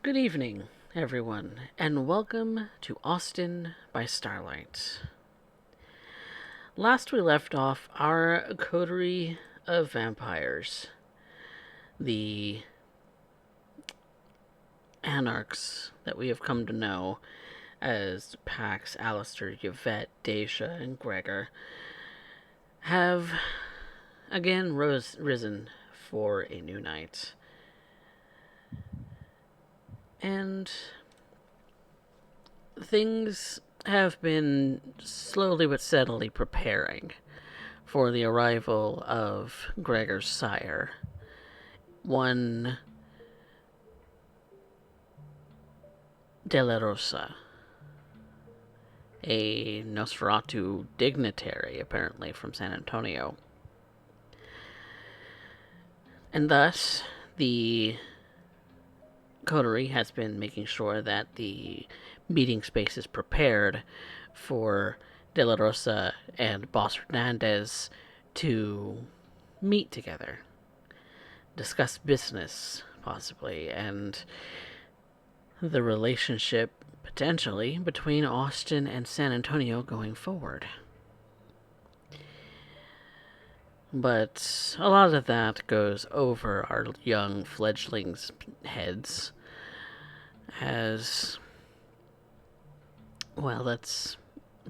Good evening, everyone, and welcome to Austin by Starlight. Last we left off our coterie of vampires, the anarchs that we have come to know as Pax, Aliester, Yvette, Deja, and Gregor, have again risen for a new night. And things have been slowly but steadily preparing for the arrival of Gregor's sire, one De La Rosa, a Nosferatu dignitary, apparently, from San Antonio. And thus, the coterie has been making sure that the meeting space is prepared for De La Rosa and Boss Hernandez to meet together, discuss business, possibly, and the relationship, potentially, between Austin and San Antonio going forward. But a lot of that goes over our young fledglings' heads as, well, that's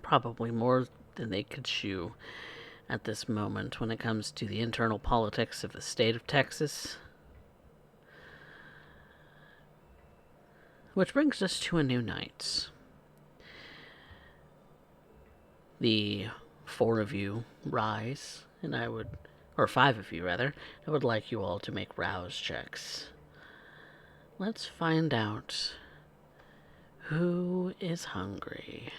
probably more than they could chew at this moment when it comes to the internal politics of the state of Texas. Which brings us to a new night. The four of you rise, and or five of you rather, I would like you all to make rouse checks. Let's find out who is hungry.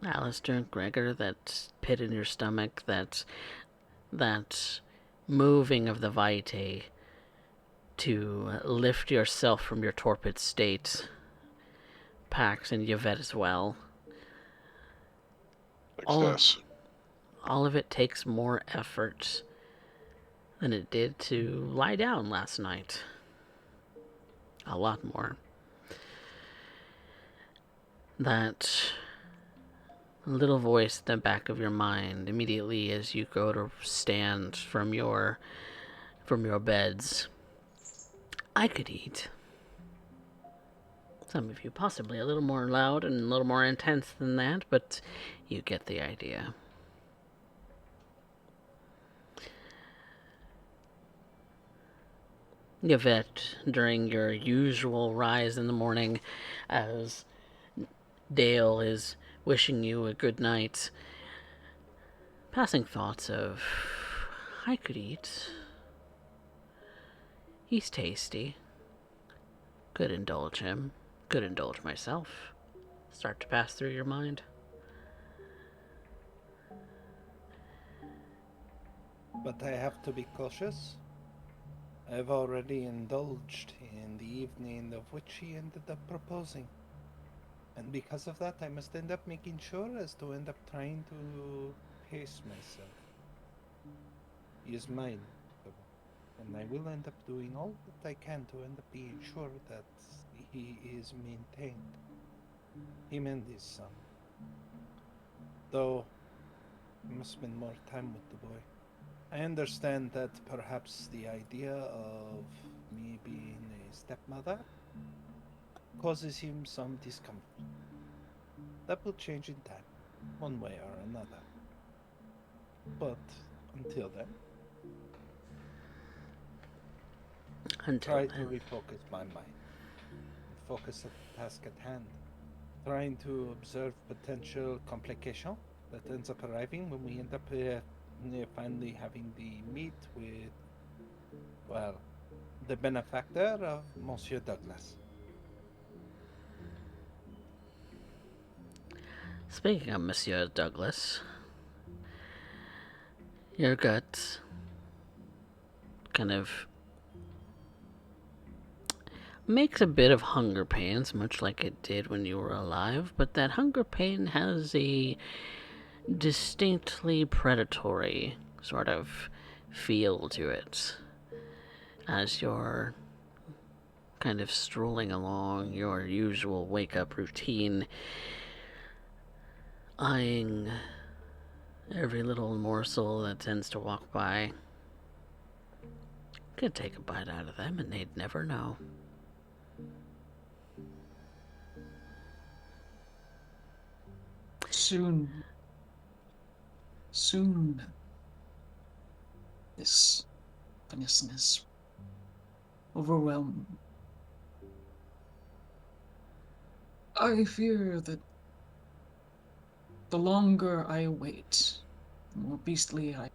Aliester and Gregor, that pit in your stomach, that moving of the vitae to lift yourself from your torpid state. Pax and Yvette as well. Success. All of it takes more effort than it did to lie down last night. A lot more. That little voice in the back of your mind immediately as you go to stand from your beds. I could eat. Some of you possibly a little more loud and a little more intense than that, but you get the idea. Yvette, during your usual rise in the morning, as Dale is wishing you a good night, passing thoughts of, I could eat. He's tasty. Could indulge him. Could indulge myself. Start to pass through your mind. But I have to be cautious. I've already indulged in the evening of which he ended up proposing. And because of that, I must end up making sure as to end up trying to pace myself. He is mine, and I will end up doing all that I can to end up being sure that he is maintained. Him and his son. Though, I must spend more time with the boy. I understand that perhaps the idea of me being a stepmother causes him some discomfort. That will change in time, one way or another. But until then, try to refocus my mind and focus at the task at hand, trying to observe potential complication that ends up arriving when we end up finally having the meet with, well, the benefactor of Monsieur Douglas. Speaking of Monsieur Douglas, your gut kind of makes a bit of hunger pains, much like it did when you were alive, but that hunger pain has a distinctly predatory sort of feel to it. as you're kind of strolling along your usual wake-up routine, eyeing every little morsel that tends to walk by. Could take a bite out of them and they'd never know. Soon, this business overwhelm. I fear that the longer I wait, the more beastly I.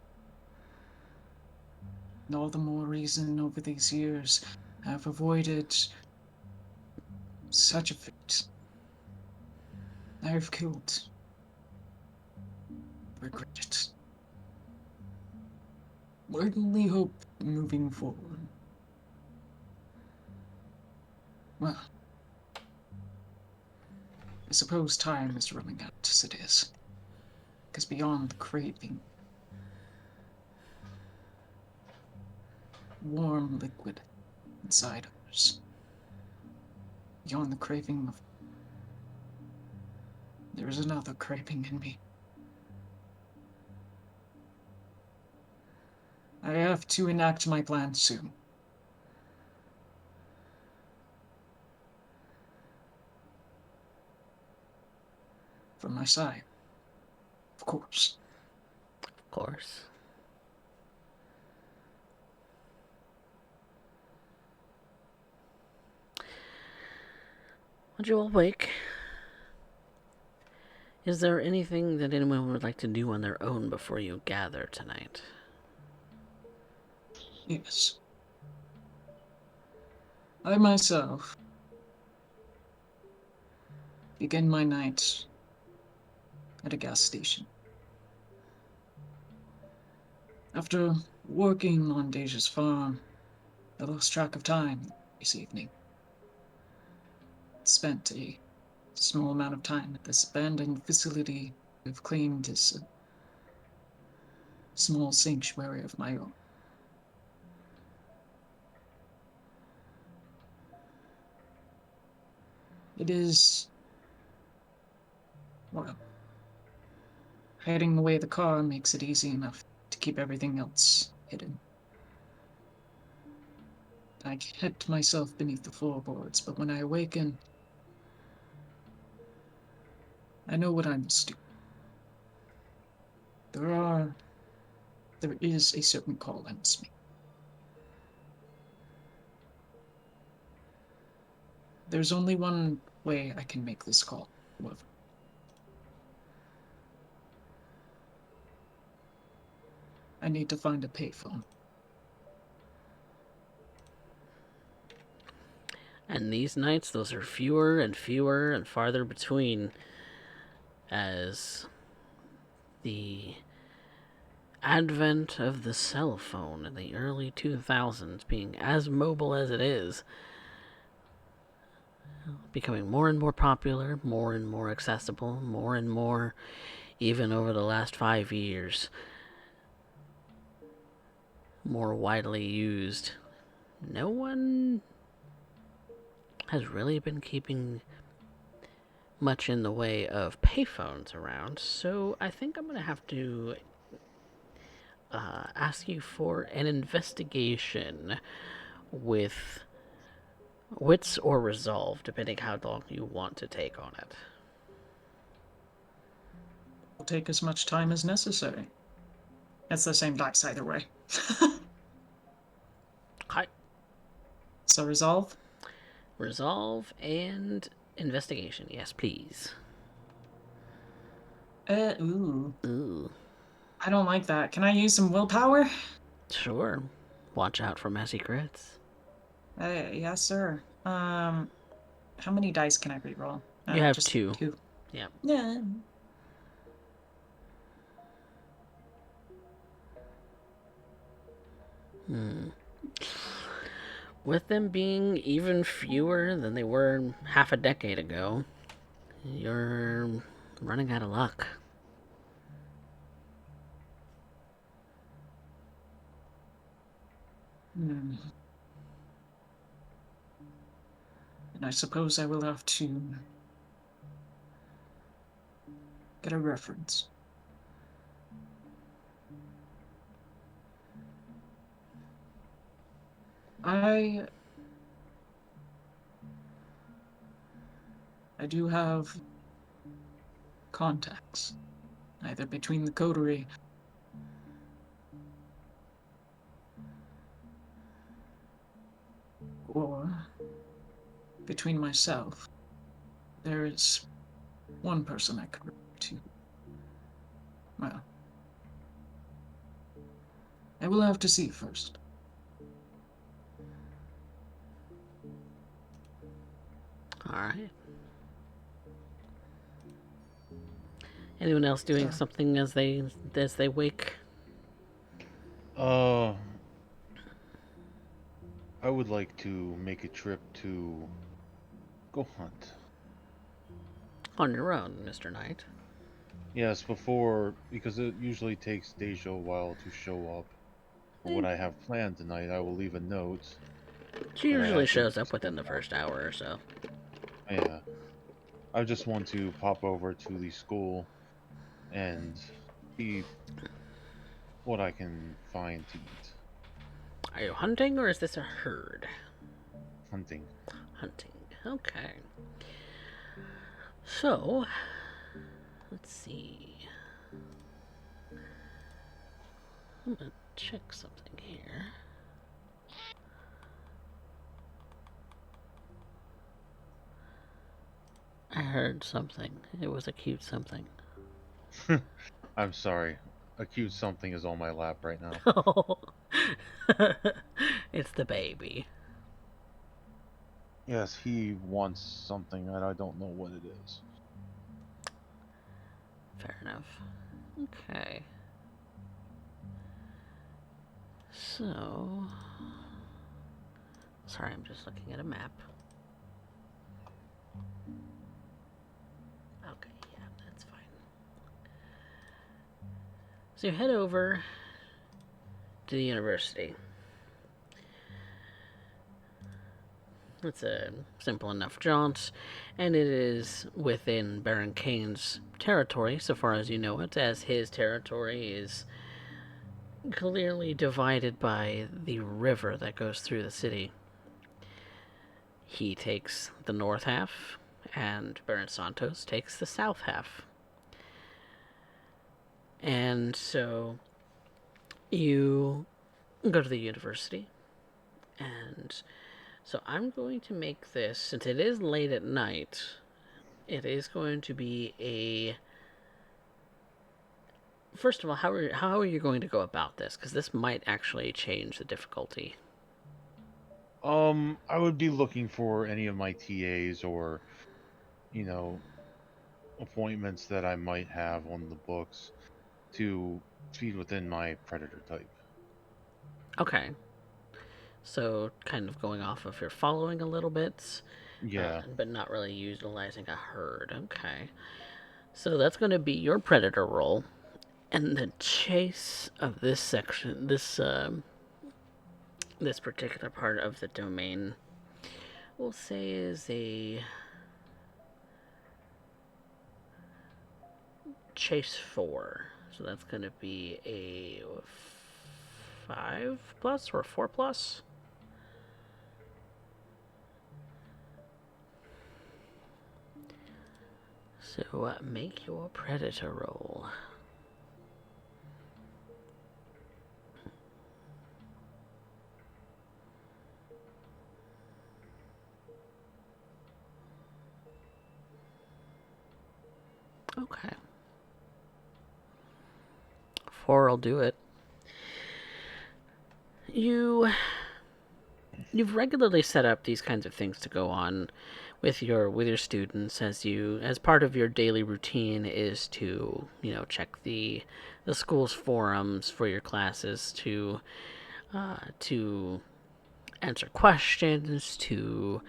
And all the more reason over these years I've avoided such a fate. I have killed. Regret it. I only hope moving forward. Well, I suppose time is running out as it is. Because beyond the craving, warm liquid inside others, beyond the craving of. There is another craving in me. I have to enact my plan soon. From my side, of course. Of course. Once you all wake, is there anything that anyone would like to do on their own before you gather tonight? Yes. I myself begin my night at a gas station. After working on Deja's farm, I lost track of time this evening. Spent a small amount of time at this abandoned facility I've claimed as a small sanctuary of my own. It is, well, hiding away the car makes it easy enough to keep everything else hidden. I hid myself beneath the floorboards, but when I awaken, I know what I must do. There is a certain call I must make. There's only one way I can make this call, however. I need to find a payphone. And these nights, those are fewer and fewer and farther between as the advent of the cell phone in the early 2000s being as mobile as it is, becoming more and more popular, more and more accessible, more and more, even over the last 5 years, more widely used. No one has really been keeping much in the way of payphones around, so I think I'm going to have to ask you for an investigation with wits or resolve, depending how long you want to take on it. It'll take as much time as necessary. It's the same dice either way. Hi. So resolve? Resolve and investigation, yes, please. Ooh. Ooh, I don't like that. Can I use some willpower? sure. Watch out for messy crits. Yes, sir. How many dice can I reroll? You have Just 2. 2. Yeah. Yeah. With them being even fewer than they were half a decade ago, you're running out of luck. And I suppose I will have to get a reference. I do have contacts, either between the coterie or between myself. There is one person I could refer to. Well, I will have to see first. All right. Anyone else doing something as they wake? I would like to make a trip to go hunt. On your own, Mr. Knight. Yes, because it usually takes Deja a while to show up. For what I have planned tonight, I will leave a note. She that I usually have to shows up within the first hour or so. Yeah. I just want to pop over to the school and see what I can find to eat. Are you hunting or is this a herd? Hunting. Hunting. Okay. So, let's see. I'm gonna check something here. I heard something. It was a cute something. I'm sorry. A cute something is on my lap right now. It's the baby. Yes, he wants something and I don't know what it is. Fair enough. Okay. So... Sorry, I'm just looking at a map. Okay, yeah, that's fine. So you head over to the university. It's a simple enough jaunt, and it is within Baron Kane's territory, so far as you know it, as his territory is clearly divided by the river that goes through the city. He takes the north half, and Baron Santos takes the south half. And so you go to the university, and so I'm going to make this, since it is late at night, it is going to be a... First of all, how are you going to go about this? Because this might actually change the difficulty. I would be looking for any of my TAs or, appointments that I might have on the books to feed within my predator type. Okay. So, kind of going off of your following a little bit, Yeah. but not really utilizing a herd. Okay. So that's going to be your predator roll. And the chase of this section, this particular part of the domain, we'll say is a chase 4. So that's going to be a 5 plus or 4 plus. So make your predator roll. Okay. 4 will do it. You've regularly set up these kinds of things to go on with your students as part of your daily routine is to check the school's forums for your classes, to answer questions, to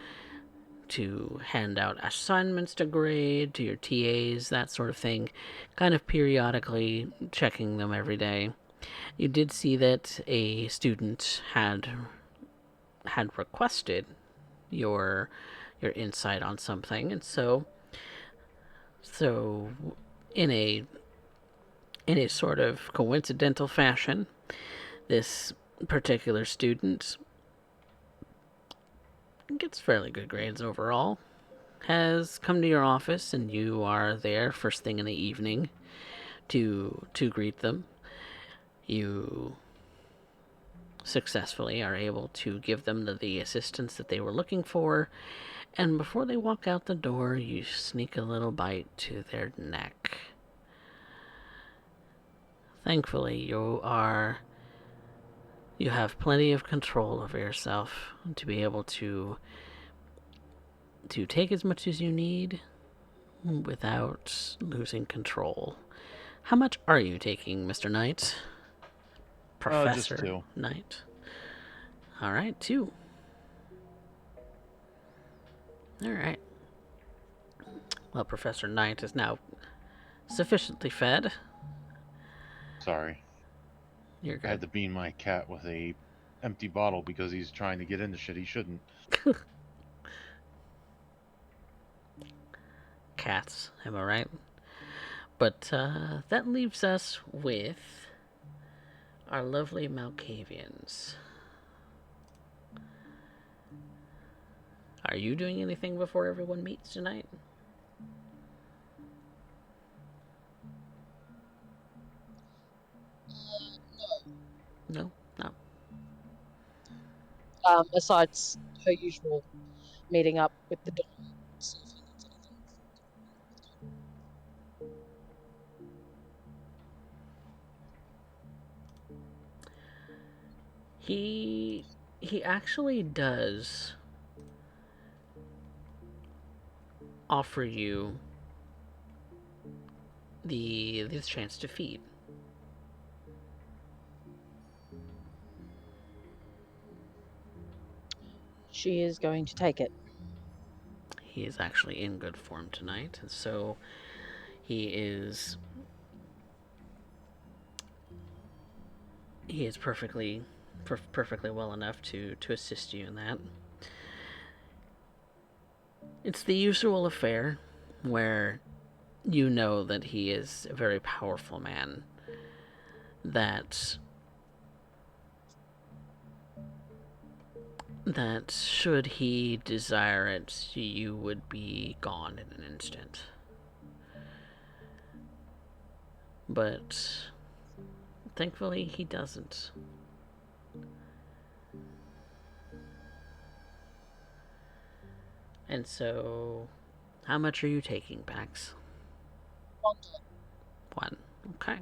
hand out assignments to grade to your TAs, that sort of thing, kind of periodically checking them every day. You did see that a student had requested your your insight on something, and so in a sort of coincidental fashion, this particular student gets fairly good grades overall, has come to your office, and you are there first thing in the evening to greet them. You successfully are able to give them the assistance that they were looking for, and before they walk out the door, you sneak a little bite to their neck. Thankfully, you have plenty of control over yourself to be able to take as much as you need without losing control. How much are you taking, Mr. Knight? Just Professor 2. Knight. All right, 2. All right. Well, Professor Knight is now sufficiently fed. Sorry. You're I had good. to bean my cat with a empty bottle because he's trying to get into shit he shouldn't. Cats, am I right? But that leaves us with our lovely Malkavians. Are you doing anything before everyone meets tonight? No? No. Besides her usual meeting up with the dog. See if he needs anything. He actually does offer you this chance to feed. She is going to take it. He is actually in good form tonight, and so he is perfectly well enough to assist you in that. It's the usual affair where you know that he is a very powerful man, that should he desire it, you would be gone in an instant. But thankfully, he doesn't. And so, how much are you taking, Pax? $1. 1. Okay.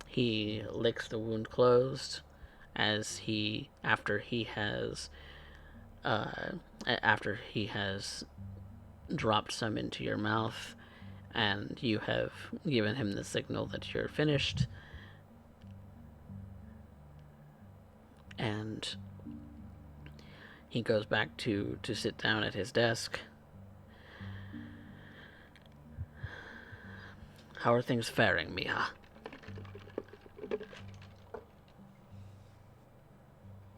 He licks the wound closed as after he has dropped some into your mouth, and you have given him the signal that you're finished. And he goes back to sit down at his desk. How are things faring, Miha?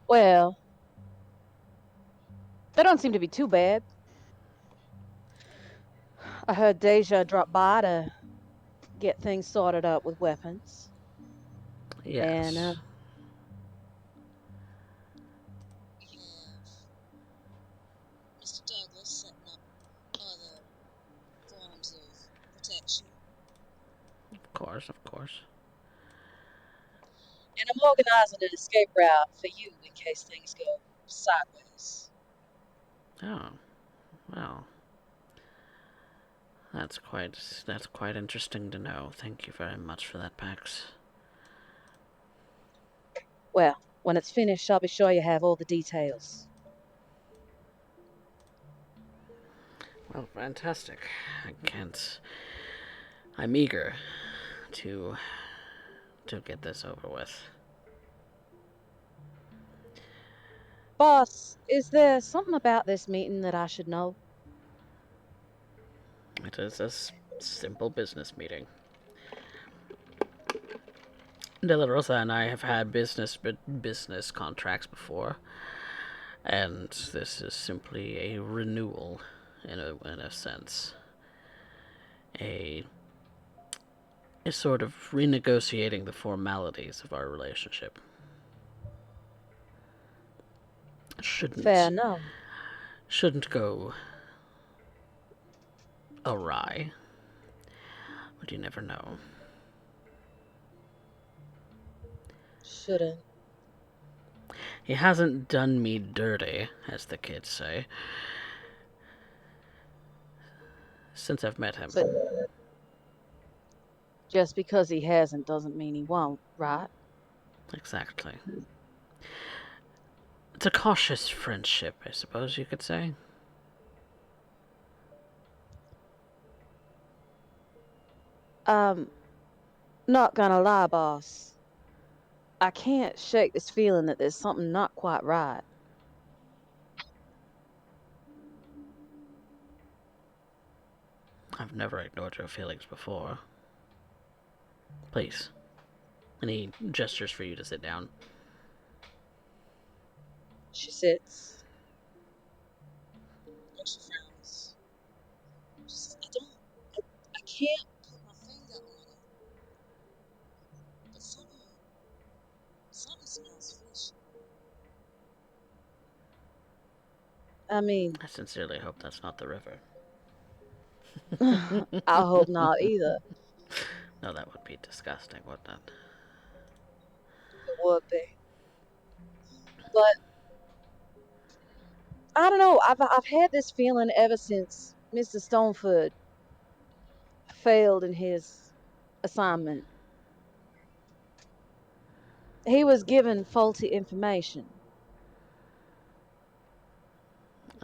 Well, they don't seem to be too bad. I heard Deja dropped by to get things sorted up with weapons. And Yes. we have Mr. Douglas setting up other forms of protection. Of course, of course. And I'm organizing an escape route for you in case things go sideways. Oh, well. That's quite interesting to know. Thank you very much for that, Pax. Well, when it's finished, I'll be sure you have all the details. Well, fantastic. I'm eager to get this over with. Boss, is there something about this meeting that I should know? It is a simple business meeting. De La Rosa and I have had business contracts before, and this is simply a renewal, in a sense, a a sort of renegotiating the formalities of our relationship. Fair Shouldn't enough. shouldn't go awry, but you never know. Shouldn't. He hasn't done me dirty, as the kids say, since I've met him. But just because he hasn't doesn't mean he won't, right? Exactly. It's a cautious friendship, I suppose you could say. Um, not gonna lie, boss. I can't shake this feeling that there's something not quite right. I've never ignored your feelings before. Please. And he gestures for you to sit down. She sits and she frowns. She says, I can't put my finger on it, but something smells fishy. I mean, I sincerely hope that's not the river. I hope not either. No, that would be disgusting, wouldn't it? It would be. But I don't know. I've had this feeling ever since Mr. Stoneford failed in his assignment. He was given faulty information.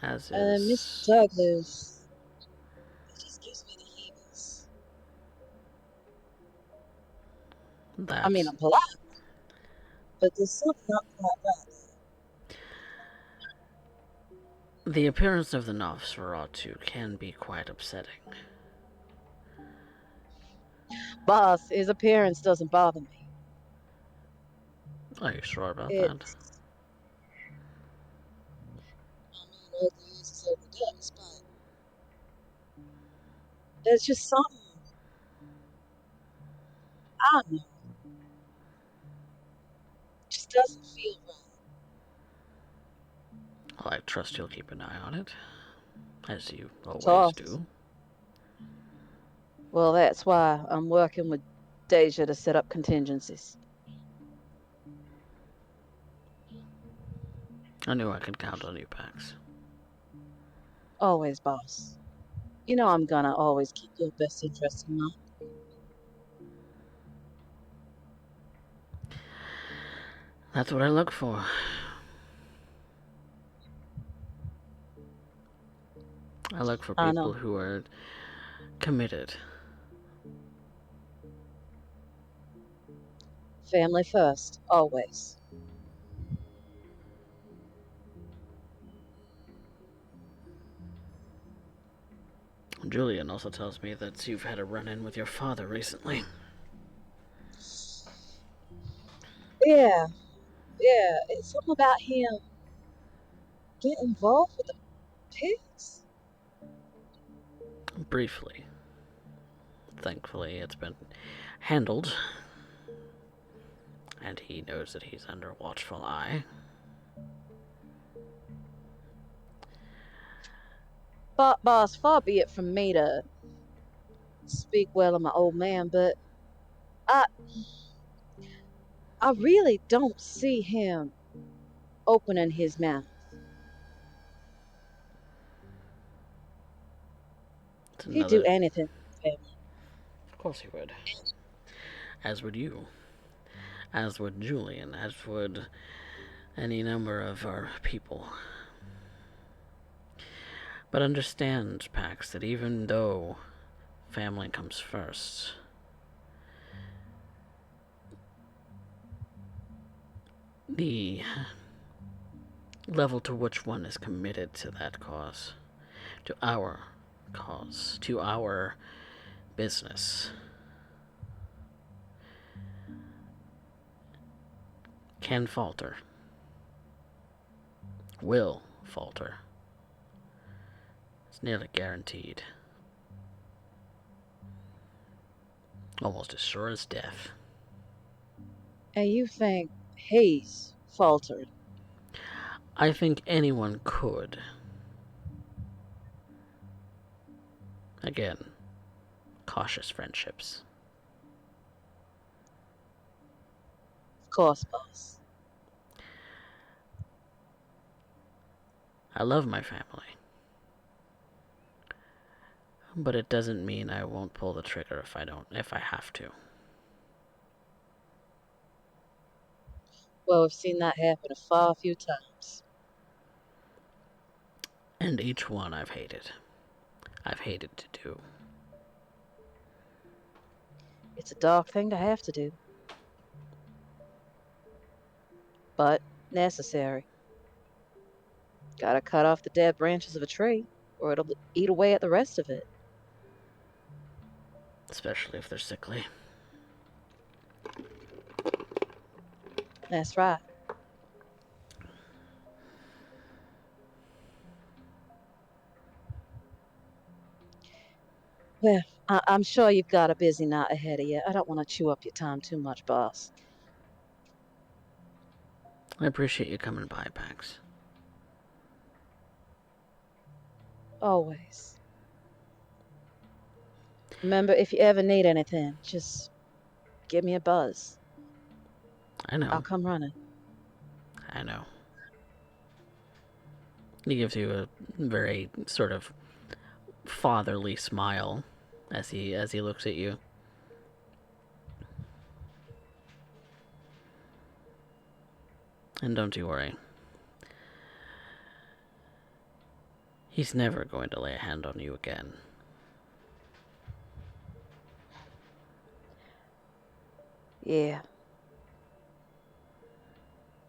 As And then Mr. is Douglas, he just gives me the heavies. I mean, that. I'm polite, but there's something not quite right. The appearance of the Nosferatu can be quite upsetting. Boss, his appearance doesn't bother me. Are you sure about that? It's, I mean, ugly is ugly does, but there's just something, I don't know, just doesn't feel right. Well, I trust you'll keep an eye on it, as you always Toss. do. Well, that's why I'm working with Deja to set up contingencies. I knew I could count on you, Pax. Always, boss. You know I'm gonna always keep your best interest in mind. That's what I look for. I look for I people know. who are committed. Family first, always. Julian also tells me that you've had a run-in with your father recently. Yeah, yeah. It's something about him getting involved with the pigs. Briefly. Thankfully, it's been handled, and he knows that he's under a watchful eye. But, boss, far be it from me to speak well of my old man, but I, I really don't see him opening his mouth. It's He'd do another... anything for the family. Of course he would. As would you. As would Julian. As would any number of our people. But understand, Pax, that even though family comes first, the level to which one is committed to that cause, to our business, can falter. Will falter. It's nearly guaranteed. Almost as sure as death. And you think he's faltered? I think anyone could. Again, cautious friendships. Of course, boss. I love my family. But it doesn't mean I won't pull the trigger if I have to. Well, we've seen that happen a far few times. And each one I've hated. I've hated to do. It's a dark thing to have to do. But necessary. Gotta cut off the dead branches of a tree, or it'll eat away at the rest of it. Especially if they're sickly. That's right. Well, I'm sure you've got a busy night ahead of you. I don't want to chew up your time too much, boss. I appreciate you coming by, Pax. Always. Remember, if you ever need anything, just give me a buzz. I know. I'll come running. I know. He gives you a very sort of fatherly smile as he looks at you. And don't you worry. He's never going to lay a hand on you again. Yeah.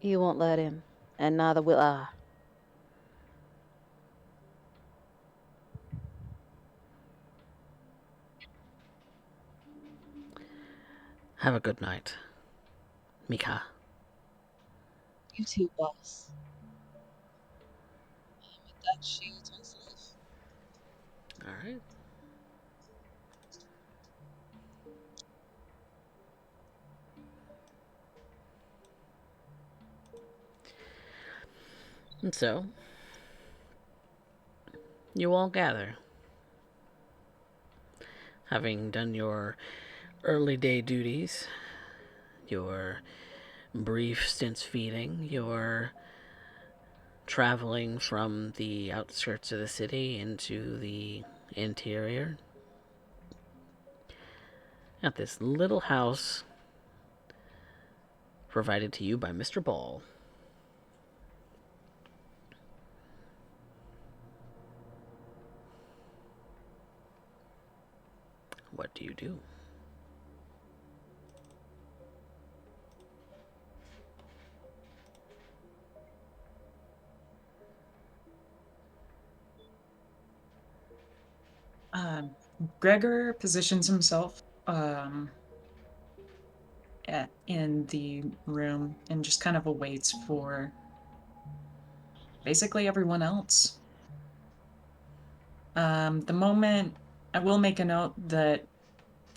You won't let him, and neither will I. Have a good night, Mika. You too, boss. With that, she turns left. Alright. And so, you all gather. Having done your early day duties, your brief stints feeding, your traveling from the outskirts of the city into the interior, at this little house provided to you by Mr. Ball. What do you do? Gregor positions himself in the room and just kind of awaits for basically everyone else. The moment I will make a note that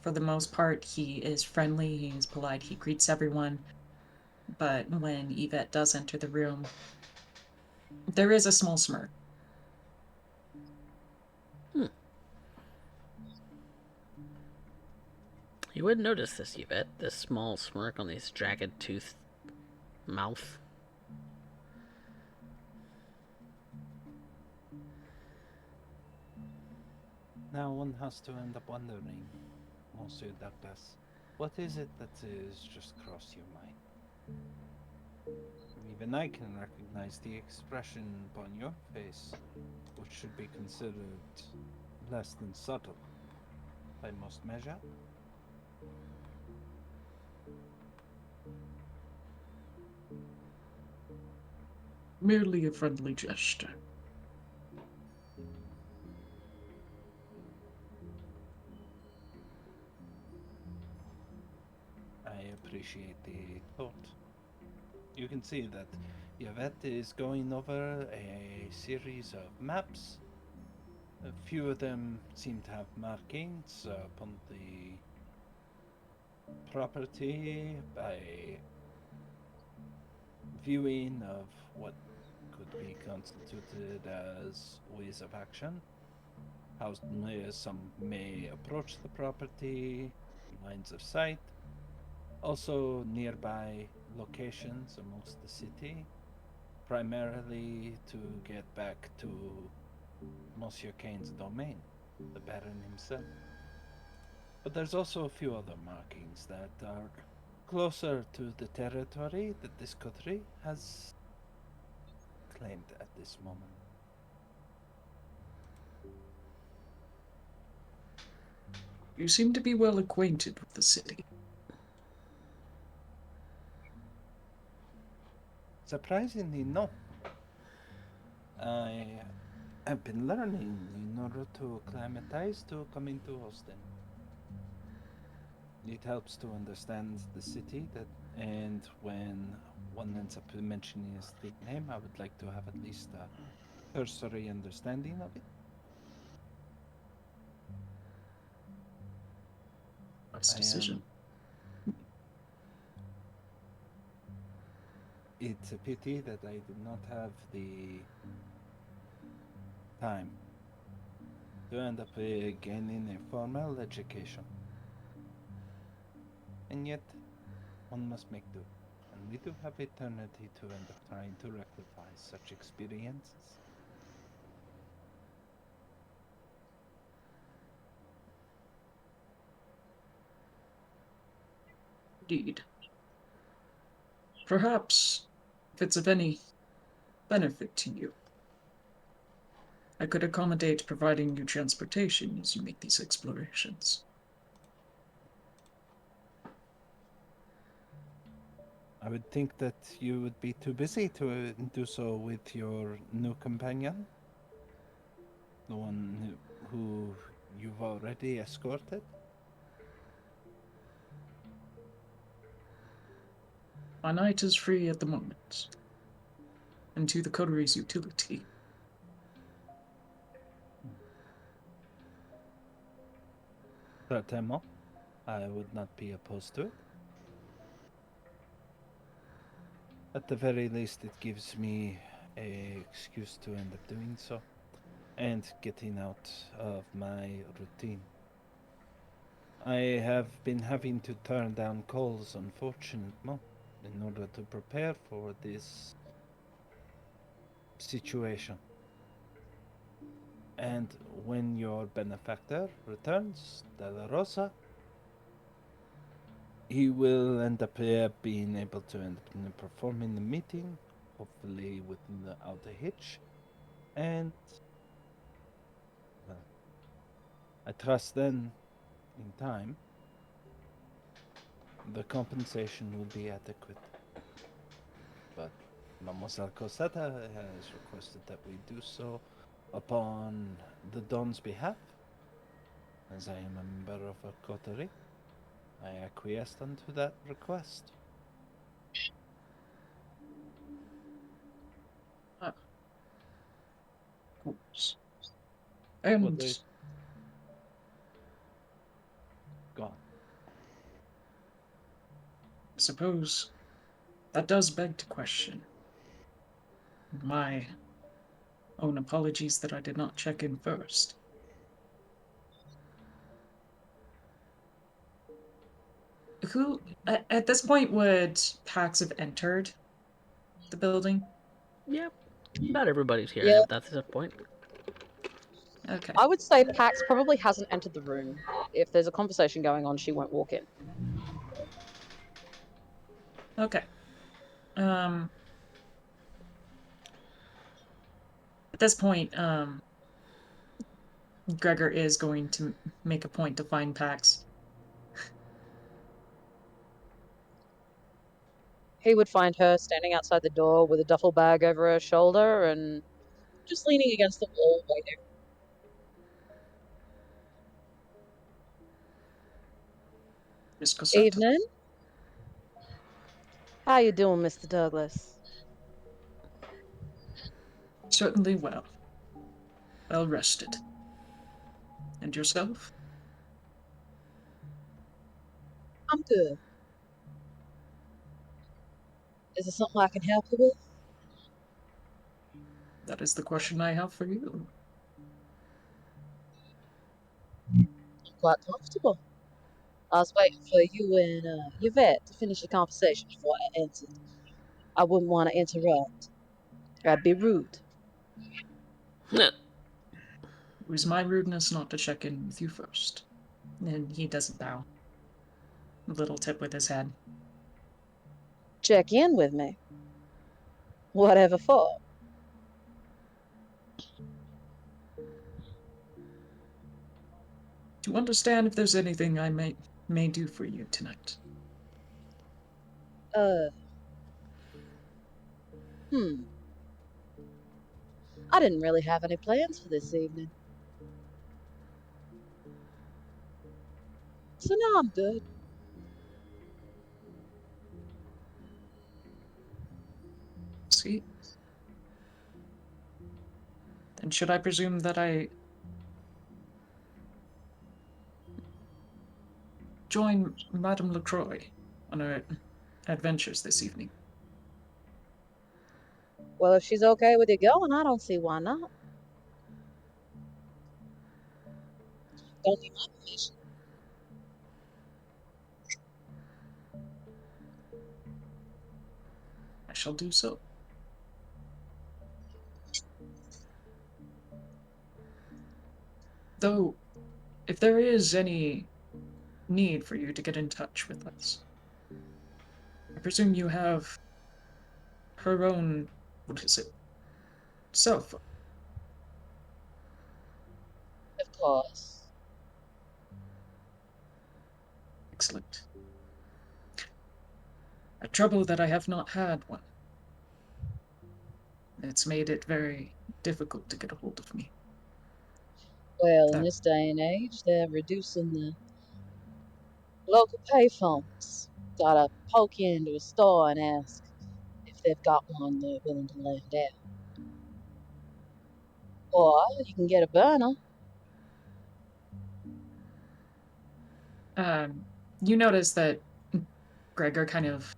for the most part he is friendly, he is polite, he greets everyone. But when Yvette does enter the room, there is a small smirk. You would notice this, Yvette, this small smirk on his jagged toothed mouth. Now one has to end up wondering, Monsieur Douglas, what is it that is just crossed your mind? Even I can recognize the expression upon your face, which should be considered less than subtle by most measure. Merely a friendly gesture. I appreciate the thought. you can see that Yvette is going over a series of maps. A few of them seem to have markings upon the property by viewing of what could be constituted as ways of action. How some may approach the property, lines of sight, also nearby locations amongst the city, primarily to get back to Monsieur Kane's domain, the Baron himself. But there's also a few other markings that are closer to the territory that this coterie has claimed at this moment. You seem to be well acquainted with the city. Surprisingly, no. I have been learning in order to acclimatize to coming to Austin. It helps to understand the city and when one ends up mentioning a street name, I would like to have at least a cursory understanding of it. Nice decision. It's a pity that I did not have the time to end up gaining a formal education. And yet, one must make do. And we do have eternity to end up trying to rectify such experiences. Indeed. Perhaps, if it's of any benefit to you, I could accommodate providing you transportation as you make these explorations. I would think that you would be too busy to do so with your new companion, the one who you've already escorted. My night is free at the moment, and to the coterie's utility. Certainement, I would not be opposed to it. At the very least, it gives me an excuse to end up doing so and getting out of my routine. I have been having to turn down calls, unfortunately, in order to prepare for this situation. And when your benefactor returns, De La Rosa, he will end up being able to end up performing the meeting, hopefully without a hitch. And well, I trust then, in time, the compensation will be adequate. But Mademoiselle Cosetta has requested that we do so upon the Don's behalf. As I am a member of a coterie, I acquiesced unto that request. Of course. And Well, gone. I suppose that does beg to question. My own apologies that I did not check in first. Who, at this point, would Pax have entered the building? Yep. About everybody's here Yeah. at that point. Okay. I would say Pax probably hasn't entered the room. If there's a conversation going on, she won't walk in. Okay. At this point, Gregor is going to make a point to find Pax. He would find her standing outside the door with a duffel bag over her shoulder and just leaning against the wall waiting. Miss Cosetta. Evening. How you doing, Mr. Douglas? Certainly well. Well rested. And yourself? I'm good. Is there something I can help you with? That is the question I have for you. I'm quite comfortable. I was waiting for you and Yvette to finish the conversation before I answered. I wouldn't want to interrupt. That'd be rude. It was my rudeness not to check in with you first. And he doesn't bow. A little tip with his head. Check in with me. Whatever for. To understand if there's anything I may do for you tonight. Uh, hmm. I didn't really have any plans for this evening. So now I'm good. See? Then should I presume that I join Madame LaCroix on her adventures this evening? Well, if she's okay with you going, I don't see why not. Don't need my permission. I shall do so. Though, if there is any need for you to get in touch with us, I presume you have her own, what is it, cell phone. Of course. Excellent. A trouble that I have not had one. It's made it very difficult to get a hold of me. Well, in That, this day and age, they're reducing the local payphones. Gotta poke into a store and ask if they've got one they're willing to lend out. Or you can get a burner. um, you notice that Gregor kind of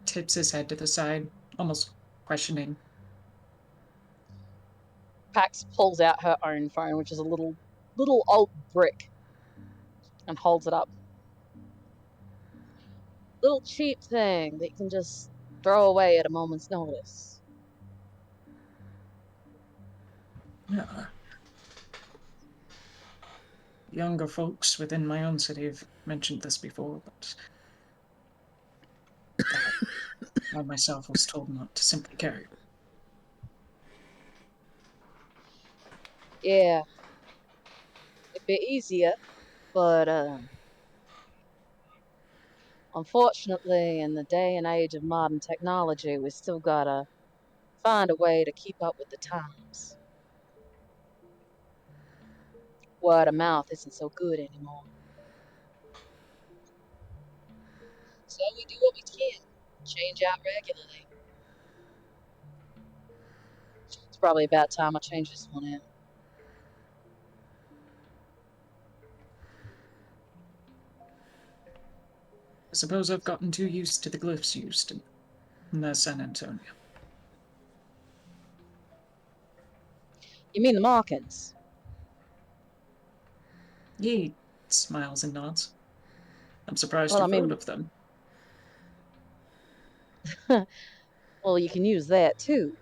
tips his head to the side, almost questioning. Pax pulls out her own phone, which is a little old brick, and holds it up. Little cheap thing that you can just throw away at a moment's notice. Yeah. Younger folks within my own city have mentioned this before, but that I myself was told not to simply carry. Yeah, it'd be easier, but unfortunately, in the day and age of modern technology, we still gotta find a way to keep up with the times. Word of mouth isn't so good anymore. So we do what we can. Change out regularly. It's probably about time I change this one out. I suppose I've gotten too used to the glyphs used in the San Antonio. You mean the markings? He smiles and nods. I'm surprised Well, I you've heard mean, of them. well, you can use that too.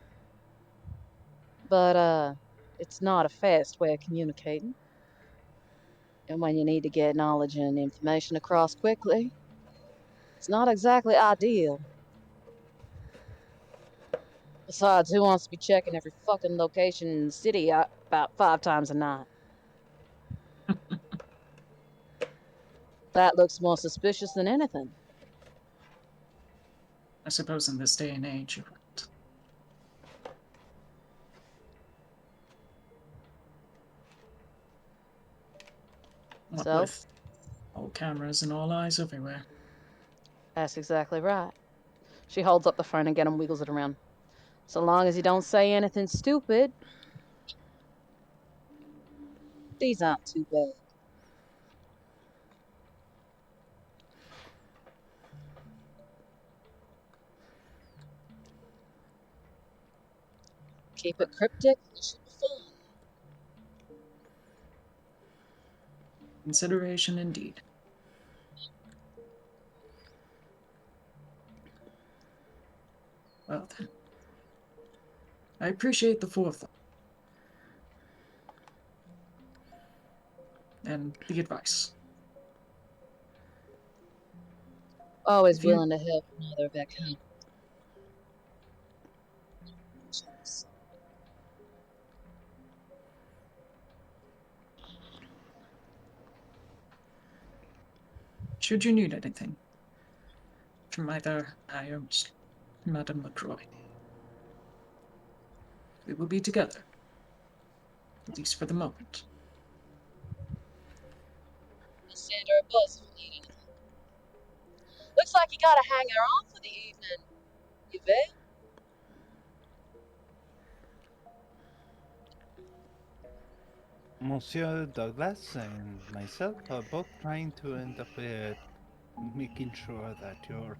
But it's not a fast way of communicating. And when you need to get knowledge and information across quickly, it's not exactly ideal. Besides, who wants to be checking every fucking location in the city about 5 times a night? That looks more suspicious than anything. I suppose in this day and age, you're right. What So, with all cameras and all eyes everywhere. that's exactly right. She holds up the phone again and wiggles it around. So long as you don't say anything stupid. These aren't too bad. Keep it cryptic. It should be fun. Consideration indeed. Well then. I appreciate the forethought. And the advice. Always If you willing to help another if I can. should you need anything from either I or Madame LaCroix, we will be together. At least for the moment. I'll send her a buzz if you need anything. Looks like you gotta hang her on for the evening, Yvette. Monsieur Douglas and myself are both trying to end up making sure that your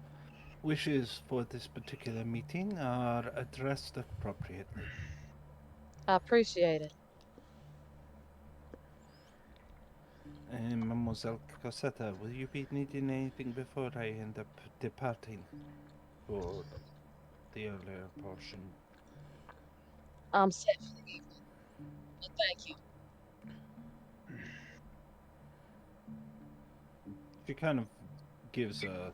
wishes for this particular meeting are addressed appropriately. I appreciate it. Mademoiselle Cosetta, will you be needing anything before I end up departing for the earlier portion? I'm set for the evening. But thank you. She kind of gives a.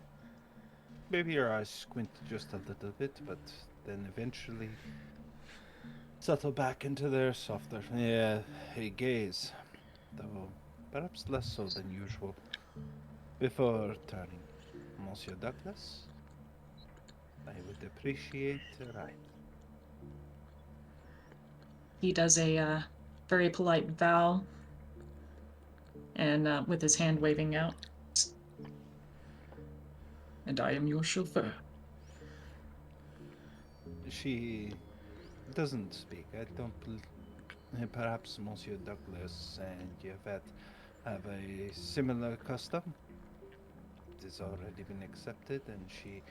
Maybe your eyes squint just a little bit, but then eventually settle back into their softer gaze, though perhaps less so than usual. Before turning, Monsieur Douglas, I would appreciate a ride. He does a very polite bow and with his hand waving out. And I am your chauffeur. She doesn't speak. I don't. Perhaps Monsieur Douglas and Yvette have a similar custom. It has already been accepted, and she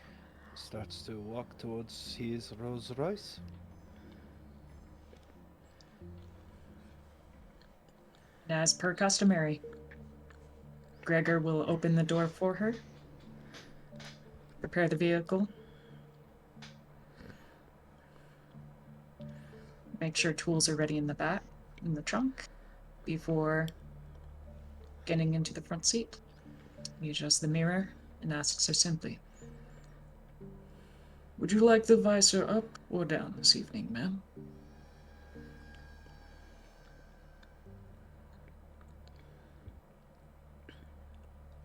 starts to walk towards his Rolls Royce. And as per customary, Gregor will open the door for her, prepare the vehicle, make sure tools are ready in the back, in the trunk, before getting into the front seat. He adjusts the mirror and asks her simply, "Would you like the visor up or down this evening, ma'am?"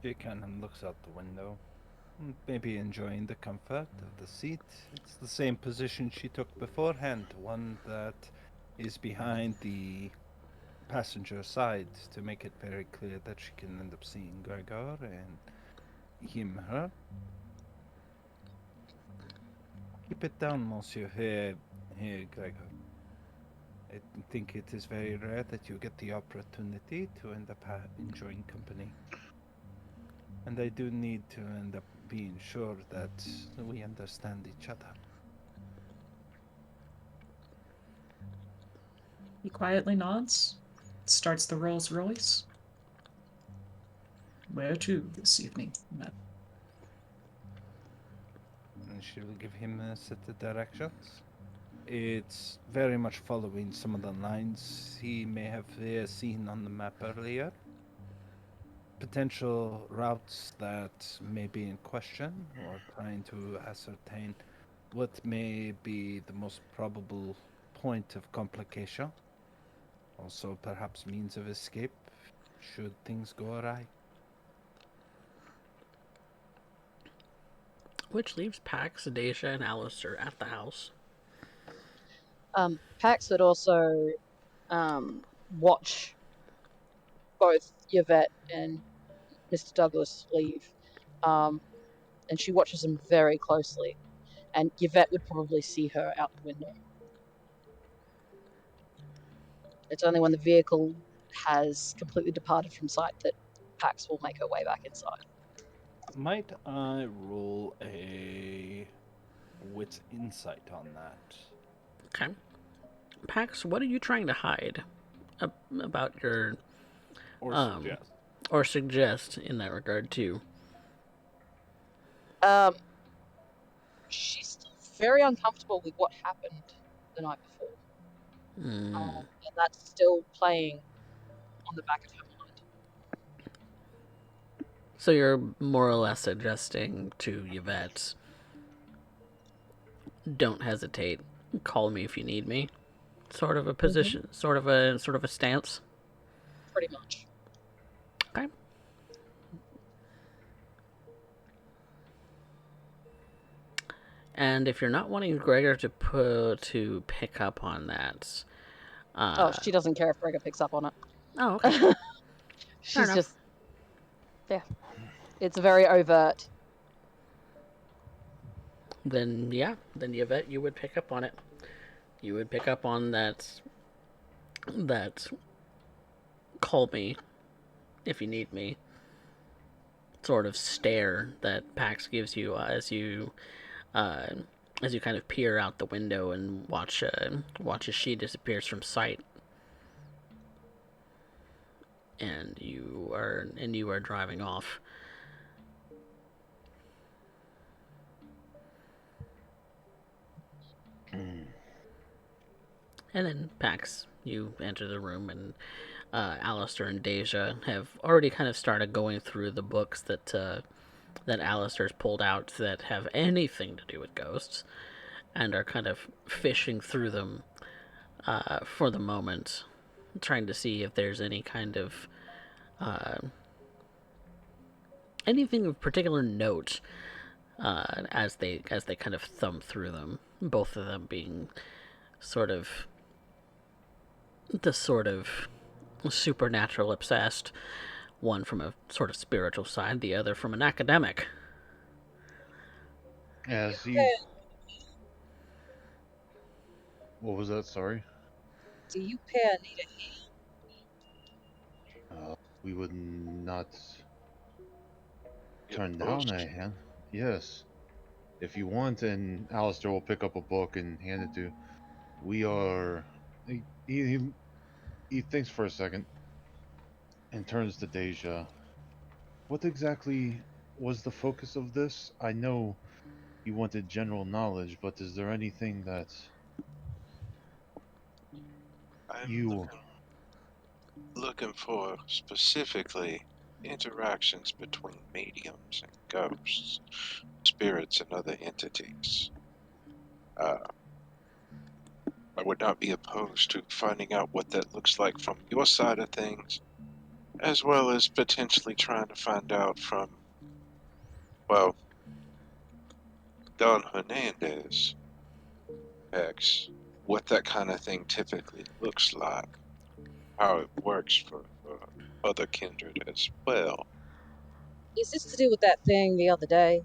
She kind of looks out the window, maybe enjoying the comfort of the seat. It's the same position she took beforehand, one that is behind the passenger side to make it very clear that she can end up seeing Gregor and her. Keep it down, Monsieur. Here, Gregor. I think it is very rare that you get the opportunity to end up enjoying company. And I do need to end up being sure that we understand each other. He quietly nods, starts the Rolls Royce. Where to this evening, madam? And she will give him a set of directions. It's very much following some of the lines he may have seen on the map earlier. Potential routes that may be in question, or trying to ascertain what may be the most probable point of complication. Also, perhaps means of escape should things go awry. Which leaves Pax, Deja, and Aliester at the house. Pax would also watch both Yvette and Mr. Douglas leave, and she watches them very closely. And Yvette would probably see her out the window. It's only when the vehicle has completely departed from sight that Pax will make her way back inside. Might I roll a wits insight on that? Okay. Pax, what are you trying to hide about your Or um suggest? or suggest in that regard too? She's still very uncomfortable with what happened the night before. Hmm. And that's still playing on the back of her mind. So you're more or less suggesting to Yvette, don't hesitate, call me if you need me. Sort of a position, sort of a stance. Pretty much. Okay. And if you're not wanting Gregor to pick up on that, Oh, she doesn't care if Gregor picks up on it. oh, okay, fair She's enough. just, yeah. It's very overt. Then yeah, then Yvette, you would pick up on it. You would pick up on that call me if you need me sort of stare that Pax gives you uh, as you kind of peer out the window and watch as she disappears from sight, and you are driving off. And then Pax, you enter the room, and Aliester and Deja have already kind of started going through the books that Alister's pulled out that have anything to do with ghosts, and are kind of fishing through them for the moment, trying to see if there's any kind of anything of particular note as they kind of thumb through them. Both of them being sort of the sort of supernatural obsessed, one from a sort of spiritual side, the other from an academic. As you. What was that? Sorry. Do you pair need We would not turn down a hand. Yes. If you want, and Alistair will pick up a book and hand it to. We are. He thinks for a second and turns to Deja. What exactly was the focus of this? I know you wanted general knowledge, but is there anything that I'm you. looking for specifically interactions between mediums and ghosts, spirits, and other entities. Uh, I would not be opposed to finding out what that looks like from your side of things, as well as potentially trying to find out from, well, Don Hernandez X, what that kind of thing typically looks like, how it works for other kindred as well. Is this to do with that thing the other day?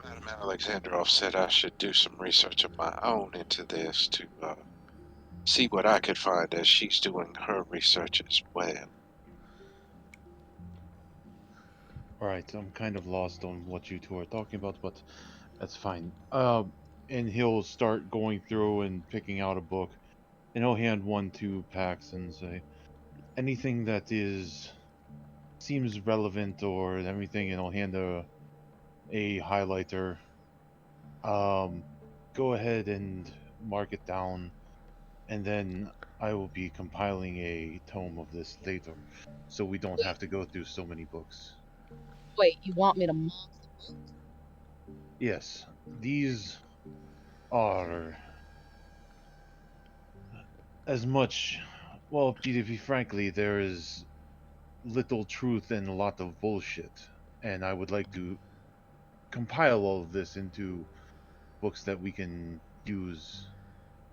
Madam Alexandrov said I should do some research of my own into this to see what I could find as she's doing her research as well. Alright, I'm kind of lost on what you two are talking about, but that's fine. And he'll start going through and picking out a book, and he'll hand one to Pax and say, anything that seems relevant or everything, and he'll hand a highlighter. Go ahead and mark it down, and then I will be compiling a tome of this later, so we don't have to go through so many books. Wait, you want me to mark? Yes, these are as much. Well, to be frankly, there is little truth and a lot of bullshit, and I would like to compile all of this into books that we can use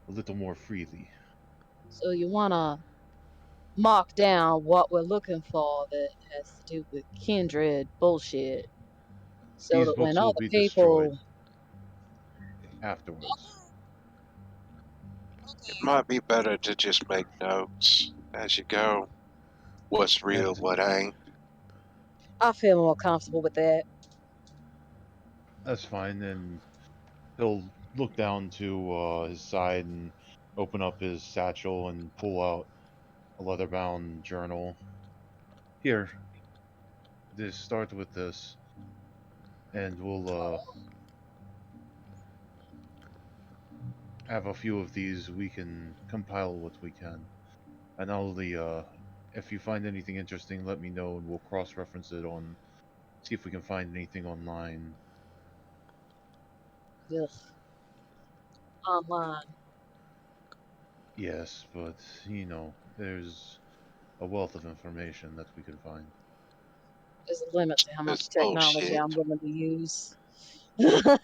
a little more freely. So you wanna mark down what we're looking for that has to do with kindred bullshit, so These that when books will other be people, destroyed afterwards. It might be better to just make notes as you go. What's real, And what ain't. I feel more comfortable with that. that's fine. And he'll look down to his side and open up his satchel and pull out a leather-bound journal. Here, just start with this, and we'll have a few of these. We can compile what we can, and if you find anything interesting, let me know, and we'll cross-reference it on. See if we can find anything online. Ugh. Online. Yes, but there's a wealth of information that we can find. There's a limit to how It's much technology bullshit. I'm willing to use. The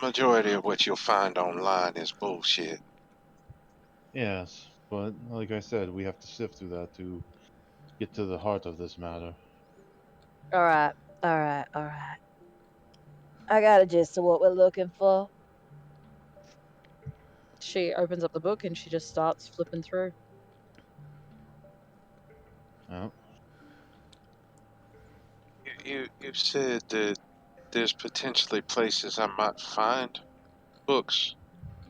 majority of what you'll find online is bullshit. Yes, but like I said, we have to sift through that to get to the heart of this matter. All right, all right, all right. I got a gist of what we're looking for. She opens up the book and she just starts flipping through. Oh, You said that there's potentially places I might find books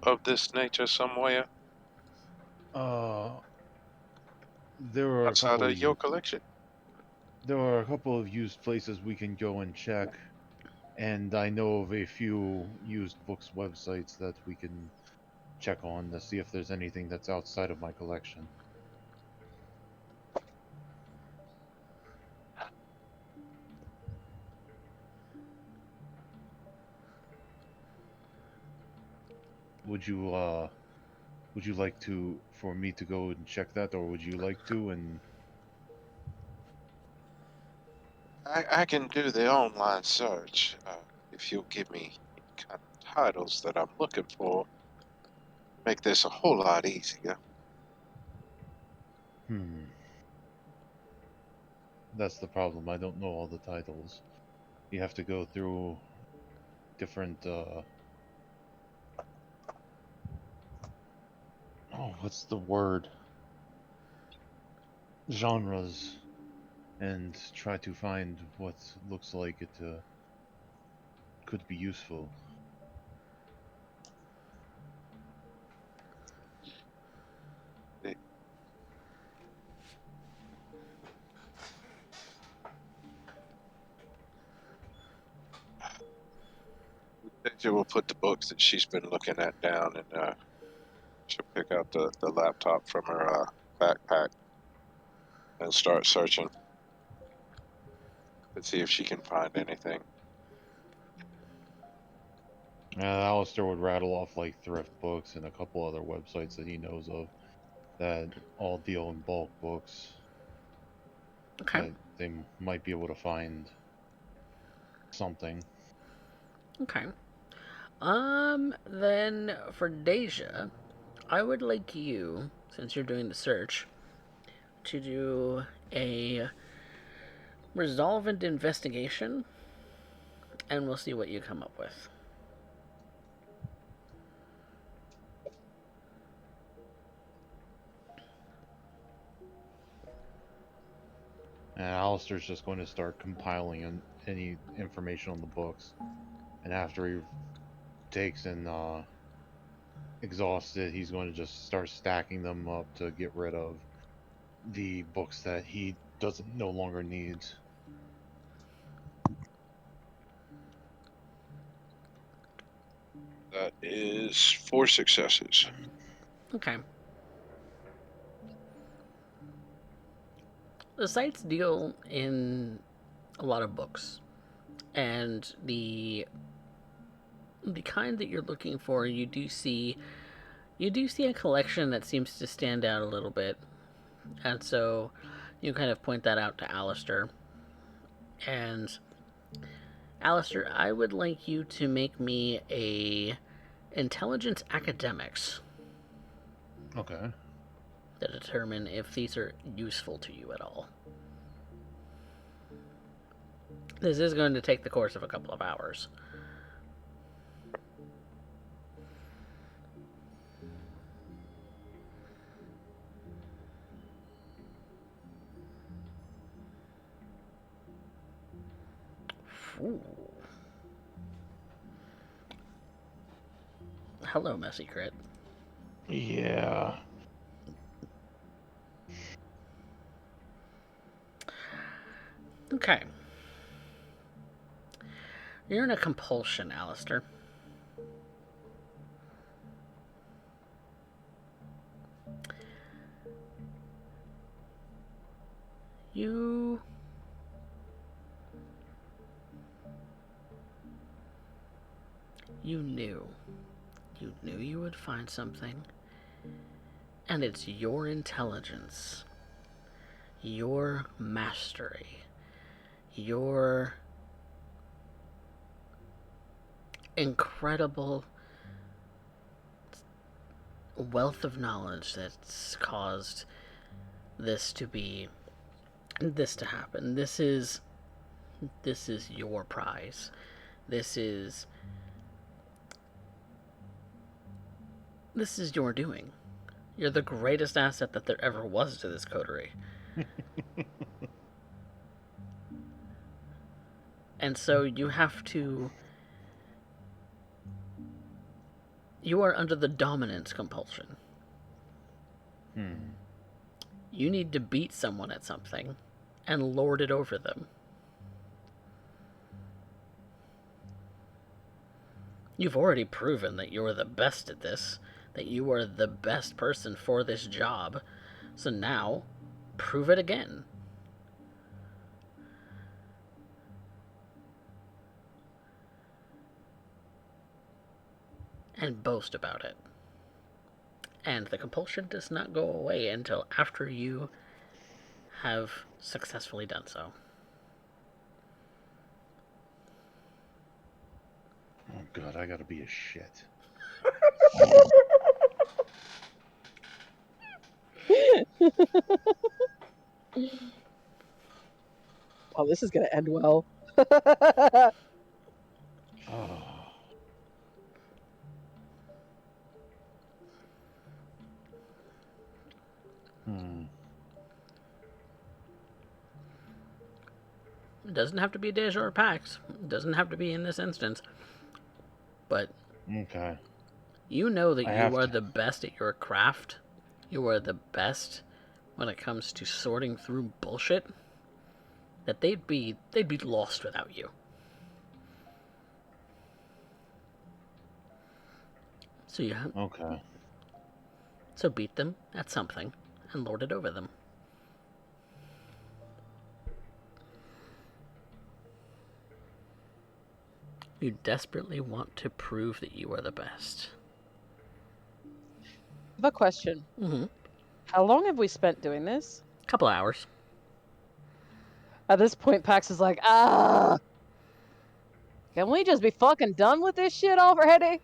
of this nature somewhere uh, there are a outside couple of your collection. used places we can go and check, and I know of a few used books websites that we can check on to see if there's anything that's outside of my collection. Would you like to for me to go and check that, or would you like to? And I can do the online search if you'll give me kind of titles that I'm looking for. Make this a whole lot easier. hmm, that's the problem. I don't know all the titles. You have to go through different what's the word? Genres, and try to find what looks like it could be useful. The teacher will put the books that she's been looking at down, and she'll pick out the laptop from her backpack and start searching to see if she can find anything. Aliester would rattle off like thrift books and a couple other websites that he knows of that all deal in bulk books Okay. that they might be able to find something. Okay. Then for Deja, I would like you, since you're doing the search, to do a resolvent investigation, and we'll see what you come up with. And Alister's just going to start compiling any information on the books. And after he takes and exhausts it, he's going to just start stacking them up to get rid of the books that he doesn't no longer needs. That is 4 successes. Okay. The sites deal in a lot of books, and the kind that you're looking for, you do see a collection that seems to stand out a little bit, and so you kind of point that out to Aliester. And Aliester, I would like you to make me a intelligence academics. Okay. to determine if these are useful to you at all. This is going to take the course of a couple of hours. Ooh. Hello, Messy Crit. Yeah. Okay. You're in a compulsion, Aliester. You knew. You knew you would find something. And it's your intelligence, your mastery, your incredible wealth of knowledge that's caused this to happen. This is your prize. This is your doing. You're the greatest asset that there ever was to this coterie. And so you are under the dominance compulsion. You need to beat someone at something and lord it over them. You've already proven that you're the best at this, that you are the best person for this job. So now, prove it again. And boast about it. And the compulsion does not go away until after you have successfully done so. Oh god, I gotta be a shit. Oh, this is gonna end well. Oh. It doesn't have to be Deja or Pax. It doesn't have to be in this instance. But Okay. you know that I you have are to. the best at your craft. You are the best when it comes to sorting through bullshit. That they'd be lost without you. So Okay. So beat them at something and lord it over them. You desperately want to prove that you are the best. I have a question. Mm-hmm. How long have we spent doing this? Couple hours. At this point, Pax is like, can we just be fucking done with this shit already?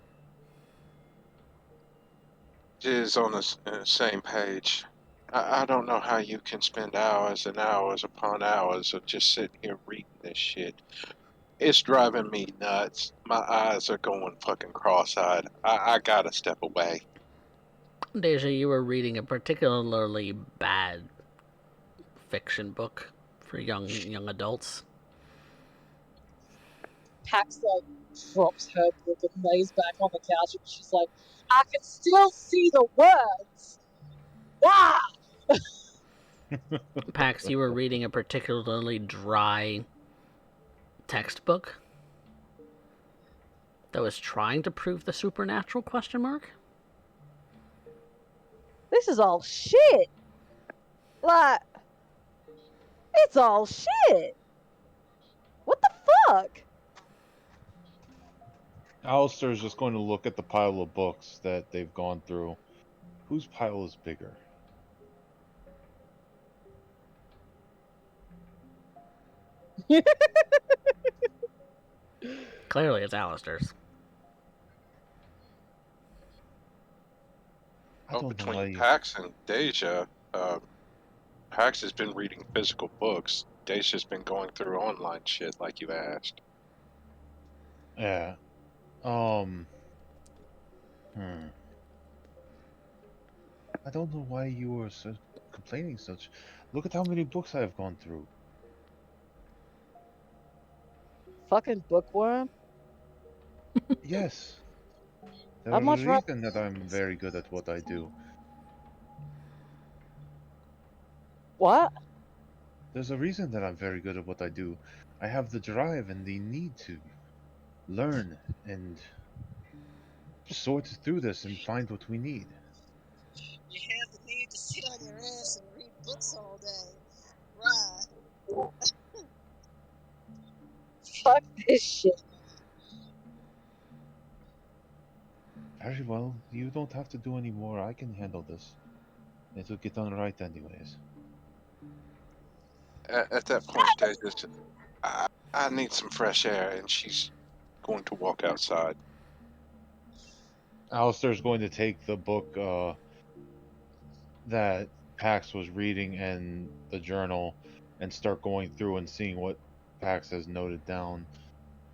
Is on the same page. I don't know how you can spend hours and hours upon hours of just sitting here reading this shit. It's driving me nuts. My eyes are going fucking cross-eyed. I gotta step away. Deja, you were reading a particularly bad fiction book for young adults. Pax like drops her book and lays back on the couch, and she's like, I can still see the words. Why? Pax, you were reading a particularly dry textbook that was trying to prove the supernatural ? This is all shit. Like, it's all shit. What the fuck? Alistair's just going to look at the pile of books that they've gone through. Whose pile is bigger? Clearly, it's Alister's. I don't know between why you... Pax and Deja, Pax has been reading physical books. Deja's been going through online shit like you asked. Yeah. Hmm. I don't know why you were so complaining such. Look at how many books I have gone through. Fucking bookworm. Yes. How There's a much right? reason that I'm very good at what I do. What? There's a reason that I'm very good at what I do. I have the drive and the need to learn and sort through this and find what we need. You have the need to sit on your ass and read books all day. Right. Fuck this shit. Very well, you don't have to do any more. I can handle this. It'll get done right anyways. At that point, Deja's, I need some fresh air, and she's going to walk outside. Alister's going to take the book that Pax was reading and the journal and start going through and seeing what Pax has noted down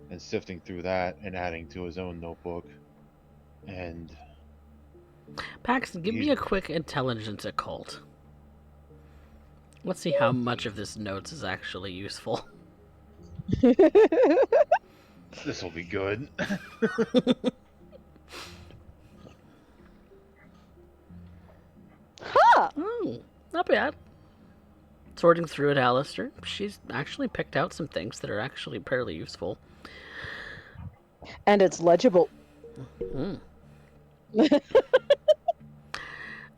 and sifting through that and adding to his own notebook. And Pax, give me a quick intelligence occult. Let's see how much of this notes is actually useful. this will be good. Huh. Oh, not bad. Sorting through it, Aliester, she's actually picked out some things that are actually fairly useful. And it's legible. Mm.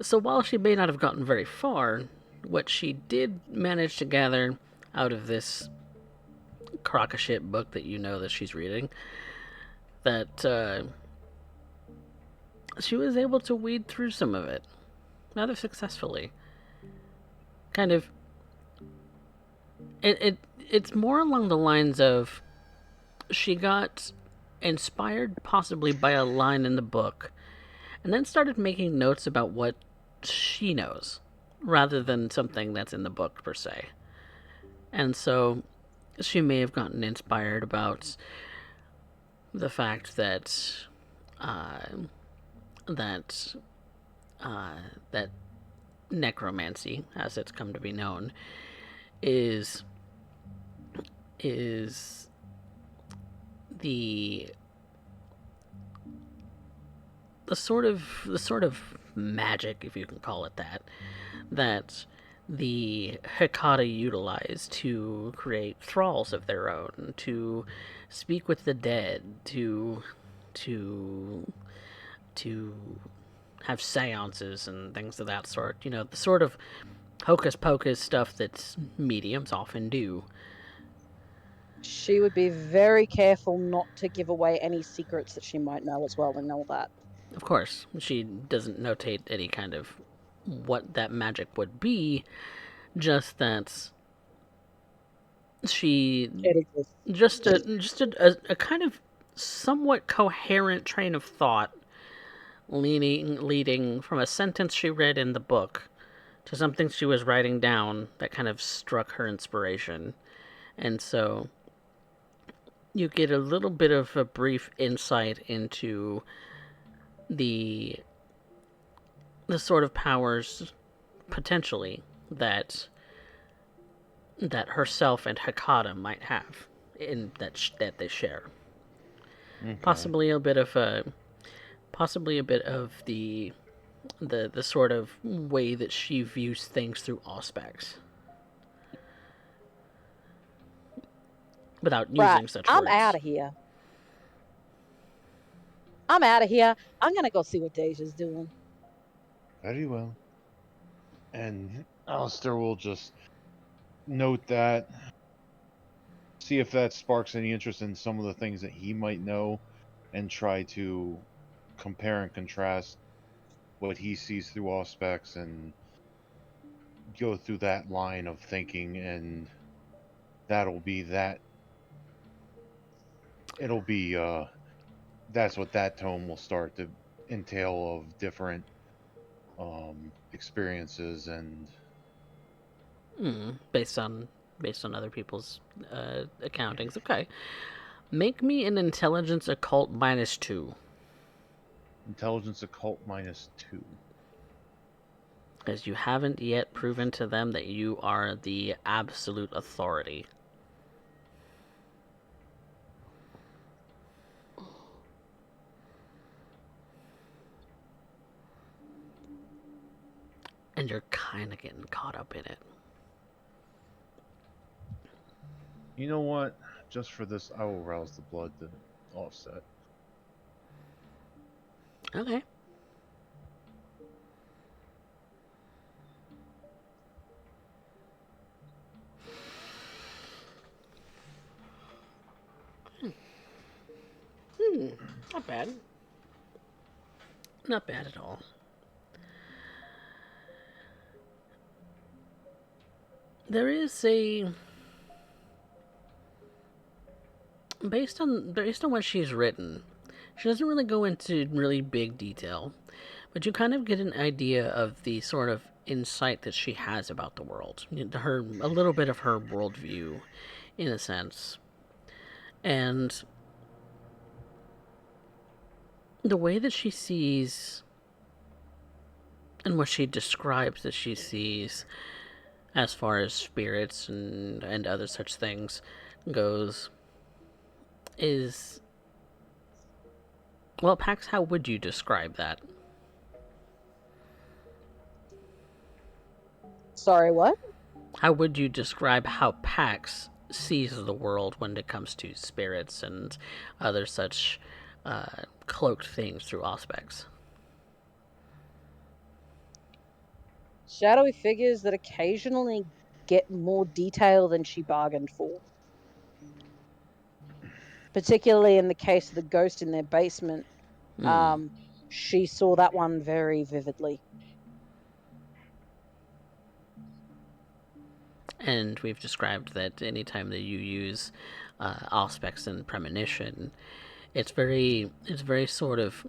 So while she may not have gotten very far, what she did manage to gather out of this crock of shit book that you know that she's reading, that she was able to weed through some of it rather successfully. Kind of, it's more along the lines of she got inspired possibly by a line in the book and then started making notes about what she knows rather than something that's in the book per se. And so she may have gotten inspired about the fact that that necromancy, as it's come to be known, is the sort of magic, if you can call it that, that the Hecata utilize to create thralls of their own, to speak with the dead, to have seances and things of that sort. You know, the sort of hocus pocus stuff that mediums often do. She would be very careful not to give away any secrets that she might know as well, and know that. Of course, she doesn't notate any kind of what that magic would be, just that she just a kind of somewhat coherent train of thought leading from a sentence she read in the book to something she was writing down that kind of struck her inspiration. And so you get a little bit of a brief insight into the sort of powers potentially that herself and Hecata might have in that they share. Okay. Possibly a bit of the sort of way that she views things through aspects. Without using such words. I'm out of here. I'm out of here. I'm gonna go see what Deja's doing. Very well. And Alister will just note that, see if that sparks any interest in some of the things that he might know, and try to compare and contrast what he sees through Auspex and go through that line of thinking, and that'll be that. It'll be that's what that tome will start to entail of different experiences and Based on other people's accountings. Okay. Make me an intelligence occult -2. intelligence occult -2. Because you haven't yet proven to them that you are the absolute authority. And you're kind of getting caught up in it. You know what? Just for this, I will rouse the blood to offset. Okay. Not bad. Not bad at all. There is a based on what she's written, she doesn't really go into really big detail, but you kind of get an idea of the sort of insight that she has about the world. Her a little bit of her worldview, in a sense, and the way that she sees and what she describes that she sees as far as spirits and other such things goes is, well, Pax, how would you describe that? Sorry, what? How would you describe how Pax sees the world when it comes to spirits and other such cloaked things through aspects? Shadowy figures that occasionally get more detail than she bargained for. Particularly in the case of the ghost in their basement. She saw that one very vividly. And we've described that anytime that you use aspects and premonition, it's very sort of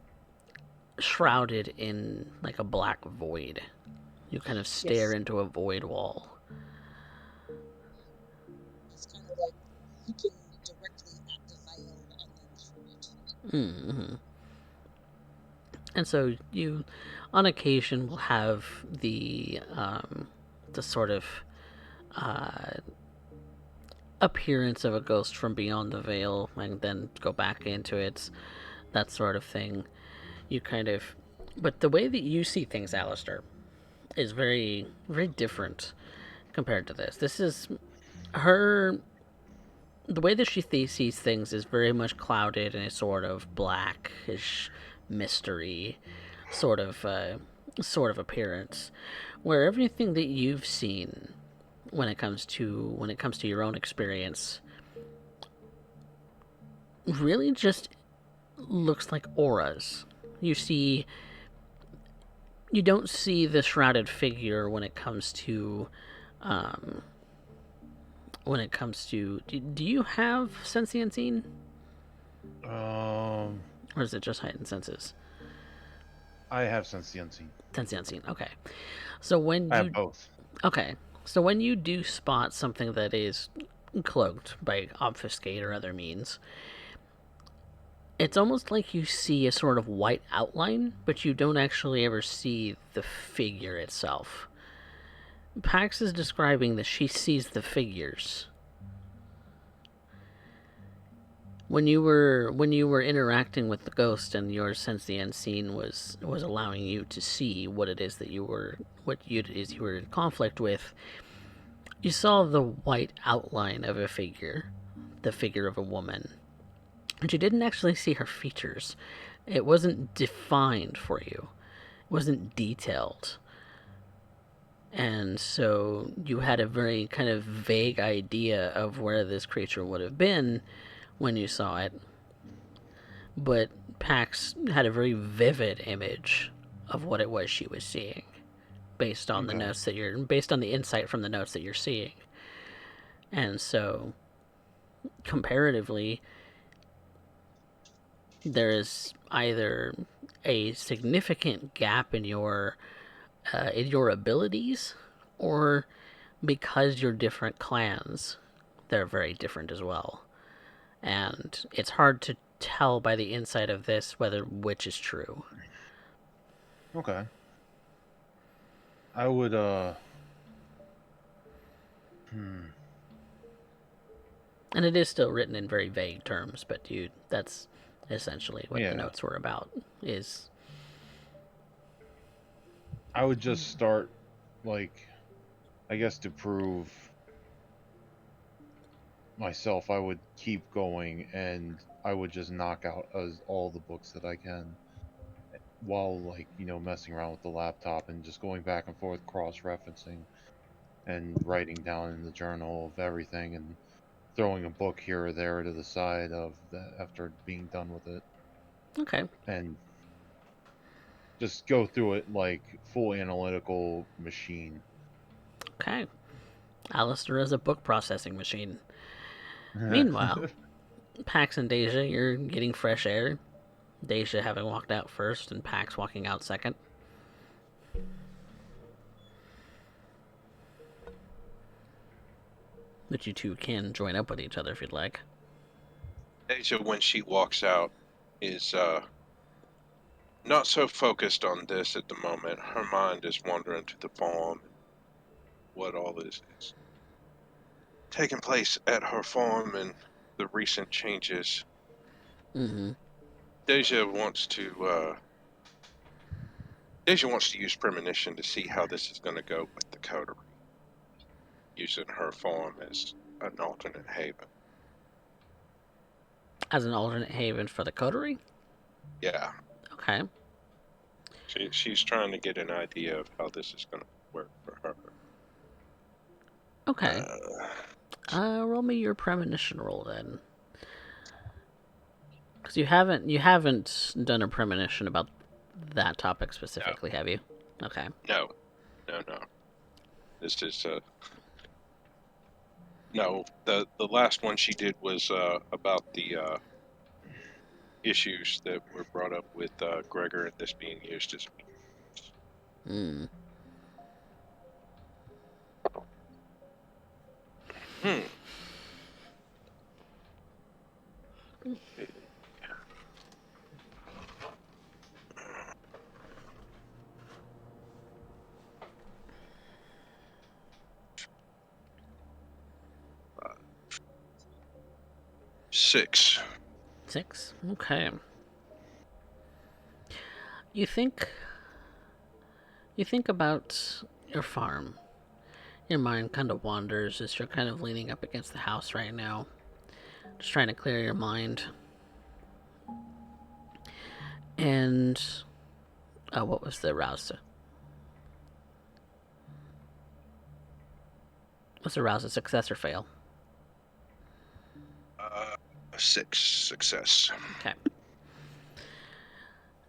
shrouded in like a black void. You kind of stare into a void wall. It's kind of like looking directly at the veil and then through it. Mm-hmm. And so you, on occasion, will have the sort of appearance of a ghost from beyond the veil, and then go back into it, that sort of thing. You kind of, but the way that you see things, Aliester, is very, very different compared to this. This is her. The way that she sees things is very much clouded in a sort of blackish mystery sort of appearance, where everything that you've seen when it comes to your own experience really just looks like auras. You don't see the shrouded figure when it comes to do you have sense the unseen? Or is it just heightened senses? I have sense the unseen. Sense the unseen. Okay. So when I have both. Okay. So when you do spot something that is cloaked by obfuscate or other means, it's almost like you see a sort of white outline, but you don't actually ever see the figure itself. Pax is describing that she sees the figures. When you were interacting with the ghost and your sense the unseen was allowing you to see what it is that you were in conflict with, you saw the white outline of a figure, the figure of a woman. But you didn't actually see her features. It wasn't defined for you. It wasn't detailed. And so you had a very kind of vague idea of where this creature would have been when you saw it. But Pax had a very vivid image of what it was she was seeing based on the notes that based on the insight from the notes that you're seeing. And so comparatively, there is either a significant gap in your in your abilities, or because you're different clans, they're very different as well. And it's hard to tell by the inside of this whether which is true. Okay. I would, And it is still written in very vague terms, but that's essentially what the Yeah. notes were about, is... I would just start, like, I guess to prove myself, I would keep going and I would just knock out all the books that I can while, like, messing around with the laptop and just going back and forth, cross-referencing and writing down in the journal of everything and throwing a book here or there to the side of that after being done with it, Okay. and just go through it like full analytical machine. Okay. Aliester is a book processing machine. Meanwhile, Pax and Deja, you're getting fresh air. Deja having walked out first and Pax walking out second. But you two can join up with each other if you'd like. Deja, when she walks out, is not so focused on this at the moment. Her mind is wandering to the farm and what all this is taking place at her farm and the recent changes. Mm-hmm. Deja wants to use premonition to see how this is going to go with the coterie, using her farm as an alternate haven. As an alternate haven for the coterie? Yeah, Okay. she's trying to get an idea of how this is going to work for her. Okay. Roll me your premonition roll then. Because you haven't done a premonition about that topic specifically, have you? Okay. No. This is no. The last one she did was about the issues that were brought up with Gregor and this being used as a Hmm. Hmm. 6. 6? Okay. You think about your farm. Your mind kind of wanders as you're kind of leaning up against the house right now. Just trying to clear your mind. And what was the rouse? Was the rouse a success or fail? 6 success. Okay.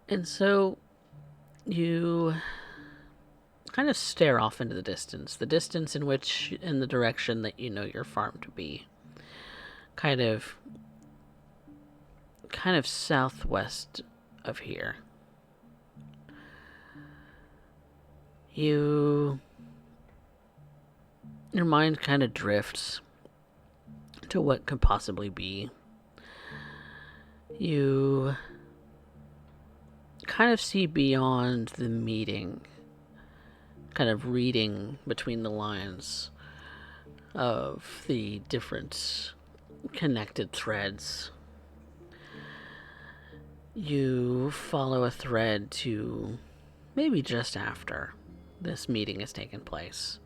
And so you kind of stare off into the distance in the direction that you know your farm to be. Kind of southwest of here. Your mind kind of drifts to what could possibly be. You kind of see beyond the meeting, kind of reading between the lines of the different connected threads. You follow a thread to maybe just after this meeting has taken place.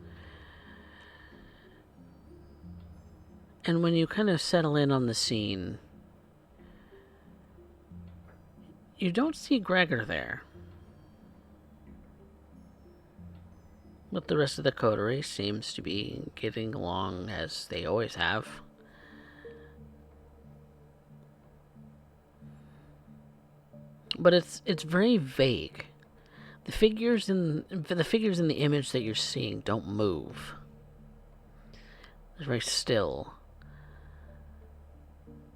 And when you kind of settle in on the scene, you don't see Gregor there. But the rest of the coterie seems to be getting along as they always have. But it's very vague. The figures in the image that you're seeing don't move. They're very still.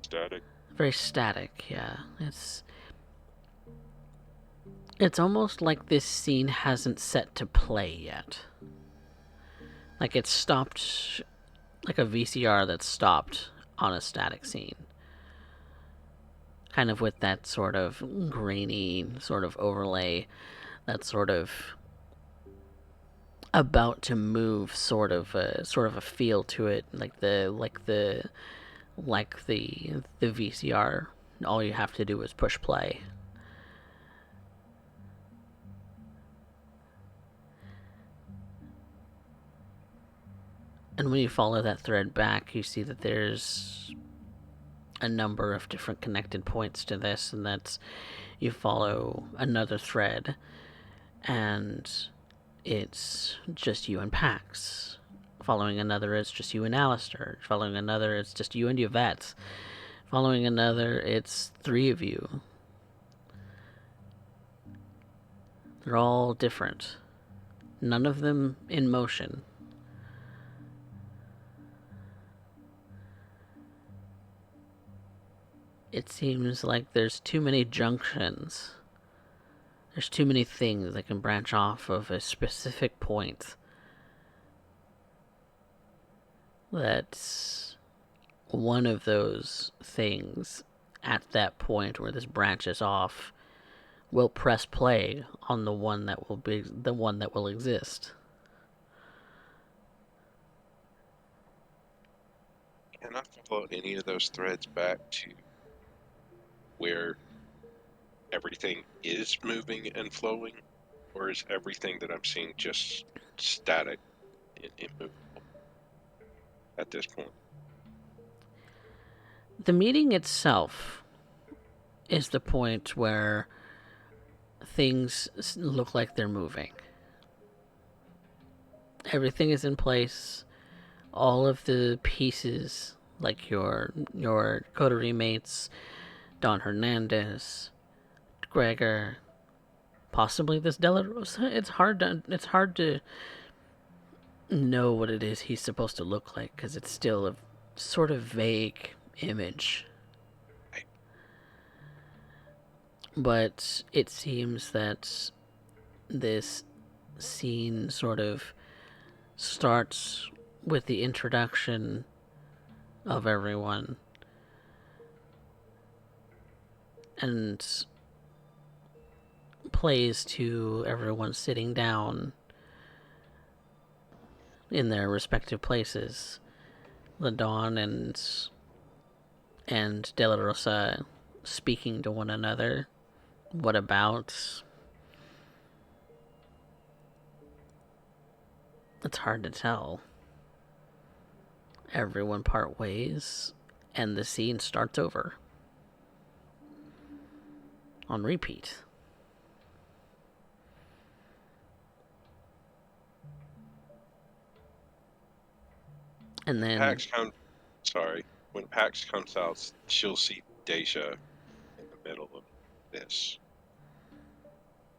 Static. Very static, yeah. It's almost like this scene hasn't set to play yet. Like it's stopped, like a VCR that's stopped on a static scene. Kind of with that sort of grainy sort of overlay, that sort of about to move sort of a feel to it, like the VCR. All you have to do is push play. And when you follow that thread back, you see that there's a number of different connected points to this, and that's you follow another thread, and it's just you and Pax. Following another, it's just you and Aliester. Following another, it's just you and Yvette. Following another, it's 3 of you. They're all different. None of them in motion. It seems like there's too many junctions. There's too many things that can branch off of a specific point. That's one of those things at that point where this branches off will press play on the one that will be the one that will exist. Can I follow any of those threads back to where everything is moving and flowing? Or is everything that I'm seeing just static and immovable at this point? The meeting itself is the point where things look like they're moving. Everything is in place. All of the pieces, like your coterie mates, Don Hernandez, Gregor, possibly this De La Rosa. It's hard to know what it is he's supposed to look like because it's still a sort of vague image. But it seems that this scene sort of starts with the introduction of everyone and plays to everyone sitting down in their respective places. LaDawn and De La Rosa speaking to one another. What about? It's hard to tell. Everyone part ways, and the scene starts over. On repeat. And then When Pax comes out, she'll see Deja in the middle of this.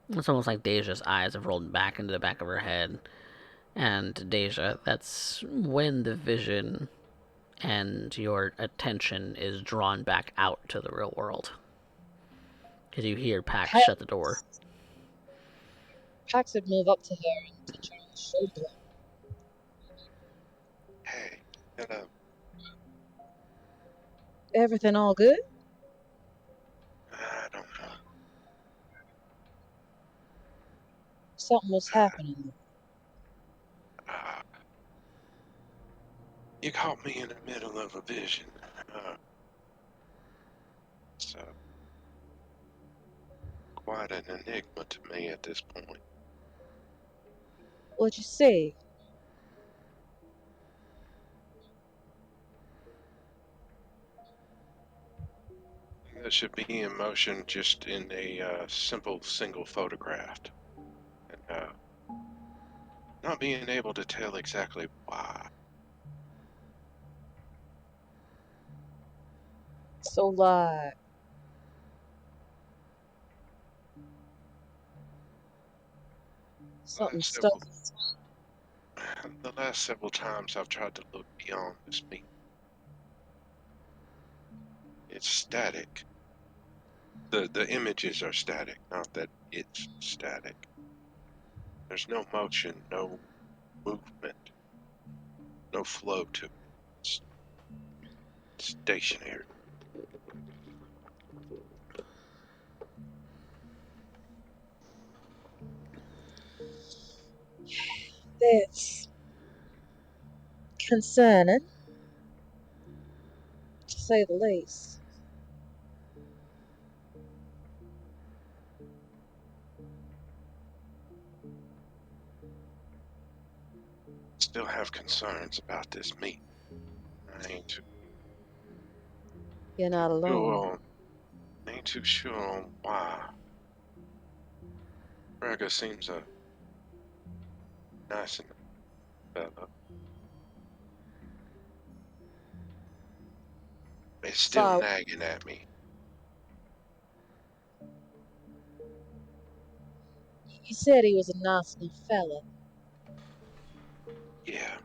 it's almost like Deja's eyes have rolled back into the back of her head. And Deja, that's when the vision and your attention is drawn back out to the real world. Because you hear Pax shut the door. Pax would move up to her and touch her on the shoulder. Hey, hello. Everything all good? I don't know. Something was happening. You caught me in the middle of a vision. So, quite an enigma to me at this point. What'd you say? That should be in motion just in a simple single photograph. And not being able to tell exactly why. So, something stuck. The last several times I've tried to look beyond this meeting, it's static. The images are static, not that it's static. There's no motion, no movement, no flow to it. It's stationary. That's concerning, to say the least. Still have concerns about this meat. I ain't too You're not alone. sure on, ain't too sure on why. Gregor seems a nice enough fella. It's still So, nagging at me. you said he was a nice enough fella. Yeah.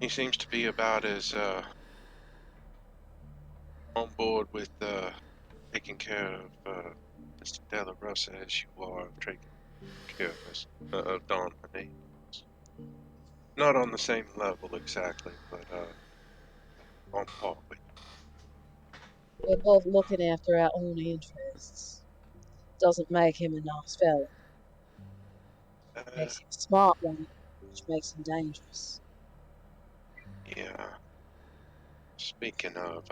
He seems to be about as on board with taking care of Mr. De La Rosa as you are taking care of Miss Don Renee. Not on the same level exactly, but on par with. We're both looking after our own interests. Doesn't make him a nice fella. Uh, Makes him a smart one, which makes him dangerous. yeah. Speaking of,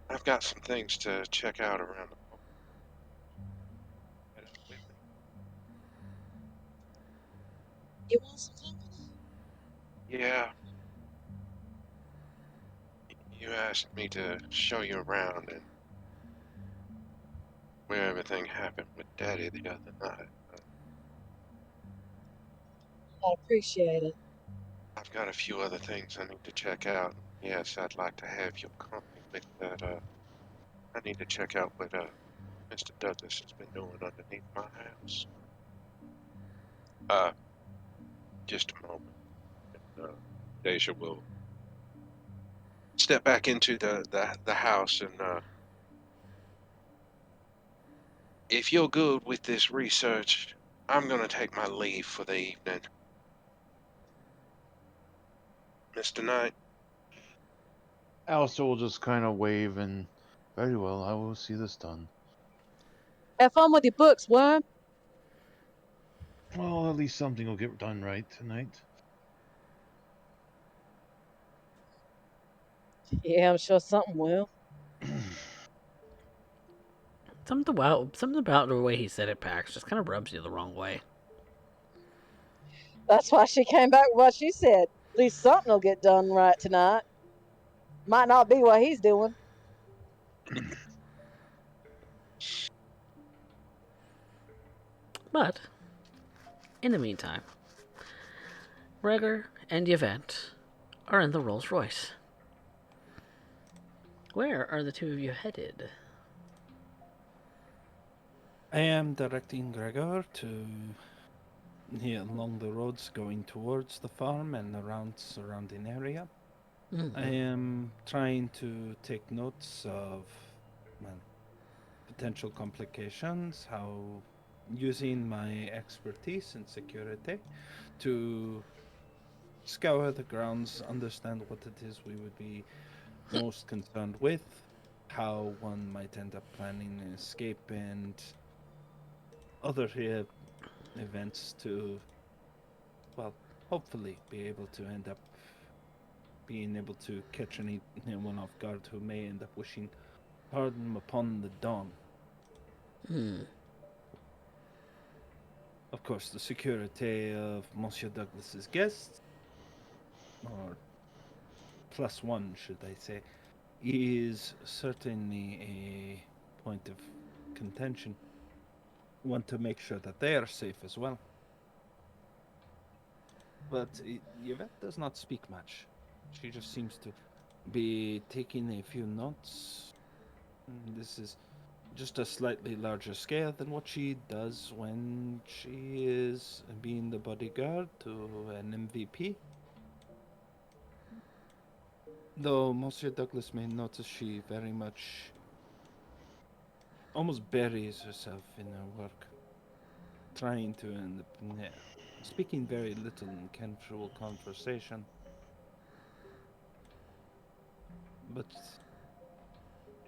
I've got some things to check out around the park. Head out with me? You want some company? Yeah. You asked me to show you around and where everything happened with Daddy the other night. I appreciate it. I've got a few other things I need to check out. Yes, I'd like to have your company with that. I need to check out what Mr. Douglas has been doing underneath my house. Uh, just a moment. Deja will step back into the house and if you're good with this research, I'm gonna take my leave for the evening. Mr. Knight, Alistair will just kind of wave and, very well, I will see this done. Have fun with your books, Worm. Well, at least something will get done right tonight. Yeah, I'm sure something will. Something about the way he said it, Pax, just kind of rubs you the wrong way. That's why she came back with what she said. At least something will get done right tonight. Might not be what he's doing. But in the meantime, Gregor and Yvette are in the Rolls Royce. Where are the two of you headed? I am directing Gregor to along the roads going towards the farm and around surrounding area. I am trying to take notes of well, potential complications, how using my expertise in security to scour the grounds, understand what it is we would be most concerned with, how one might end up planning an escape, and other events to, well, hopefully be able to end up being able to catch anyone off guard who may end up wishing pardon upon the dawn. Of course, the security of Monsieur Douglas's guests, or plus one, should I say, is certainly a point of contention. Want to make sure that they are safe as well. But Yvette does not speak much. She just seems to be taking a few notes. This is just a slightly larger scale than what she does when she is being the bodyguard to an MVP. Though Monsieur Douglas may notice she very much almost buries herself in her work, trying to end up speaking very little in casual conversation. But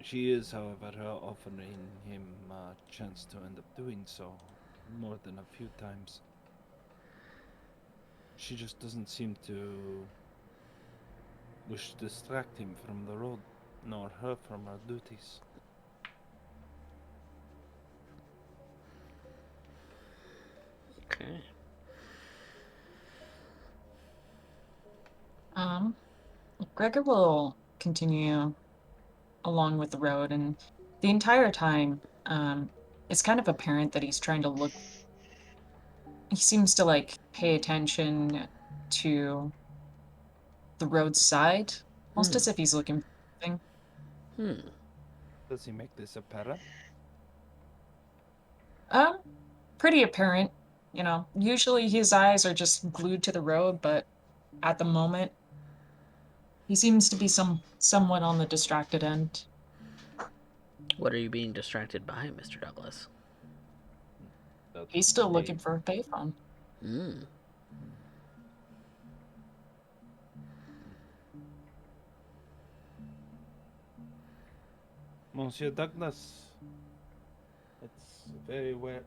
she is, however, offering him a chance to end up doing so more than a few times. She just doesn't seem to wish to distract him from the road, nor her from her duties. Okay. Gregor will continue along with the road, and the entire time, it's kind of apparent that he's trying to look. He seems to like pay attention to the roadside, almost as if he's looking for something. Does he make this apparent? Um, Pretty apparent, Usually his eyes are just glued to the road, but at the moment, he seems to be somewhat on the distracted end. What are you being distracted by, Mr. Douglas? That He's was still a looking for a payphone. Monsieur Douglas. It's very well.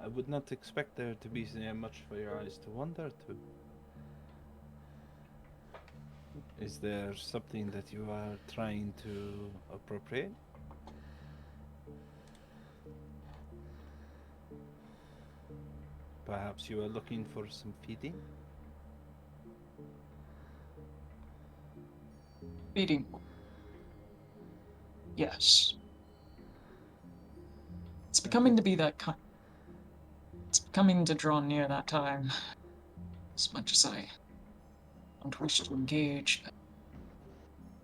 I would not expect there to be much for your eyes to wander to. Is there something that you are trying to appropriate? Perhaps you are looking for some feeding? Feeding. Yes. It's becoming to be that kind. It's becoming to draw near that time. As much as I don't wish to engage,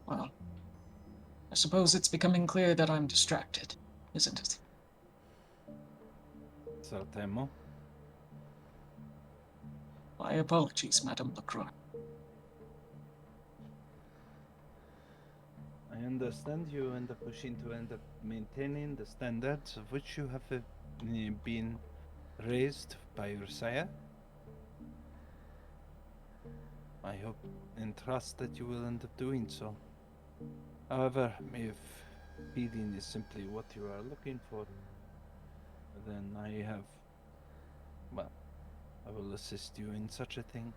well, I suppose it's becoming clear that I'm distracted, isn't it? Certainement. My apologies, Madame Lacroix. I understand you end up wishing to end up maintaining the standards of which you have been raised by your sire. I hope and trust that you will end up doing so. However, if feeding is simply what you are looking for, then well, I will assist you in such a thing.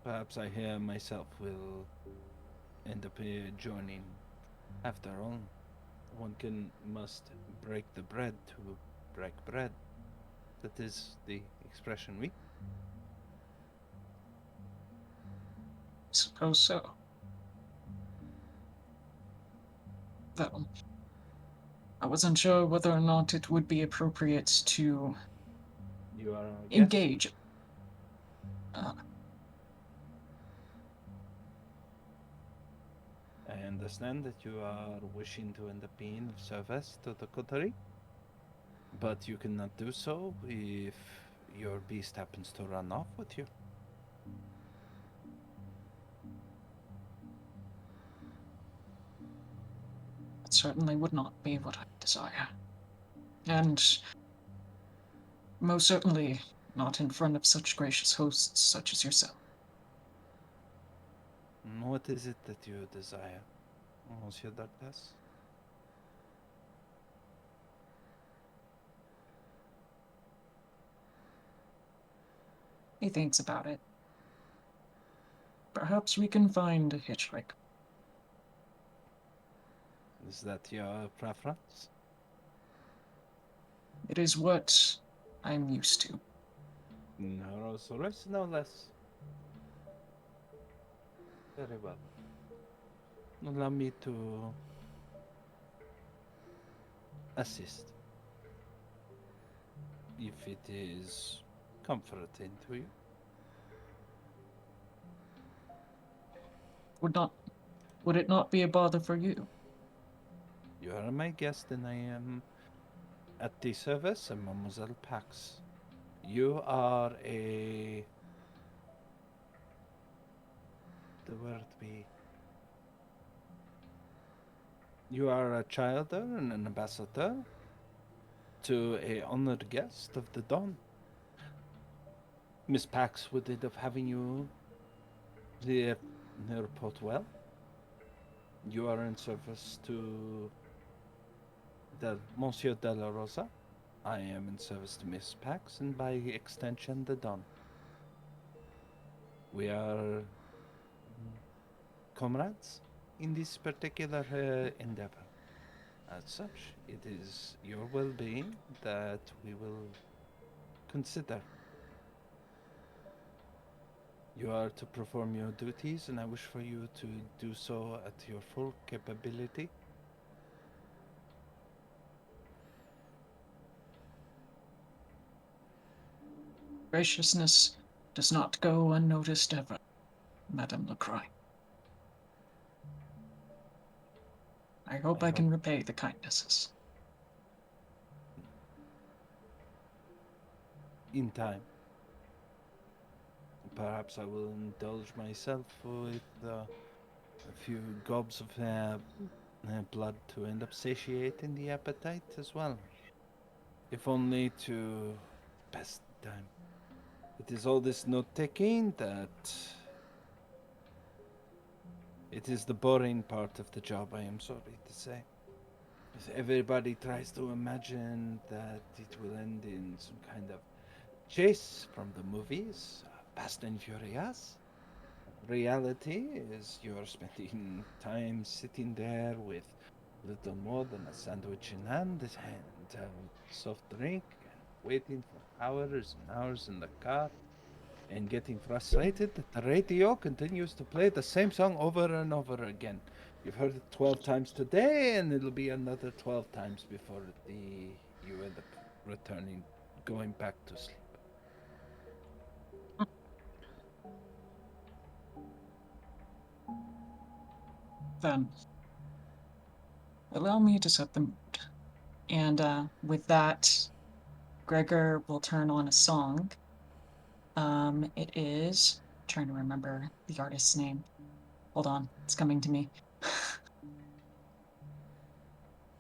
Perhaps I here myself will end up joining. After all, one must break the bread to break bread. That is the expression we. Suppose so. Though, I wasn't sure whether or not it would be appropriate to You are our guest. engage. I understand that you are wishing to end up being of service to the coterie, but you cannot do so if your beast happens to run off with you. It certainly would not be what I desire. And most certainly not in front of such gracious hosts such as yourself. What is it that you desire, Monsieur Douglas? He thinks about it. Perhaps we can find a hitchhike. Is that your preference? It is what I'm used to. Neurosaurus, no less. Very well. Allow me to assist. If it is comforting to you. Would it not be a bother for you? You are my guest and I am at the service of Mademoiselle Pax. You are a the word be? You are a childer and an ambassador to a honored guest of the Dawn. Miss Pax would end up having you report well. You are in service to Monsieur de la Rosa. I am in service to Miss Pax, and by extension, the Dawn. We are comrades in this particular endeavor. As such, it is your well-being that we will consider. You are to perform your duties, and I wish for you to do so at your full capability. Graciousness does not go unnoticed ever, Madame Lacroix. I hope I can repay the kindnesses. In time. Perhaps I will indulge myself with a few gobs of blood to end up satiating the appetite as well. If only to pass the time. It is all this note taking that it is the boring part of the job, I am sorry to say. If everybody tries to imagine that it will end in some kind of chase from the movies, Fast and Furious. Reality is you're spending time sitting there with little more than a sandwich in hand and a soft drink and waiting for hours and hours in the car and getting frustrated that the radio continues to play the same song over and over again. You've heard it 12 times today, and it'll be another 12 times before you end up returning, going back to sleep. Then, allow me to set the mood. And with that, Gregor will turn on a song. It is, trying to remember the artist's name. Hold on, it's coming to me.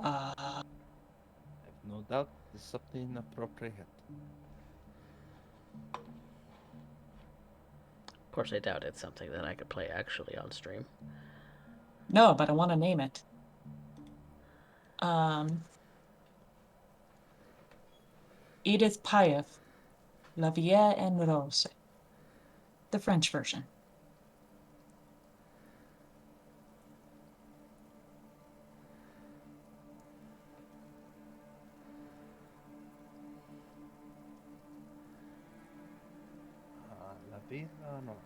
I have no doubt there's something appropriate. Of course, I doubt it's something that I could play actually on stream. No, but I want to name it. Edith Piaf, La Vie en Rose. The French version. La vie en rose.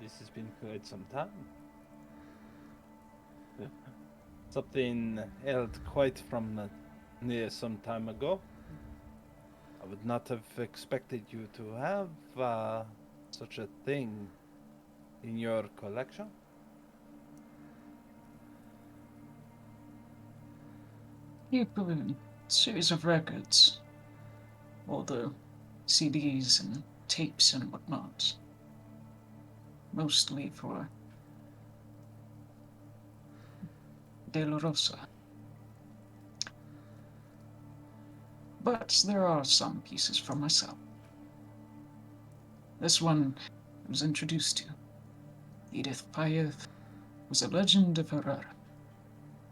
This has been quite some time. Something held quite from near some time ago. I would not have expected you to have such a thing in your collection. Keep a series of records. All the CDs and tapes and whatnot. Mostly for De La Rosa. But there are some pieces for myself. This one I was introduced to. Edith Piaf was a legend of Herrera,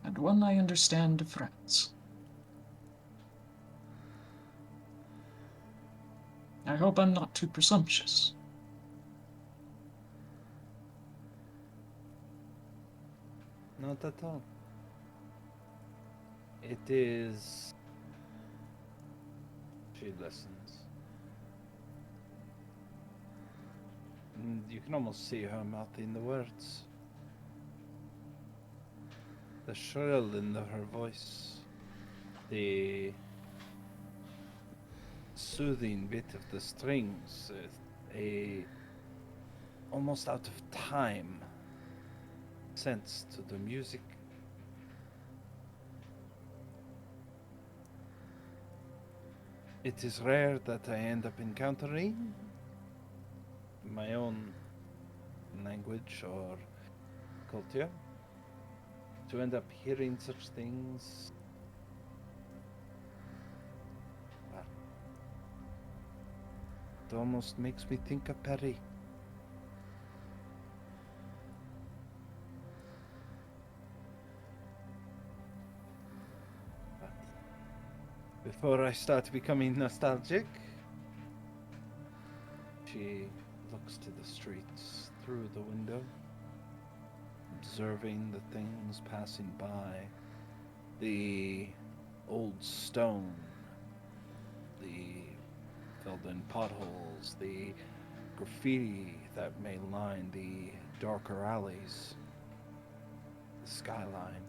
and one I understand of France. I hope I'm not too presumptuous. Not at all. It is. She listens. And you can almost see her mouthing the words. The shrill in her voice. The soothing bit of the strings. A almost out of time sense to the music. It is rare that I end up encountering my own language or culture, to end up hearing such things, well, it almost makes me think of Perry. But before I start becoming nostalgic, she looks to the streets through the window, observing the things passing by, the old stone, the filled-in potholes, the graffiti that may line the darker alleys, the skyline,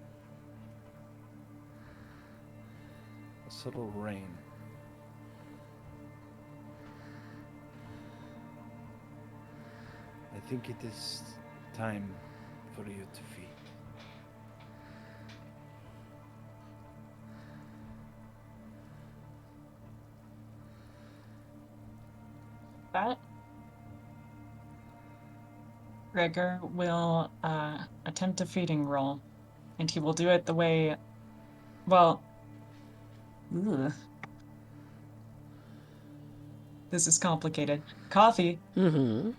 a subtle rain. I think it is time for you to feed. That Gregor will attempt a feeding roll, and he will do it the way, well, ugh. This is complicated. Coffee. Mm-hmm.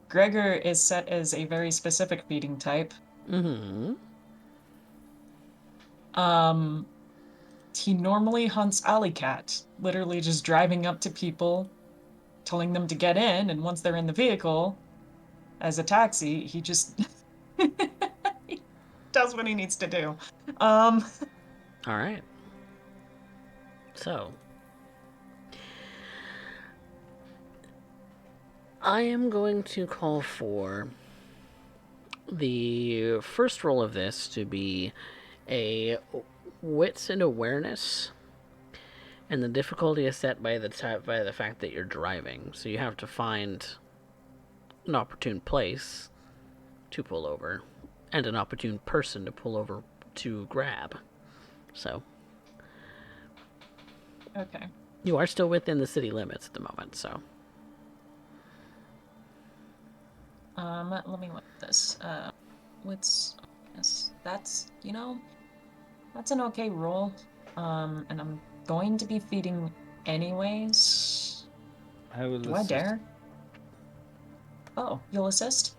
Gregor is set as a very specific feeding type. Mm-hmm. He normally hunts Alicat, literally just driving up to people, telling them to get in, and once they're in the vehicle, as a taxi, he just he does what he needs to do. All right. So, I am going to call for the first roll of this to be a wits and awareness, and the difficulty is set by the fact that you're driving. So you have to find an opportune place to pull over, and an opportune person to pull over to grab. So Okay. you are still within the city limits at the moment, so. Let me look at this. That's, that's an okay roll. And I'm going to be feeding anyways. I will Do I assist. dare? Oh, you'll assist?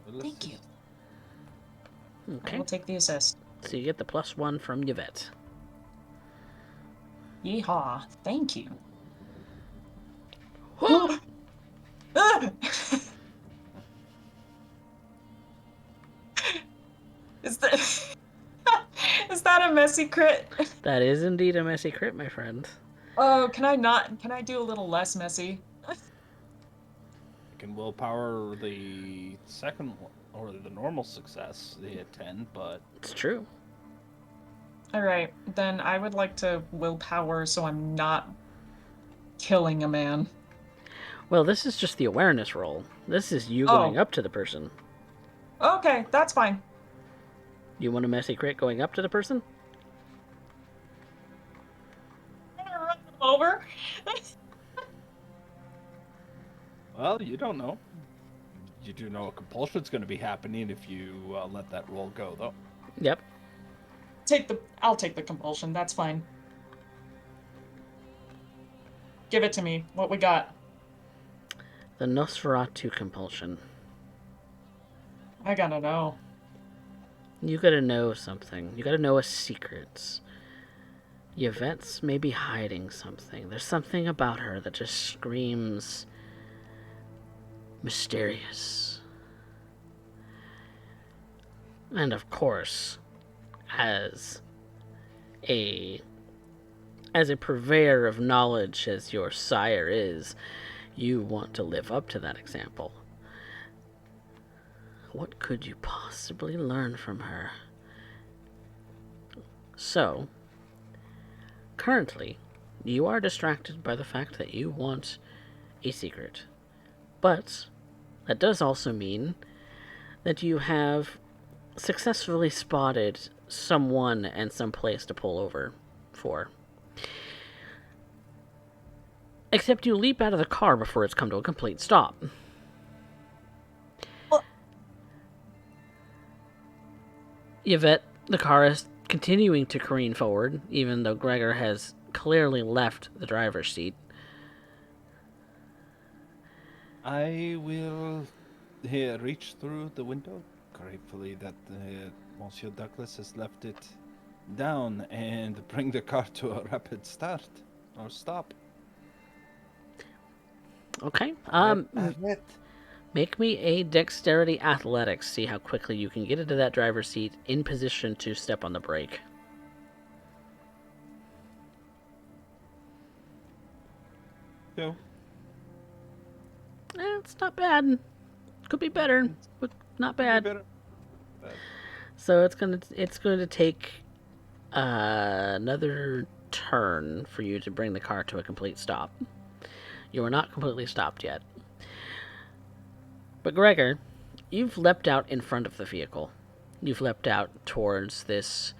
Will Thank assist. you. I Okay. will take the assist. So you get the +1 from Yvette. Yeehaw. Thank you. Whoa! Ah! Is that is that a messy crit? That is indeed a messy crit, my friend. Oh, can I do a little less messy? I can willpower the second one, or the normal success, the 10, but It's true. Alright, then I would like to willpower so I'm not killing a man. Well, this is just the awareness roll. This is you Oh. going up to the person. Okay, that's fine. You want a messy crit going up to the person? I'm gonna run them over. well, you don't know. You do know a compulsion's going to be happening if you let that roll go, though. Yep. I'll take the compulsion, that's fine. Give it to me. What we got? The Nosferatu compulsion. I gotta know. You gotta know something. You gotta know a secret. Yvette's maybe hiding something. There's something about her that just screams mysterious. And of course, as a purveyor of knowledge as your sire is, you want to live up to that example. What could you possibly learn from her? So, currently, you are distracted by the fact that you want a secret. But that does also mean that you have successfully spotted someone and some place to pull over for. Except you leap out of the car before it's come to a complete stop. Well- Yvette, the car is continuing to careen forward, even though Gregor has clearly left the driver's seat. I will reach through the window, gratefully that Monsieur Douglas has left it down, and bring the car to a rapid start or stop. Okay. Arrête. Make me a dexterity athletics. See how quickly you can get into that driver's seat in position to step on the brake. So, It's not bad. Could be better, but not bad. better. So it's going to take another turn for you to bring the car to a complete stop. You are not completely stopped yet. But Gregor, you've leapt out in front of the vehicle. You've leapt out towards this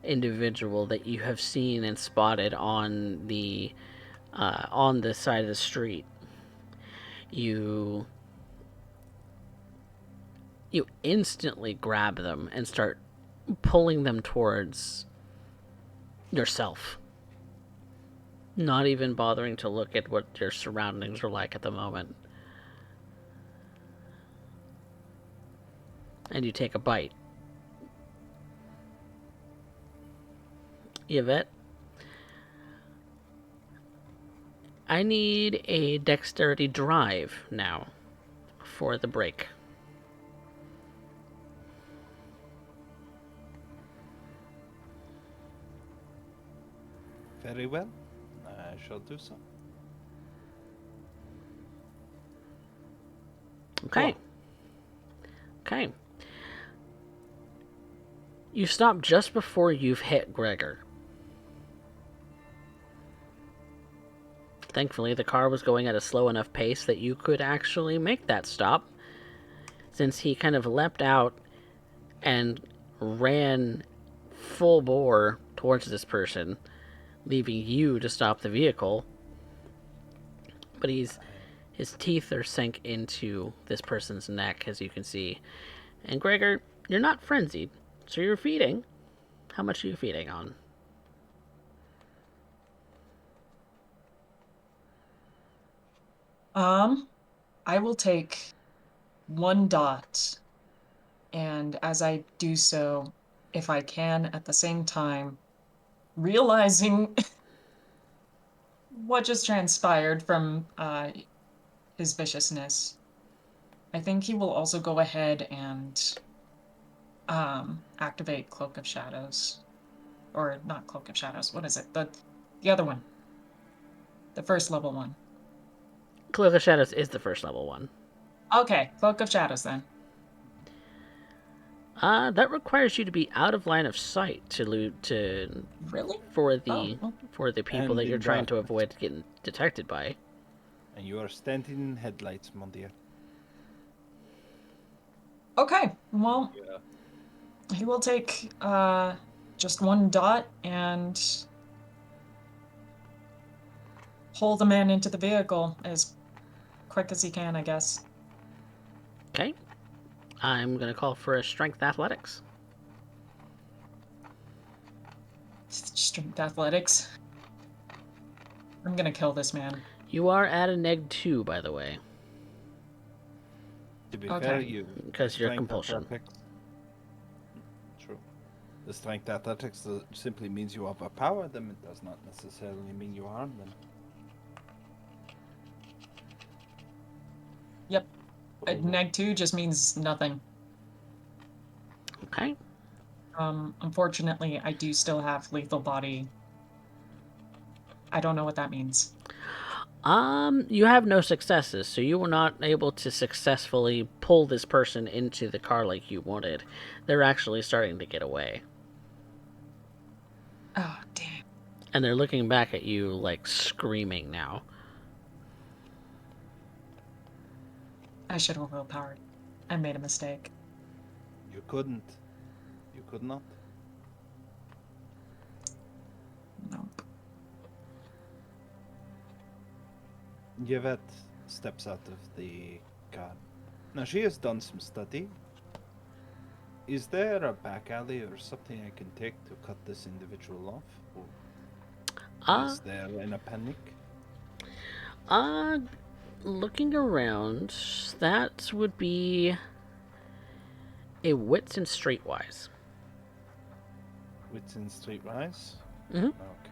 individual that you have seen and spotted on the side of the street. You instantly grab them and start pulling them towards yourself. Not even bothering to look at what your surroundings are like at the moment. And you take a bite. Yvette, I need a dexterity drive now for the break. Very well. I shall do so. Okay. Okay. You stop just before you've hit Gregor. Thankfully, the car was going at a slow enough pace that you could actually make that stop, since he kind of leapt out and ran full bore towards this person, leaving you to stop the vehicle. But his teeth are sank into this person's neck, as you can see. And Gregor, you're not frenzied, so you're feeding. How much are you feeding on? I will take 1 dot, and as I do so, if I can, at the same time, realizing what just transpired from his viciousness, I think he will also go ahead and activate Cloak of Shadows. Or not Cloak of Shadows, what is it? The other one. The first level one. Cloak of Shadows is the first level one. Okay, Cloak of Shadows then. That requires you to be out of line of sight to Really? for the people And that you're in trying to darkness. avoid getting detected by. And you are standing in headlights, mon dear. Okay, well, Yeah. he will take just 1 dot and pull the man into the vehicle as quick as he can, I guess. Okay. I'm going to call for a strength athletics. Strength athletics. I'm gonna kill this man. You are at a -2, by the way, To be Okay. fair, you because your strength compulsion. athletics- True. The strength athletics simply means you overpower them. It does not necessarily mean you harm them. Yep. A -2 just means nothing. Okay. Unfortunately, I do still have lethal body. I don't know what that means. You have no successes, so you were not able to successfully pull this person into the car like you wanted. They're actually starting to get away. Oh, damn. And they're looking back at you, like, screaming now. I should have willpowered. I made a mistake. You couldn't. You could not. Nope. Yvette steps out of the car. Now, she has done some study. Is there a back alley or something I can take to cut this individual off? Or Uh, is there in a panic? uh, looking around, that would be a wits and streetwise. Wits in streetwise? Mhm. Okay.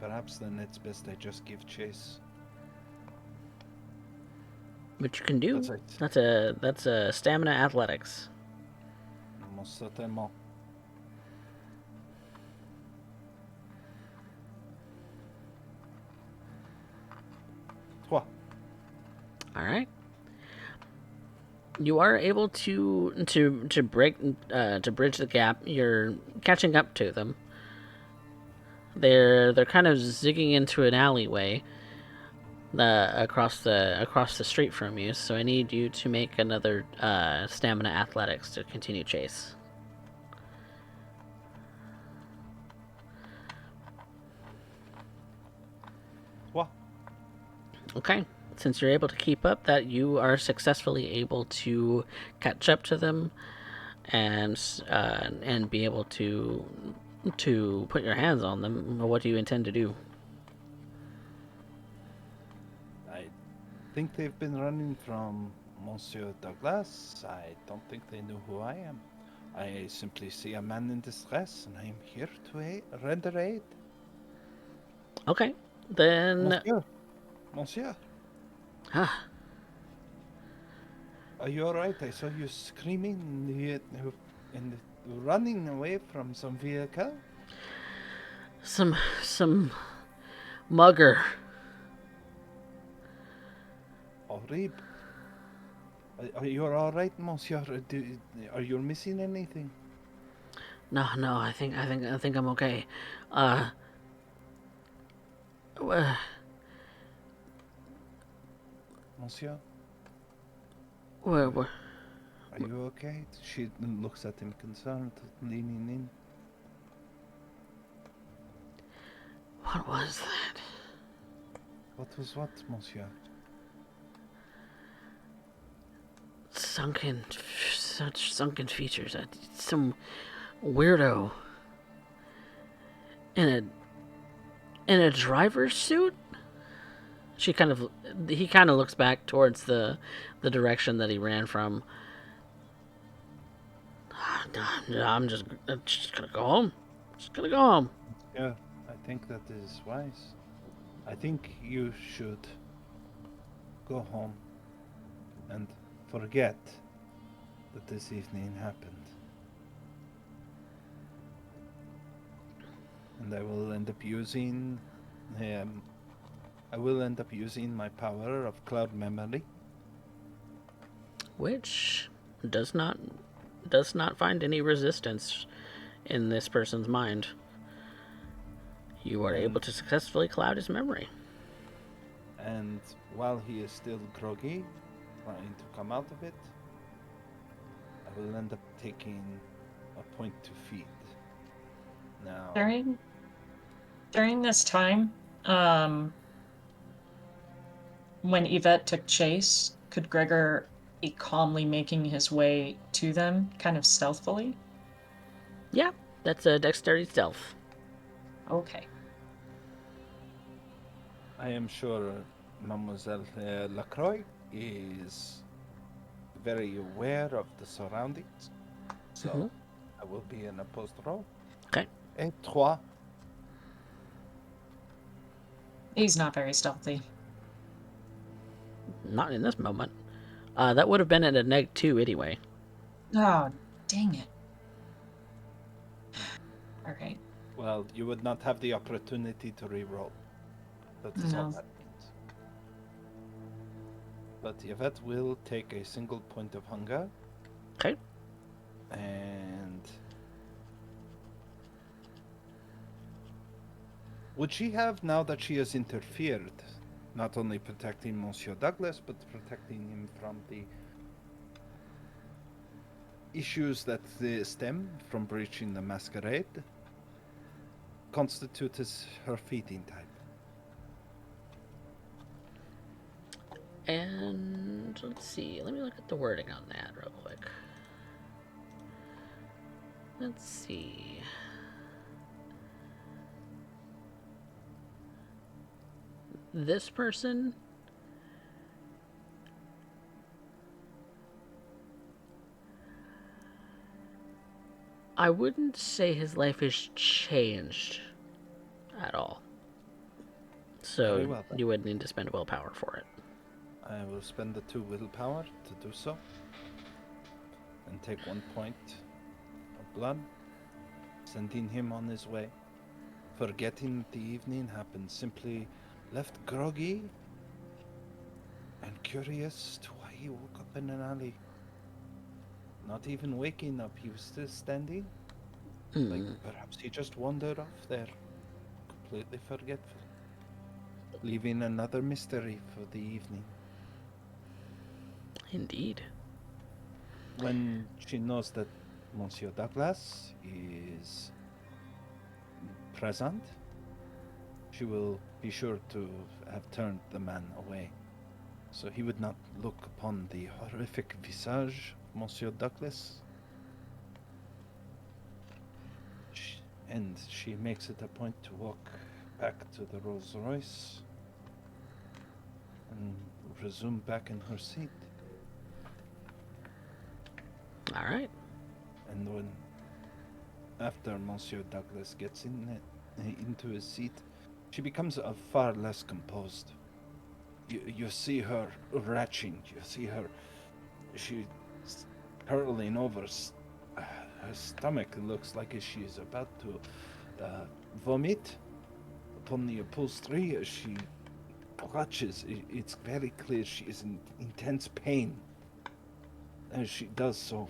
Perhaps then it's best I just give chase. Which you can do. That's right. That's a stamina athletics. Most certainement. Trois. All right. You are able to break to bridge the gap. You're catching up to them. They're kind of zigging into an alleyway across the street from you. So I need you to make another stamina athletics to continue chase. Trois. Okay. Since you're able to keep up, that you are successfully able to catch up to them, and be able to put your hands on them. What do you intend to do? I think they've been running from Monsieur Douglas. I don't think they know who I am. I simply see a man in distress, and I am here to render aid. Okay, then. Monsieur, Monsieur, Ah, are you all right? I saw you screaming in the running away from some vehicle. some mugger. Horrible. Are you all right, Monsieur? Are you missing anything? No, I think I'm okay. Uh, Monsieur, where are you okay? She looks at him concerned, leaning in. what was that? What was what, Monsieur? Such sunken features. Some weirdo in a driver's suit. He kind of looks back towards the direction that he ran from. No, I'm just gonna go home. Just gonna go home. Yeah, I think that is wise. I think you should go home and forget that this evening happened. And I will end up using my power of cloud memory. Which does not find any resistance in this person's mind. You are able to successfully cloud his memory. And while he is still groggy, trying to come out of it, I will end up taking a point to feed. Now, During this time, when Yvette took chase, could Gregor be calmly making his way to them, kind of stealthily? Yeah, that's a dexterity stealth. Okay. I am sure Mademoiselle Lacroix is very aware of the surroundings, so I will be in a post roll. Okay. Et trois. He's not very stealthy. Not in this moment. That would have been at a -2 anyway. Oh, dang it. Okay. Well, you would not have the opportunity to re-roll. That is all No. that means. But Yvette will take a single point of hunger. Okay. And would she have, now that she has interfered, not only protecting Monsieur Douglas, but protecting him from the issues that stem from breaching the masquerade, constitute as her feeding type? And let's see. Let me look at the wording on that real quick. Let's see. This person I wouldn't say his life has changed at all. Very So well, then. you would need to spend willpower for it. I will spend the 2 willpower to do so. And take 1 point of blood, sending him on his way. Forgetting the evening happened, simply left groggy and curious to why he woke up in an alley. Not even waking up, he was still standing. Like perhaps he just wandered off there, completely forgetful, leaving another mystery for the evening. Indeed. When she knows that Monsieur Douglas is present, she will be sure to have turned the man away, so he would not look upon the horrific visage of Monsieur Douglas. And she makes it a point to walk back to the Rolls Royce and resume back in her seat. All right. And when, after Monsieur Douglas gets into his seat, she becomes far less composed. You see her retching. You see her. She's hurling over. Her stomach looks like she is about to vomit upon the upholstery as she clutches. It's very clear she is in intense pain as she does so.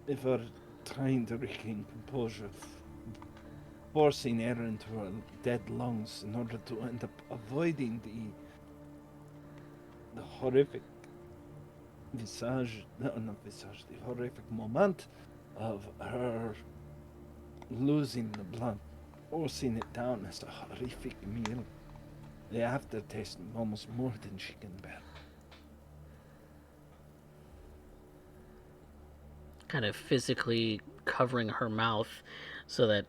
Ever trying to regain composure, forcing air into her dead lungs in order to end up avoiding the horrific the horrific moment of her losing the blood, forcing it down as a horrific meal. The aftertaste almost more than she can bear. Kind of physically covering her mouth so that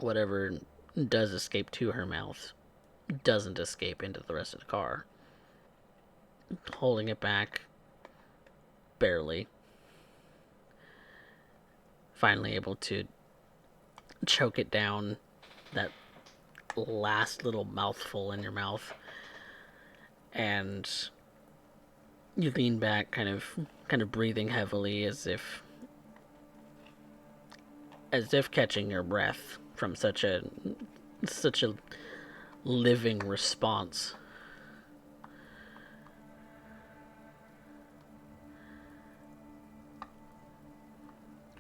whatever does escape to her mouth doesn't escape into the rest of the car. Holding it back barely. Finally able to choke it down, that last little mouthful in your mouth. And you lean back, kind of breathing heavily as if catching your breath from such a living response.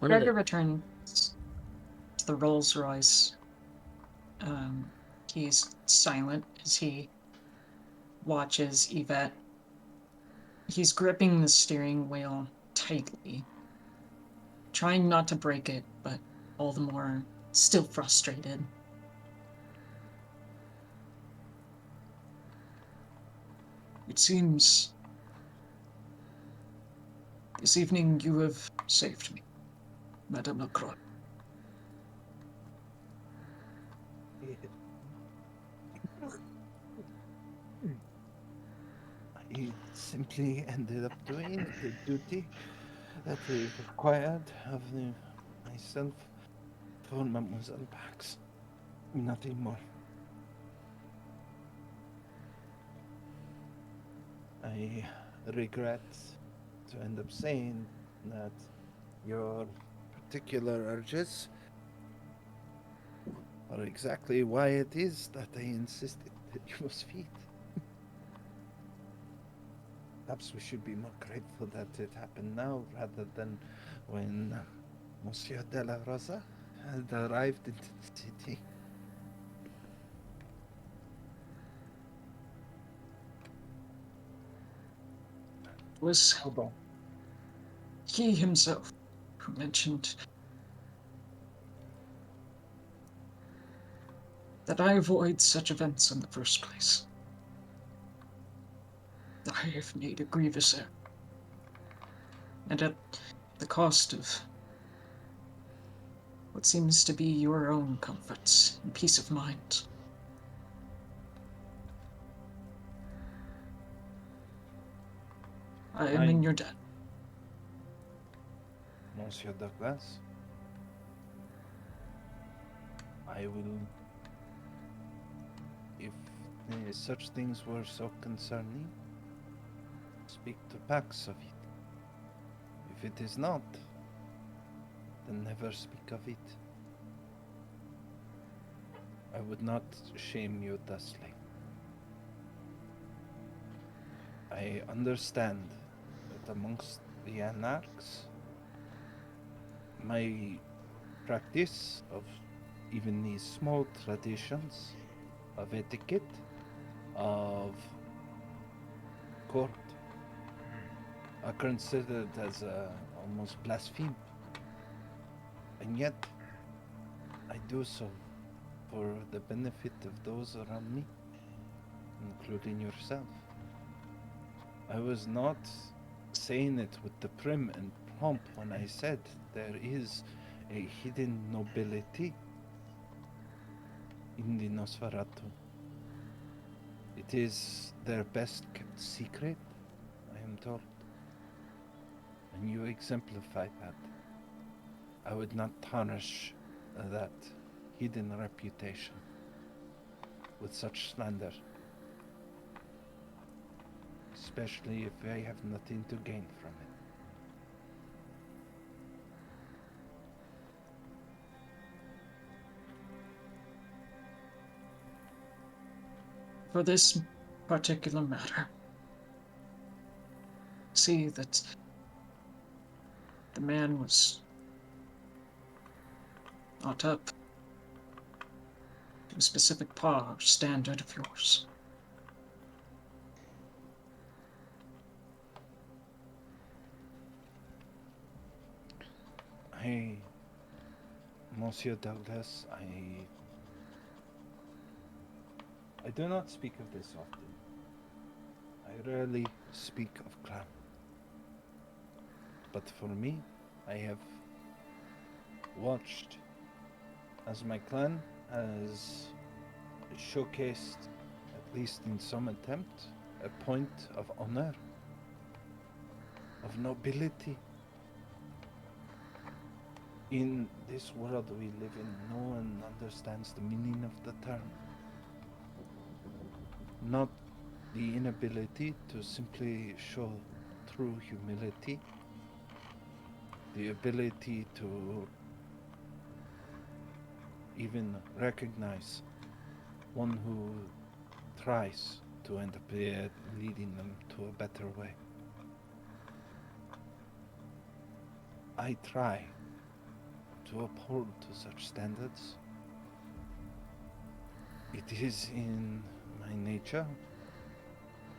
Gregor returns to the Rolls Royce. He's silent as he watches Yvette. He's gripping the steering wheel tightly, trying not to break it, but all the more still frustrated. It seems this evening you have saved me, Madame Lacroix. I simply ended up doing the duty that is required of myself for Mademoiselle Pax. Nothing more. I regret to end up saying that your particular urges are exactly why it is that I insisted that you must feed. Perhaps we should be more grateful that it happened now rather than when Monsieur de la Rosa had arrived into the city. It was he himself who mentioned that I avoid such events in the first place. I have made a grievous error, and at the cost of what seems to be your own comforts and peace of mind. I am in your debt. Monsieur Douglas, I will, if such things were so concerning, speak to Pax of it. If it is not, then never speak of it. I would not shame you thusly. I understand that amongst the anarchs, my practice of even these small traditions of etiquette, of court, are considered as almost blaspheme. And yet, I do so for the benefit of those around me, including yourself. I was not saying it with the prim and pomp when I said there is a hidden nobility in the Nosferatu. It is their best kept secret, I am told. And you exemplify that. I would not tarnish that hidden reputation with such slander, especially if I have nothing to gain from it. For this particular matter, see that the man was not up to a specific par or standard of yours. Monsieur Douglas, I do not speak of this often. I rarely speak of clan. But for me, I have watched as my clan has showcased, at least in some attempt, a point of honor, of nobility. In this world we live in, no one understands the meaning of the term. Not the inability to simply show true humility, the ability to even recognize one who tries to end up leading them to a better way. I try to uphold to such standards. It is in my nature,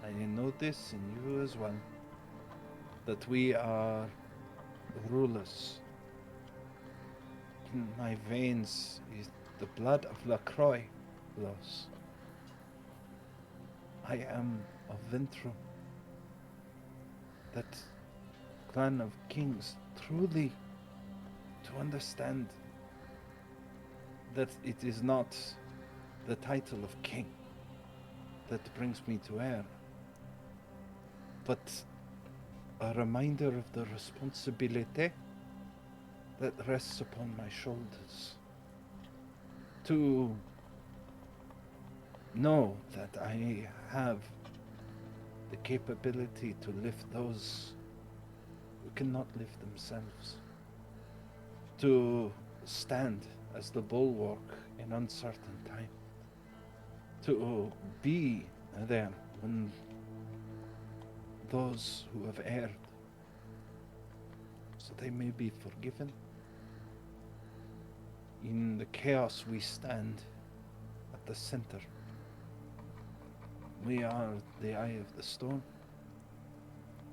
I know this in you as well, that we are rulers. In my veins is the blood of LaCroix flows. I am of Ventru, that clan of kings, truly to understand that it is not the title of king that brings me to air, but a reminder of the responsibility that rests upon my shoulders to know that I have the capability to lift those who cannot lift themselves, to stand as the bulwark in uncertain time, to be there when those who have erred, so they may be forgiven. In the chaos we stand at the center. We are the eye of the storm,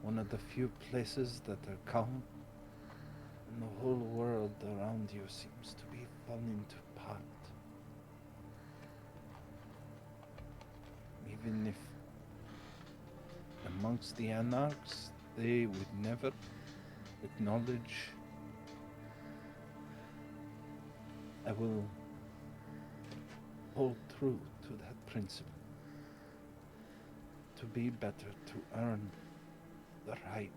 one of the few places that are calm, and the whole world around you seems to be falling apart. Even if the amongst the anarchs, they would never acknowledge. I will hold true to that principle. To be better, to earn the right,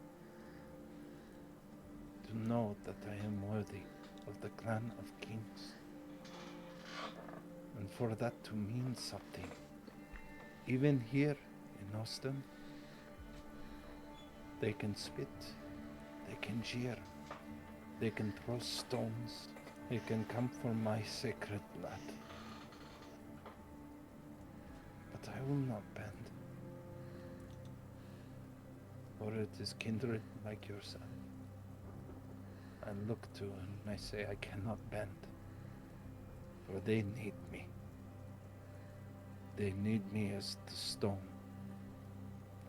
to know that I am worthy of the clan of kings, and for that to mean something. Even here in Austin, they can spit, they can jeer, they can throw stones, they can come for my sacred blood. But I will not bend. For it is kindred like yourself I look to and I say I cannot bend. For they need me. They need me as the stone,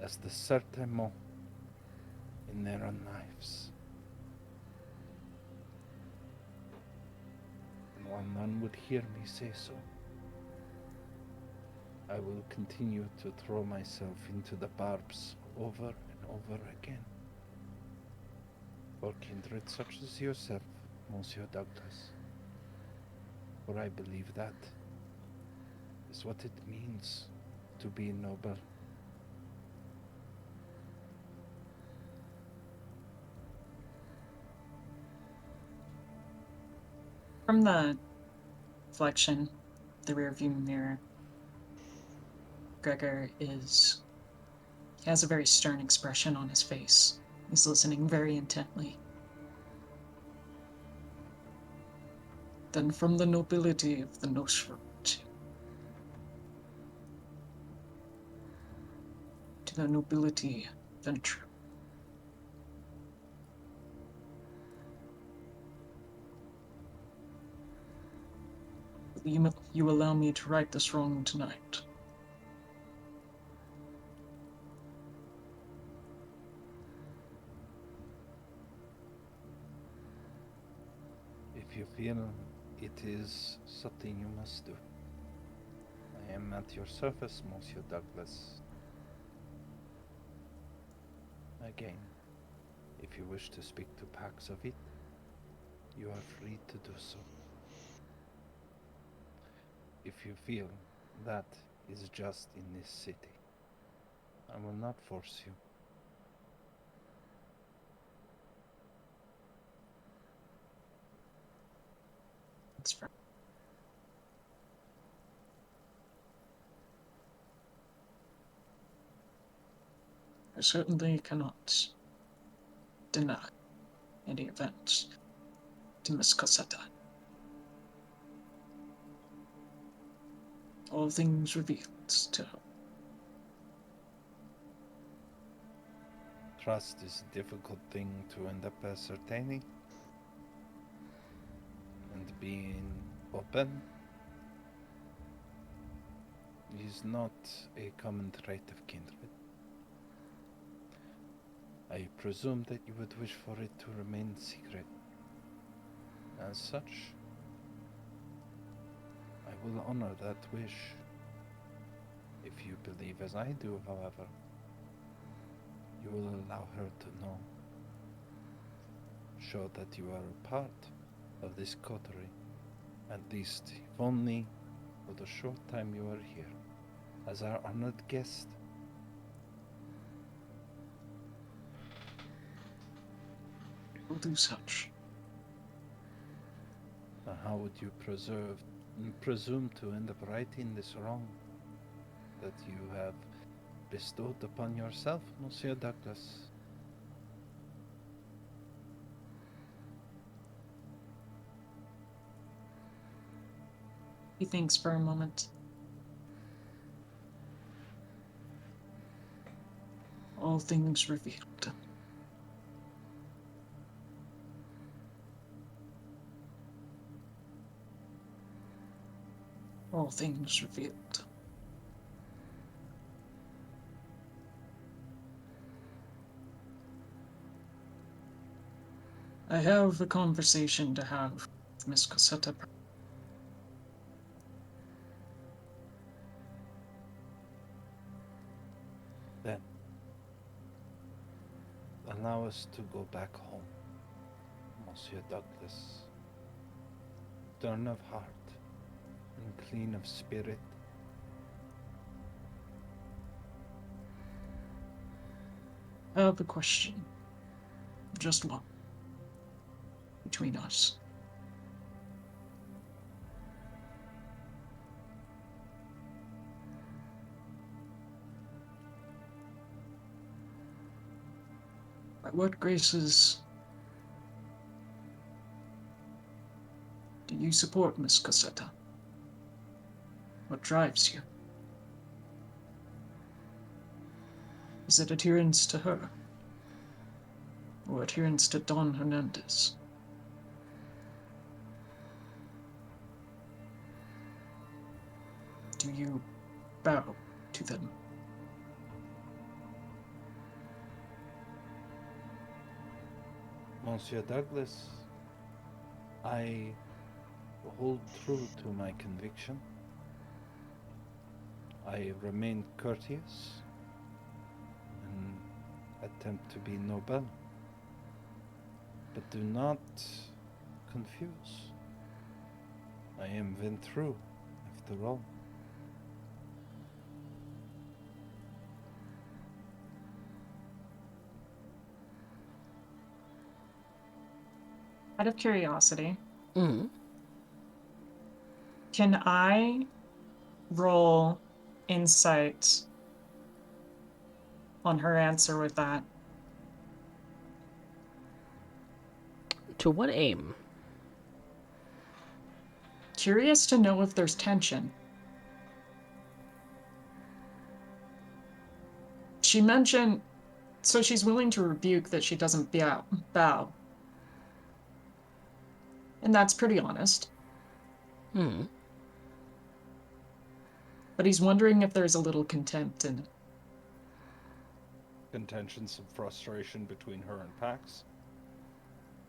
as the sertemo in their own knives. And while none would hear me say so, I will continue to throw myself into the barbs over and over again. For kindred such as yourself, Monsieur Douglas. For I believe that is what it means to be noble. From the reflection, the rearview mirror, Gregor has a very stern expression on his face. He's listening very intently. Then from the nobility of the Nosferatu to the nobility of Ventrue. You allow me to right this wrong tonight. If you feel it is something you must do, I am at your service, Monsieur Douglas. Again, if you wish to speak to Pax of it, you are free to do so. If you feel that is just in this city, I will not force you. That's fair. I certainly cannot deny any event to Miss Cosetta. All things revealed to her. Trust is a difficult thing to end up ascertaining, and being open is not a common trait of kindred. I presume that you would wish for it to remain secret. As such, I will honor that wish. If you believe as I do, however, you will allow her to know. Show that you are a part of this coterie, at least if only for the short time you are here, as our honored guest. Will do such. How would you presume to end up righting this wrong that you have bestowed upon yourself, Monsieur Douglas? He thinks for a moment. All things revealed. All things revealed. I have a conversation to have with Miss Cosetta. Then, allow us to go back home, Monsieur Douglas. Stern of heart and clean of spirit. I have a question. Just one. Between us. By what graces do you support Miss Cassetta? What drives you? Is it adherence to her? Or adherence to Don Hernandez? Do you bow to them? Monsieur Douglas, I hold true to my conviction. I remain courteous and attempt to be noble. But do not confuse. I am Ventru, after all. Out of curiosity, Mm-hmm. can I roll insight on her answer with that? To what aim? Curious to know if there's tension. She mentioned, so she's willing to rebuke that she doesn't bow. And that's pretty honest. Hmm. But he's wondering if there's a little contempt in it. Contentions of frustration between her and Pax.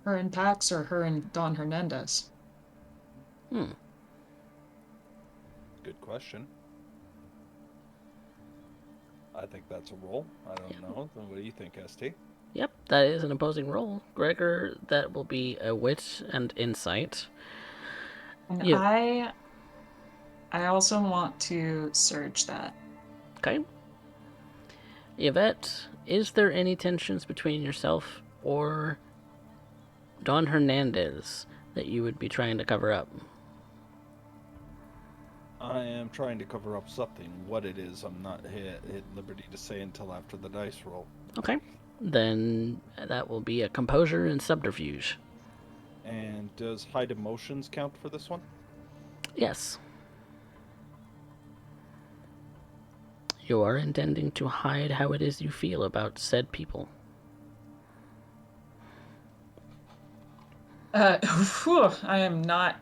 Her and Pax or her and Don Hernandez? Hmm. Good question. I think that's a roll. I don't know. What do you think, ST? Yep, that is an opposing roll. Gregor, that will be a wit and insight. And Yeah. I also want to surge that. Okay. Yvette, is there any tensions between yourself or Don Hernandez that you would be trying to cover up? I am trying to cover up something. What it is, I'm not at liberty to say until after the dice roll. Okay. Then that will be a composure and subterfuge. And does hide emotions count for this one? Yes. You are intending to hide how it is you feel about said people. I am not.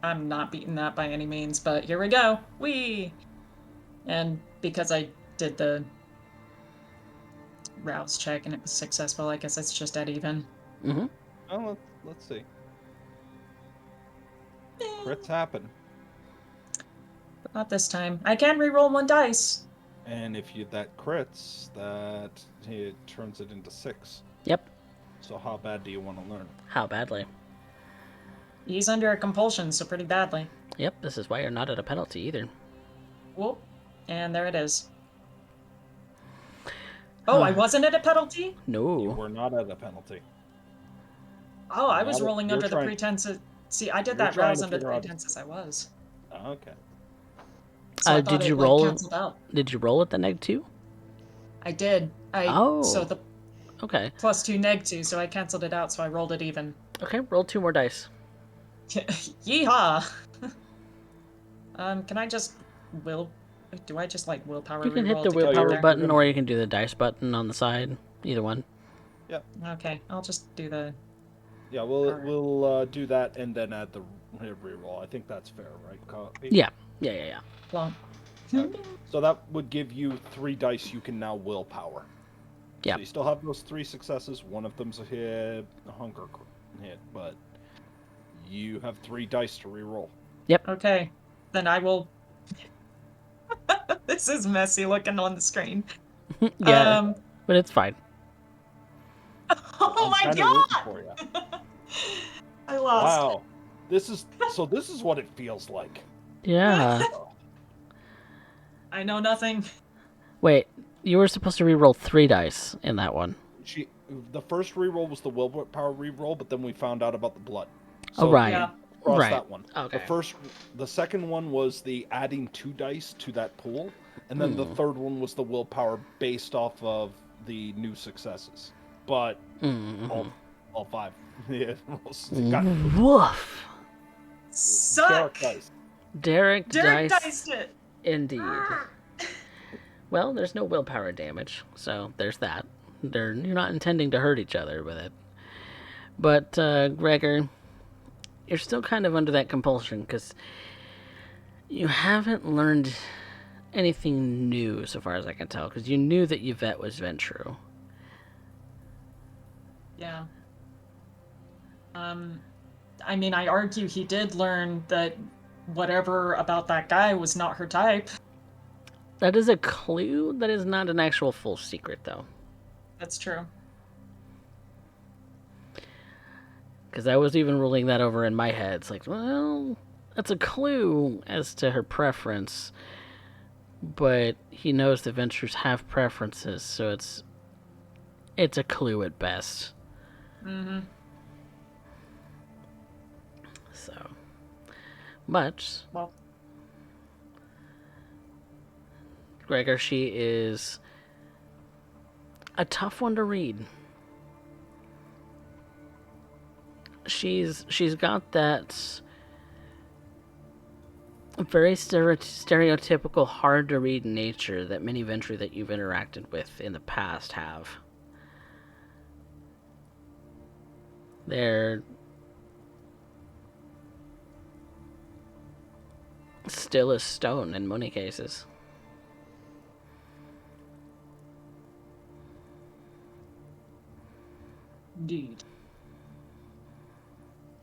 I'm not beating that by any means, but here we go. Whee! And because I did the rouse check and it was successful, I guess it's just at even. Mm-hmm. Oh, let's see. Crits happen. But not this time. I can re-roll one dice. And if that crits, that it turns it into 6. Yep. So how bad do you want to learn? How badly? He's under a compulsion, so pretty badly. Yep, this is why you're not at a penalty either. Whoop. And there it is. Oh, I wasn't at a penalty? No. You were not at a penalty. Oh, I was rolling under the pretense of... See, I did that rouse under the pretense as I was. Oh, okay. So I thought did you it, roll? Canceled out. Did you roll at the neg-2? I did. So the okay. +2 neg-2, so I canceled it out, so I rolled it even. Okay, roll 2 more dice. Yeehaw! Can I just do I just like willpower? You can hit reroll the to get willpower there? button, or you can do the dice button on the side. Either one. Yep. Okay, I'll just do the... Yeah, we'll do that and then add the reroll. I think that's fair, right? Coffee? Yeah. Long. Okay. So that would give you 3 dice you can now willpower. Yeah. So you still have those 3 successes. One of them's a hunger hit, but you have 3 dice to reroll. Yep. Okay, then I will... This is messy looking on the screen. Yeah, but it's fine. my kinda rooting god! for you. I lost. Wow. This is what it feels like. Yeah. I know nothing. Wait, you were supposed to re-roll 3 dice in that one. The first reroll was the willpower reroll, but then we found out about the blood. Oh, So right. Yeah. cross Right. that one. Okay. The second one was the adding 2 dice to that pool, and then the third one was the willpower based off of the new successes. But all 5. Yeah, got Woof. Suck! Derek dice. Derek dice. diced it. Indeed. Well, there's no willpower damage, so there's that. You're not intending to hurt each other with it. But, Gregor, you're still kind of under that compulsion, because you haven't learned anything new, so far as I can tell, because you knew that Yvette was Ventru. Yeah. I mean, I argue he did learn that whatever about that guy was not her type. That is a clue. That is not an actual full secret, though. That's true. Because I was even ruling that over in my head. It's like, well, that's a clue as to her preference. But he knows that Ventrus have preferences, so it's a clue at best. Mm-hmm. So, but Well, Gregor, she is a tough one to read. She's got that very stereotypical, hard to read nature that many Ventru that you've interacted with in the past have. They're still as stone in many cases. indeed.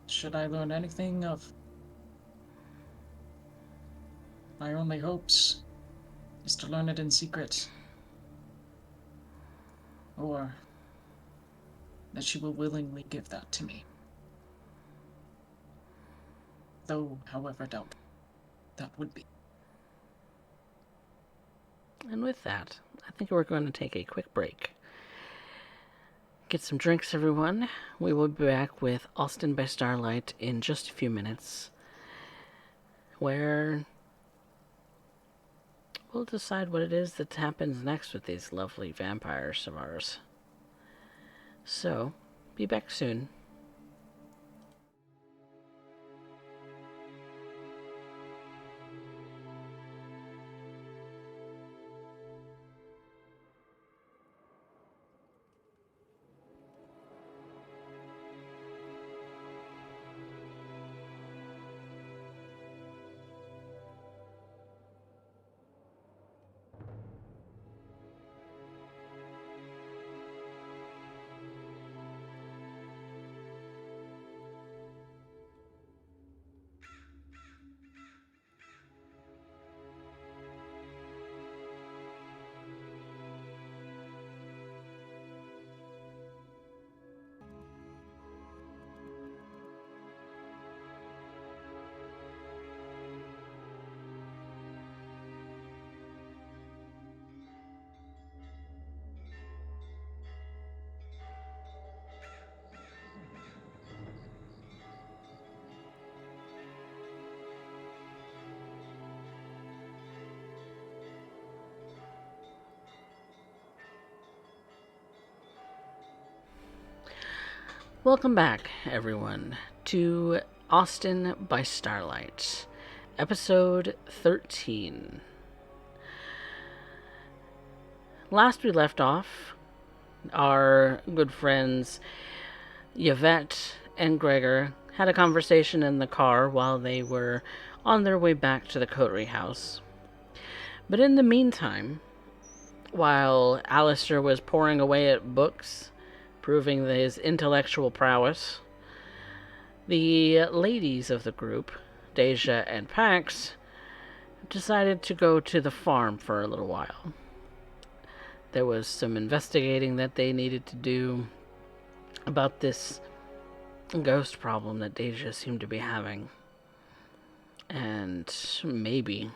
Should I learn anything of my only hopes is to learn it in secret. Or that she will willingly give that to me. Though, however doubtful that would be. And with that, I think we're going to take a quick break. Get some drinks, everyone. We will be back with Austin by Starlight in just a few minutes, where we'll decide what it is that happens next with these lovely vampires of ours. So, be back soon. Welcome back, everyone, to Austin by Starlight, episode 13. Last we left off, our good friends Yvette and Gregor had a conversation in the car while they were on their way back to the coterie house. But in the meantime, while Aliester was poring away at books, proving his intellectual prowess, the ladies of the group, Deja and Pax, decided to go to the farm for a little while. There was some investigating that they needed to do, about this ghost problem that Deja seemed to be having, and maybe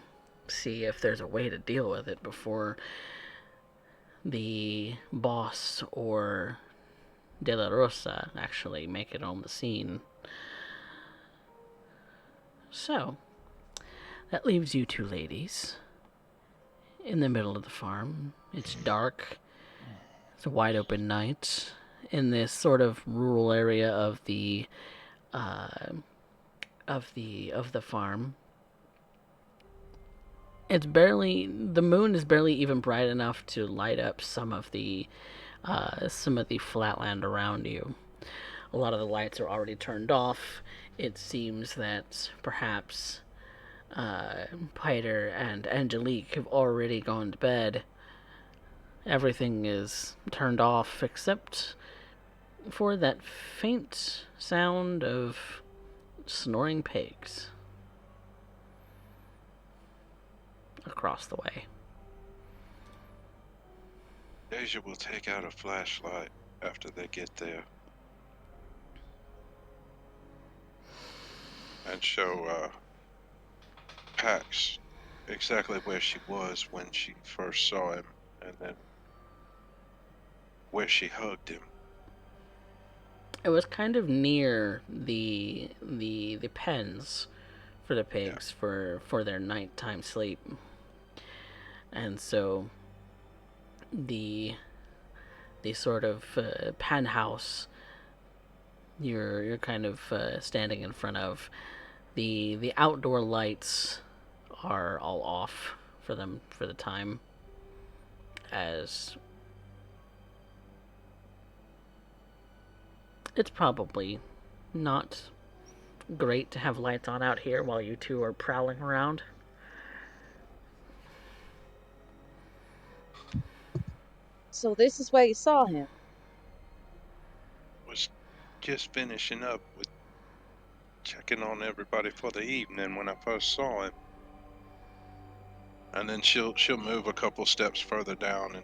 see if there's a way to deal with it before the boss or De La Rosa actually make it on the scene. So, that leaves you two ladies in the middle of the farm. It's dark. It's a wide open night in this sort of rural area of the farm. It's barely, the moon is barely even bright enough to light up some of the flatland around you. A lot of the lights are already turned off. It seems that perhaps Piter and Angelique have already gone to bed. Everything is turned off except for that faint sound of snoring pigs across the way. Deja will take out a flashlight after they get there and show Pax exactly where she was when she first saw him, and then where she hugged him. It was kind of near the pens for the pigs, for their nighttime sleep, and so the sort of pen house you're kind of standing in front of, the outdoor lights are all off for the time, as it's probably not great to have lights on out here while you two are prowling around. So this is where you saw him? Was just finishing up with checking on everybody for the evening when I first saw him. And then she'll move a couple steps further down, and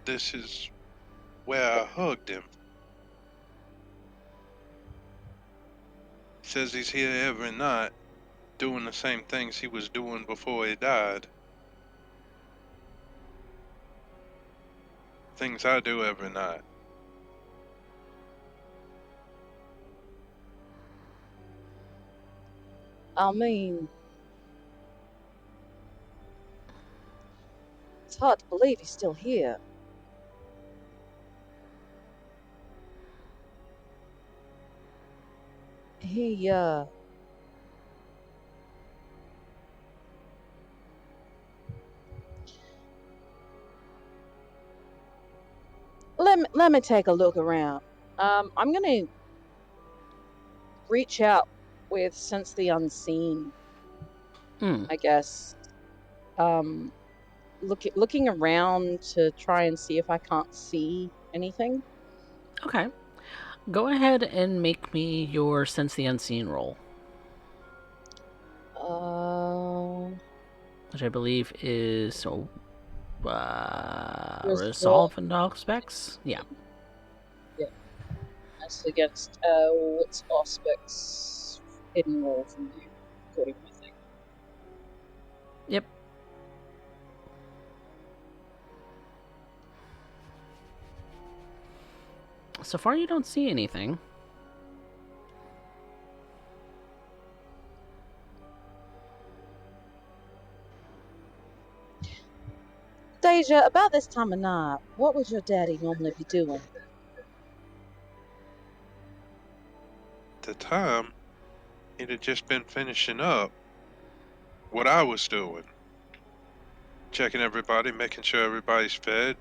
this is where I hugged him. He says he's here every night, doing the same things he was doing before he died. Things I do every night. I mean, it's hard to believe he's still here. He, let me take a look around. I'm gonna reach out with Sense the Unseen, I guess. Looking around to try and see if I can't see anything. Okay. Go ahead and make me your Sense the Unseen roll, which I believe is Resolve and Dog Specs. Yeah. Yeah. That's against what's aspects hidden roll from you, according to my thing. Yep. So far, you don't see anything. Deja, about this time of night, what would your daddy normally be doing? At the time, he'd have just been finishing up what I was doing. Checking everybody, making sure everybody's fed,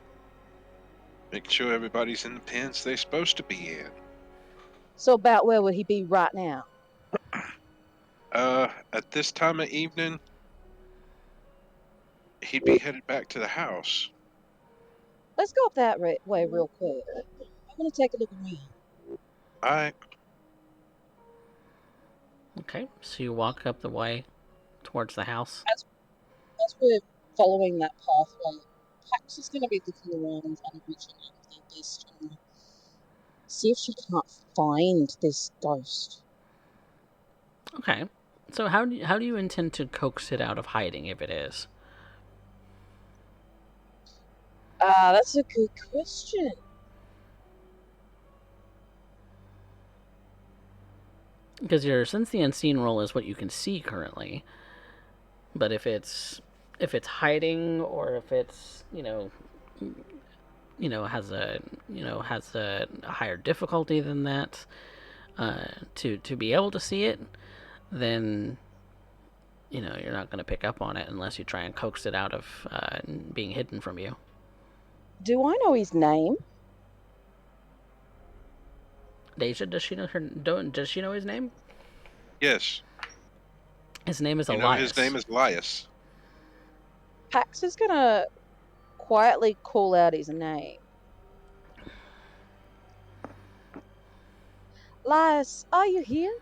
making sure everybody's in the pens they're supposed to be in. So about where would he be right now? At this time of evening, he'd be headed back to the house. Let's go up that way real quick. I'm gonna take a look around. Alright. Okay, so you walk up the way towards the house. As we're following that pathway, Pax is gonna be looking around and kind of reaching out with their best and see if she can't find this ghost. Okay. So how do you intend to coax it out of hiding if it is? That's a good question. Because your sense the unseen roll is what you can see currently. But if it's hiding, or if it's has a higher difficulty than that, to be able to see it, then you're not going to pick up on it unless you try and coax it out of being hidden from you. Do I know his name? Deja, does she know his name? Yes. His name is You Alias. know his name is Alias. Pax is gonna quietly call out his name. Lias, are you here?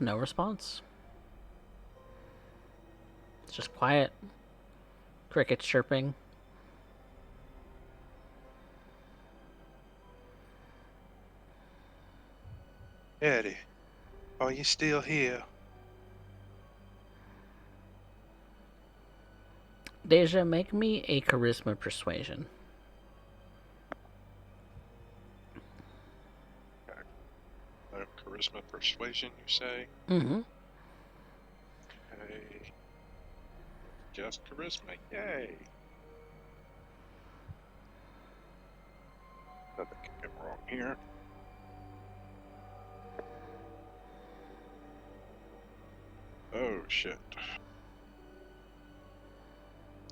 No response. It's just quiet. Crickets chirping. Eddie, are you still here? Deja, make me a charisma persuasion. Charisma persuasion, you say? Mm-hmm. Okay. Just charisma, yay! Nothing can go wrong here. Oh shit.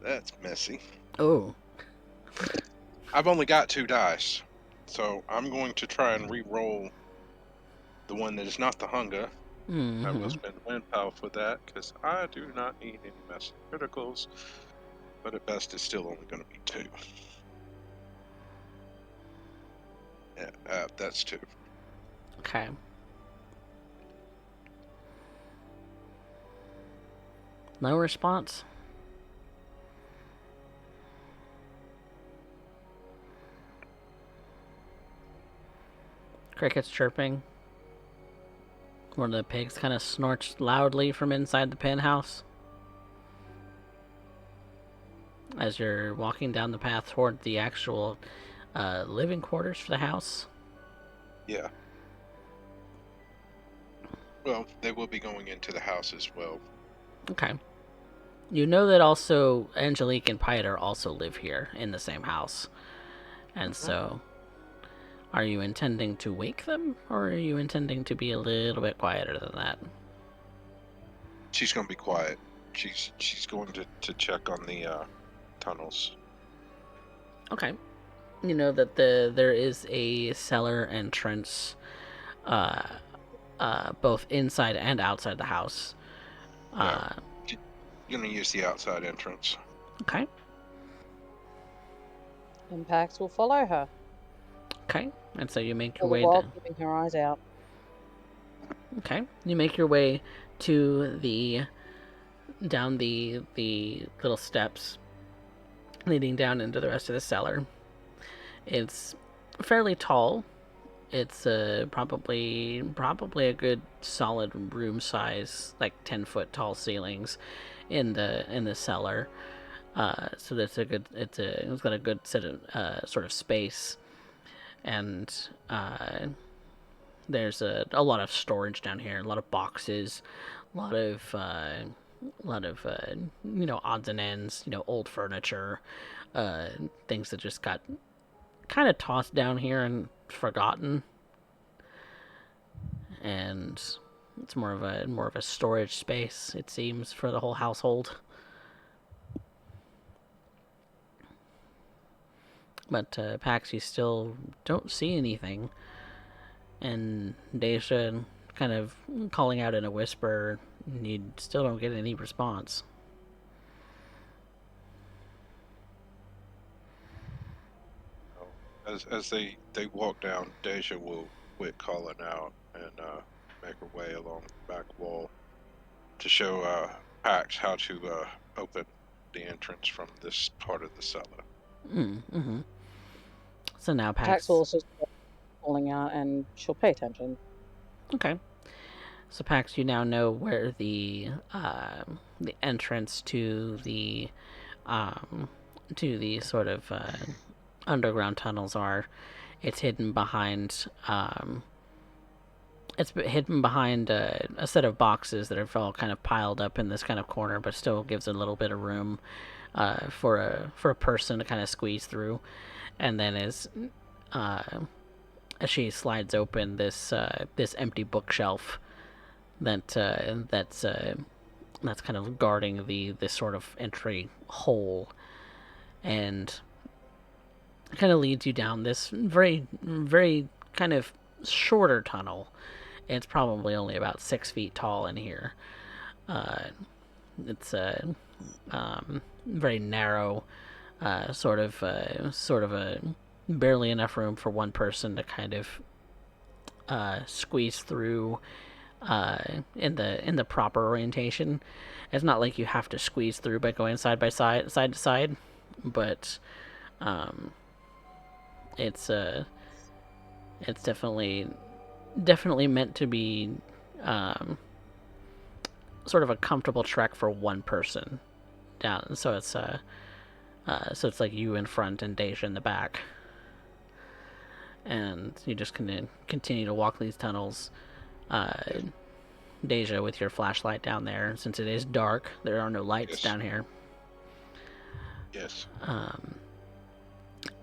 That's messy. Oh. I've only got 2 dice, so I'm going to try and re-roll the one that is not the hunger. Mm-hmm. I will spend wind power for that, because I do not need any massive criticals, but at best it's still only going to be 2. Yeah, that's 2. Okay. No response? Crickets chirping. One of the pigs kind of snorts loudly from inside the penthouse. As you're walking down the path toward the actual living quarters for the house. Yeah. Well, they will be going into the house as well. Okay. You know that also Angelique and Pieter also live here in the same house. And so, are you intending to wake them, or are you intending to be a little bit quieter than that? She's going to be quiet. She's going to check on the tunnels. Okay. You know that there is a cellar entrance, both inside and outside the house. You're going to use the outside entrance. Okay. And Pax will follow her. Okay. And so you make your All the way while down. keeping her eyes out. Okay. You make your way to down the little steps leading down into the rest of the cellar. It's fairly tall. It's probably a good solid room size, like 10-foot tall ceilings in the cellar. So that's a good. It's got a good set of sort of space, and there's a lot of storage down here. A lot of boxes, a lot of odds and ends. Old furniture, things that just got kind of tossed down here and forgotten. And it's more of a storage space, it seems, for the whole household. But Pax, you still don't see anything, and Deja kind of calling out in a whisper, you still don't get any response. As they walk down, Deja will quit calling out and make her way along the back wall to show Pax how to open the entrance from this part of the cellar. Mm-hmm. So now Pax Pax. will also start pulling out, and she'll pay attention. Okay. So Pax, you now know where the entrance to the sort of underground tunnels are. It's hidden behind a set of boxes that are all kind of piled up in this kind of corner, but still gives a little bit of room for a person to kind of squeeze through. And then as she slides open this empty bookshelf that's kind of guarding this sort of entry hole, and kind of leads you down this very, very kind of shorter tunnel. It's probably only about 6 feet tall in here. It's very narrow, sort of a barely enough room for one person to kind of squeeze through in the proper orientation. It's not like you have to squeeze through by going side by side to side, but it's definitely meant to be sort of a comfortable trek for one person down. So it's like you in front and Deja in the back, and you just continue to walk these tunnels. Deja, with your flashlight down there, since it is dark, there are no lights down here. Yes.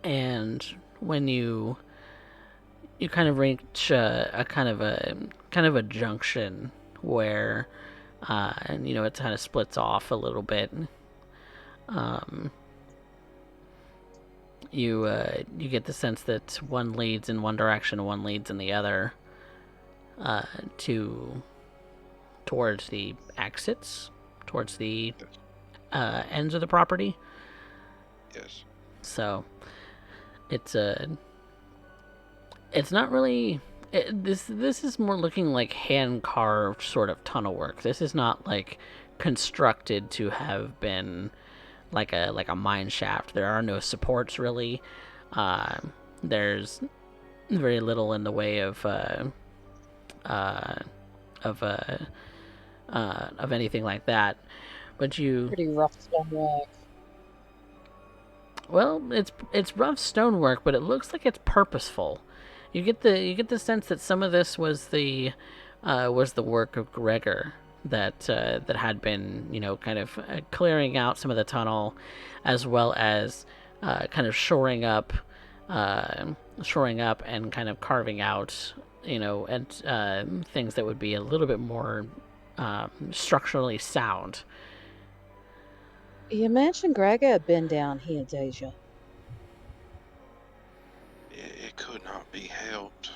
And when you kind of reach a kind of a junction where it kind of splits off a little bit. You get the sense that one leads in one direction, one leads in the other, towards the exits, towards the ends of the property. Yes. So it's not really. This is more looking like hand carved sort of tunnel work. This is not like constructed to have been like a mine shaft. There are no supports really. There's very little in the way of anything like that. But Pretty rough stonework. Well, it's rough stonework, but it looks like it's purposeful. You get the sense that some of this was the work of Gregor, that had been kind of clearing out some of the tunnel, as well as kind of shoring up and kind of carving out and things that would be a little bit more structurally sound. You mentioned Gregor had been down here, Deja. It could not be helped.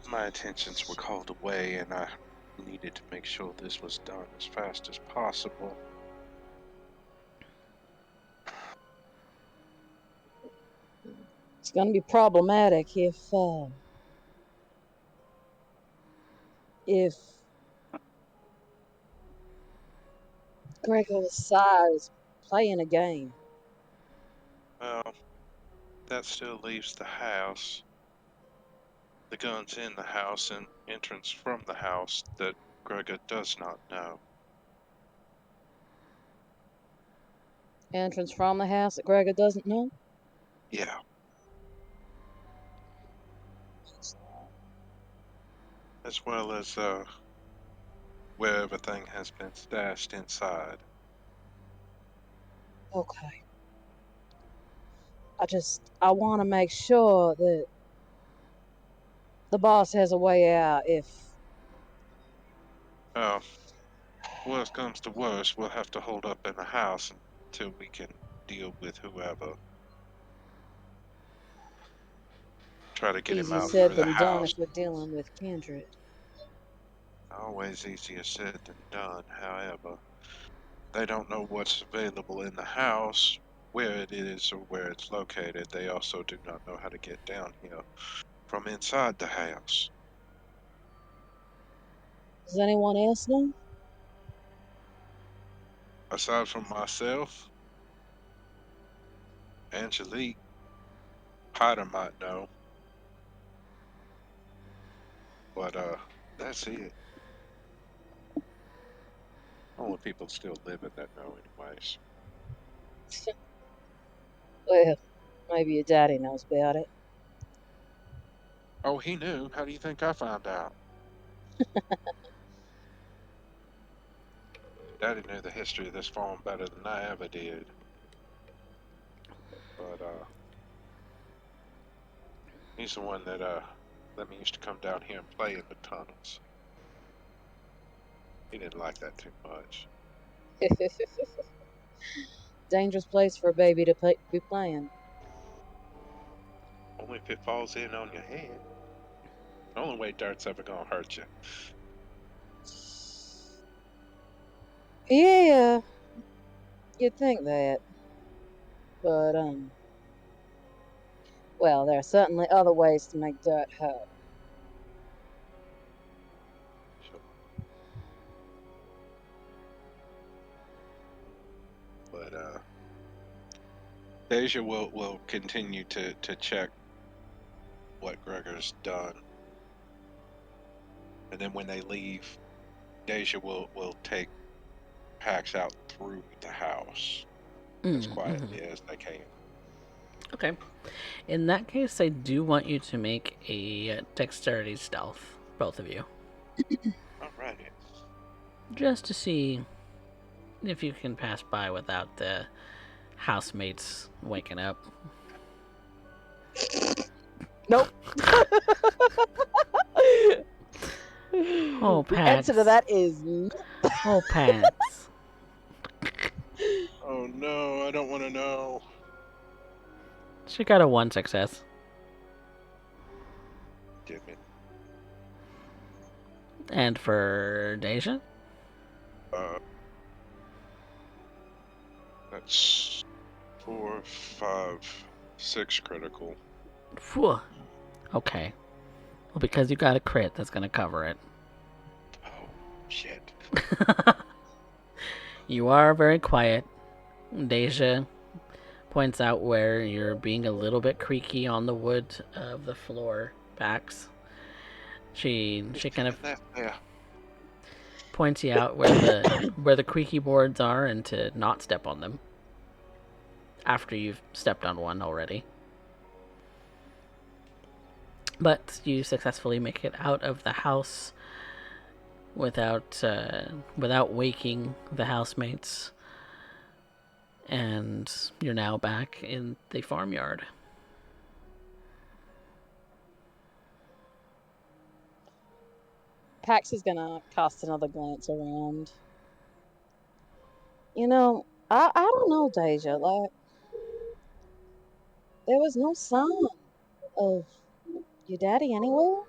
My attentions were called away, and I needed to make sure this was done as fast as possible. It's going to be problematic if Gregor's side is playing a game. Well, that still leaves the house. The guns in the house and entrance from the house that Gregor does not know. Entrance from the house that Gregor doesn't know? Yeah. As well as where everything has been stashed inside. Okay. I want to make sure that the boss has a way out if... Oh, worst comes to worst, we'll have to hold up in the house until we can deal with whoever. Try to get him Easier out said through the than done house. if we're dealing with Kindred. Always easier said than done, however. They don't know what's available in the house, where it is, or where it's located. They also do not know how to get down here from inside the house. Does anyone else know? Aside from myself, Angelique, Potter might know, but that's it. Only people still living that know, anyways. Well, maybe your daddy knows about it. Oh, he knew. How do you think I found out? Daddy knew the history of this farm better than I ever did. But he's the one that let me used to come down here and play in the tunnels. He didn't like that too much. Dangerous place for a baby to be playing. Only if it falls in on your head. The only way dirt's ever gonna hurt you. Yeah, you'd think that. But, well, there are certainly other ways to make dirt hurt. Sure. But Deja will continue to check what Gregor's done. And then when they leave, Deja will take Pax out through the house as quietly as they can. Okay. In that case, I do want you to make a dexterity stealth, both of you. Alrighty. Just to see if you can pass by without the housemates waking up. Nope. Oh, The Pax. answer to that is nope. Oh, Pax. Oh no, I don't want to know. She got a 1 success. Damn it. And for Deja? That's 4, 5, 6 critical. Phew. Okay. Well, because you got a crit, that's going to cover it. Oh, shit. You are very quiet. Deja points out where you're being a little bit creaky on the wood of the floor, Pax. She kind of Yeah. points you out where the creaky boards are and to not step on them. After you've stepped on one already. But you successfully make it out of the house without waking the housemates. And you're now back in the farmyard. Pax is gonna cast another glance around. You know, I don't know, Deja. Like, there was no sign of your daddy anywhere.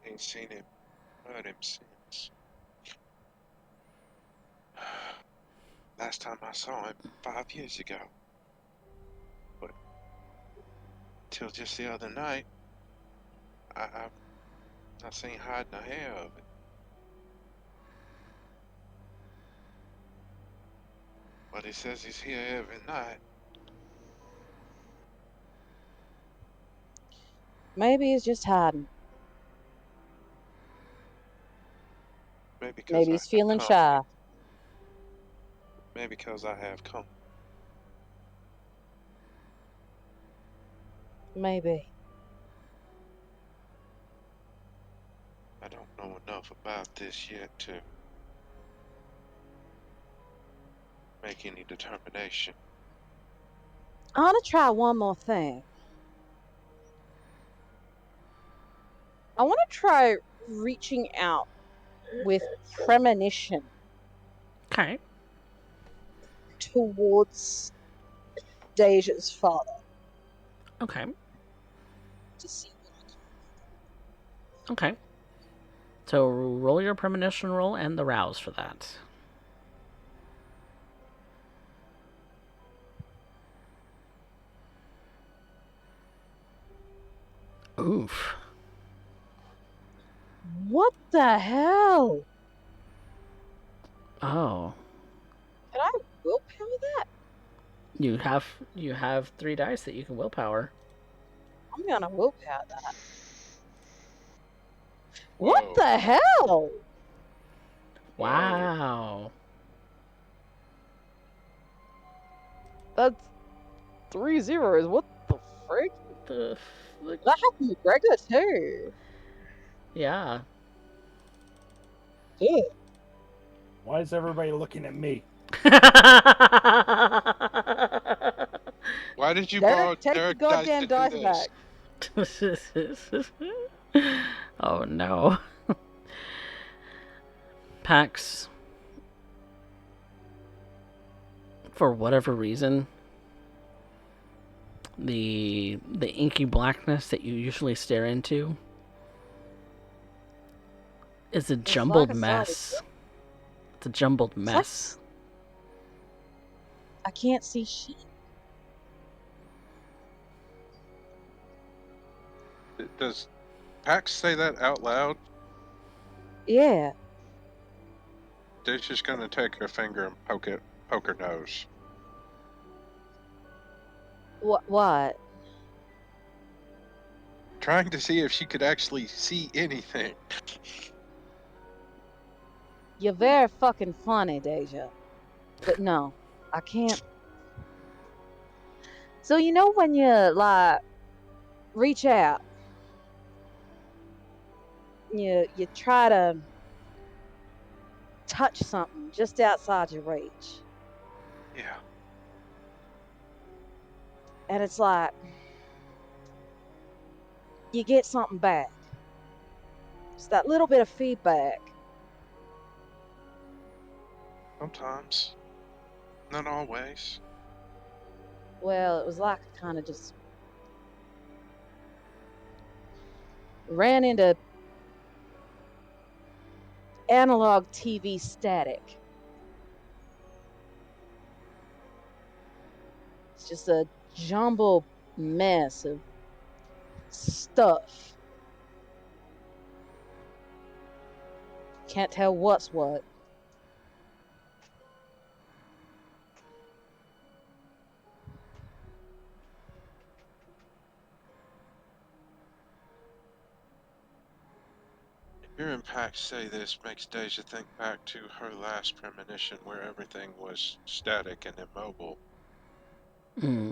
Ain't seen him, heard him since. Last time I saw him, 5 years ago. But till just the other night, I've not seen hide nor hair of it. But he says he's here every night. Maybe he's just hiding. Maybe because Maybe I he's have feeling company. shy. Maybe because I have company. Maybe. I don't know enough about this yet to make any determination. I want to try one more thing. I want to try reaching out with premonition Okay. towards Deja's father Okay. to see. Okay. So roll your premonition roll and the rouse for that. Oof. What the hell? Oh, Can I willpower that? you have 3 dice that you can willpower. I'm gonna willpower that. What Whoa. the hell? Whoa. Wow. That's 3 zeros. What the frick? The flick? That happened to Gregor too. Yeah. Good. Why is everybody looking at me? Why did you Derek, borrow take the Derek dice goddamn to do dice this? back. Oh no. Pax, for whatever reason, the inky blackness that you usually stare into is a jumbled like a mess. It's a jumbled mess. I can't see shit. Does Pax say that out loud? Yeah. She's just gonna take her finger and poke her nose. What? Trying to see if she could actually see anything. You're very fucking funny, Deja. But no, I can't. So you know when you like reach out, you try to touch something just outside your reach, Yeah. and it's like you get something back. It's that little bit of feedback. Sometimes. Not always. Well, it was like I kind of just ran into analog TV static. It's just a jumbled mess of stuff. Can't tell what's what. Hearing Pax say this makes Deja think back to her last premonition where everything was static and immobile. Hmm.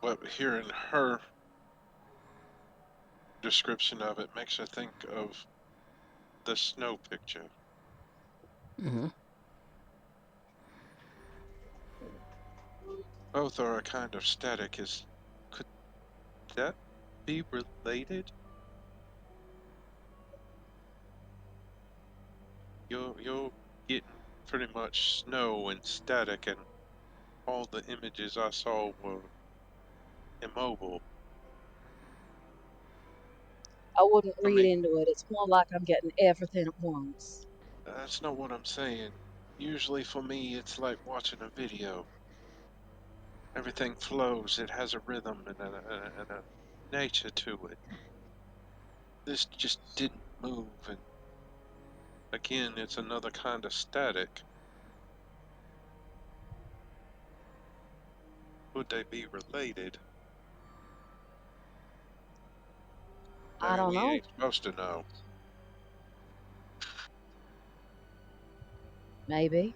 But hearing her description of it makes her think of the snow picture. Mm-hmm. Both are a kind of static. Could that be related? You're getting pretty much snow and static, and all the images I saw were immobile. I wouldn't I read mean, into it. It's more like I'm getting everything at once. that's not what I'm saying. Usually for me, it's like watching a video. Everything flows. It has a rhythm and a nature to it. This just didn't move, and again, it's another kind of static. Would they be related? I Maybe don't we know. ain't supposed to know. Maybe.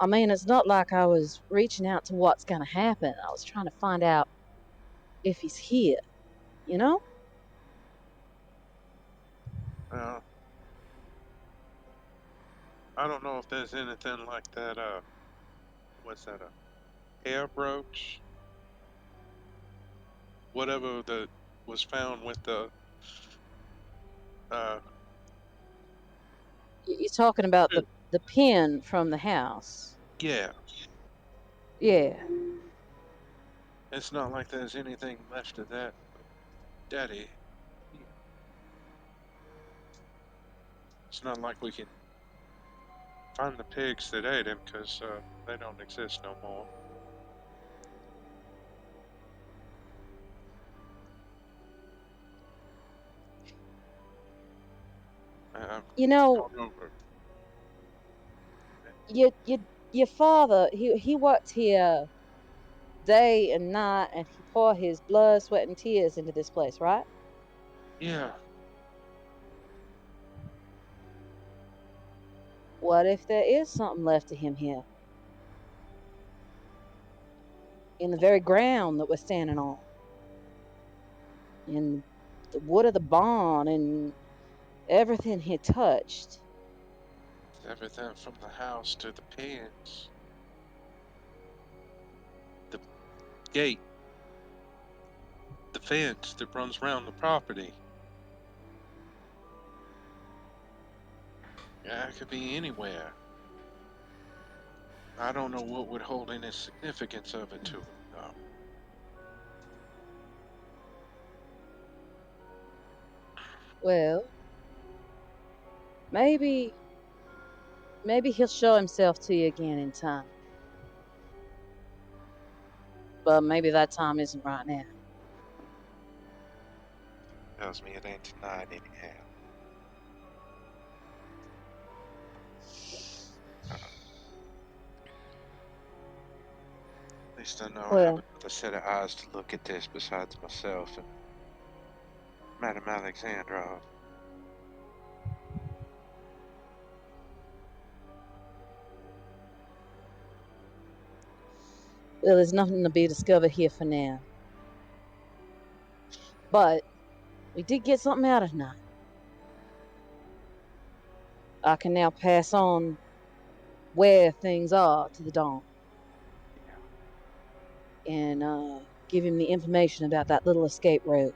I mean, it's not like I was reaching out to what's going to happen. I was trying to find out if he's here, you know? Well, I don't know if there's anything like that, what's that, a hair brooch? Whatever that was found with the, uh, You're talking about the pin from the house. yeah. Yeah. It's not like there's anything left of that. Daddy, it's not like we can find the pigs that ate him, because, they don't exist no more. You know, Going over. your father, he worked here day and night, and he poured his blood, sweat, and tears into this place, right? Yeah. What if there is something left of him here? In the very ground that we're standing on? In the wood of the barn and everything he touched? Everything from the house to the pens. The gate. The fence that runs around the property. Yeah, it could be anywhere. I don't know what would hold any significance of it to him, though. Well, maybe he'll show himself to you again in time. But maybe that time isn't right now. Tells me it ain't tonight anyhow. At least I know I have Well, another set of eyes to look at this besides myself and Madame Alexandrov. there's nothing to be discovered here for now. But we did get something out of tonight. I can now pass on where things are to the Dawn. And give him the information about that little escape route.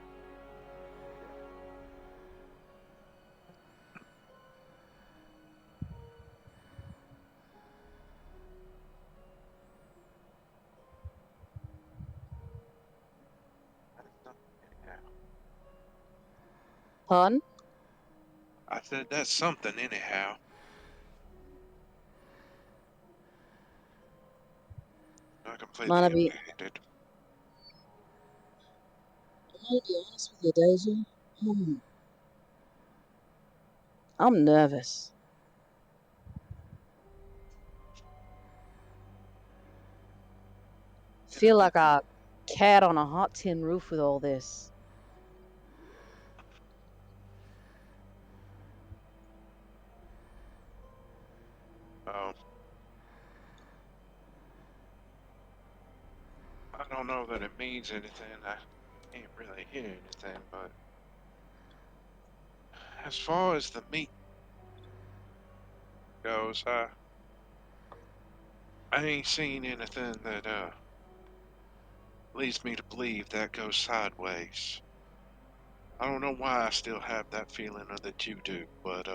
That's something anyhow. Pardon? I said that's something anyhow. Not completely Mind I be empty-handed. honest with you, Deja? I'm nervous. Feel like a cat on a hot tin roof with all this. Oh. I don't know that it means anything. I can't really hear anything, but as far as the meat goes, I ain't seen anything that leads me to believe that goes sideways. I don't know why I still have that feeling or that you do, but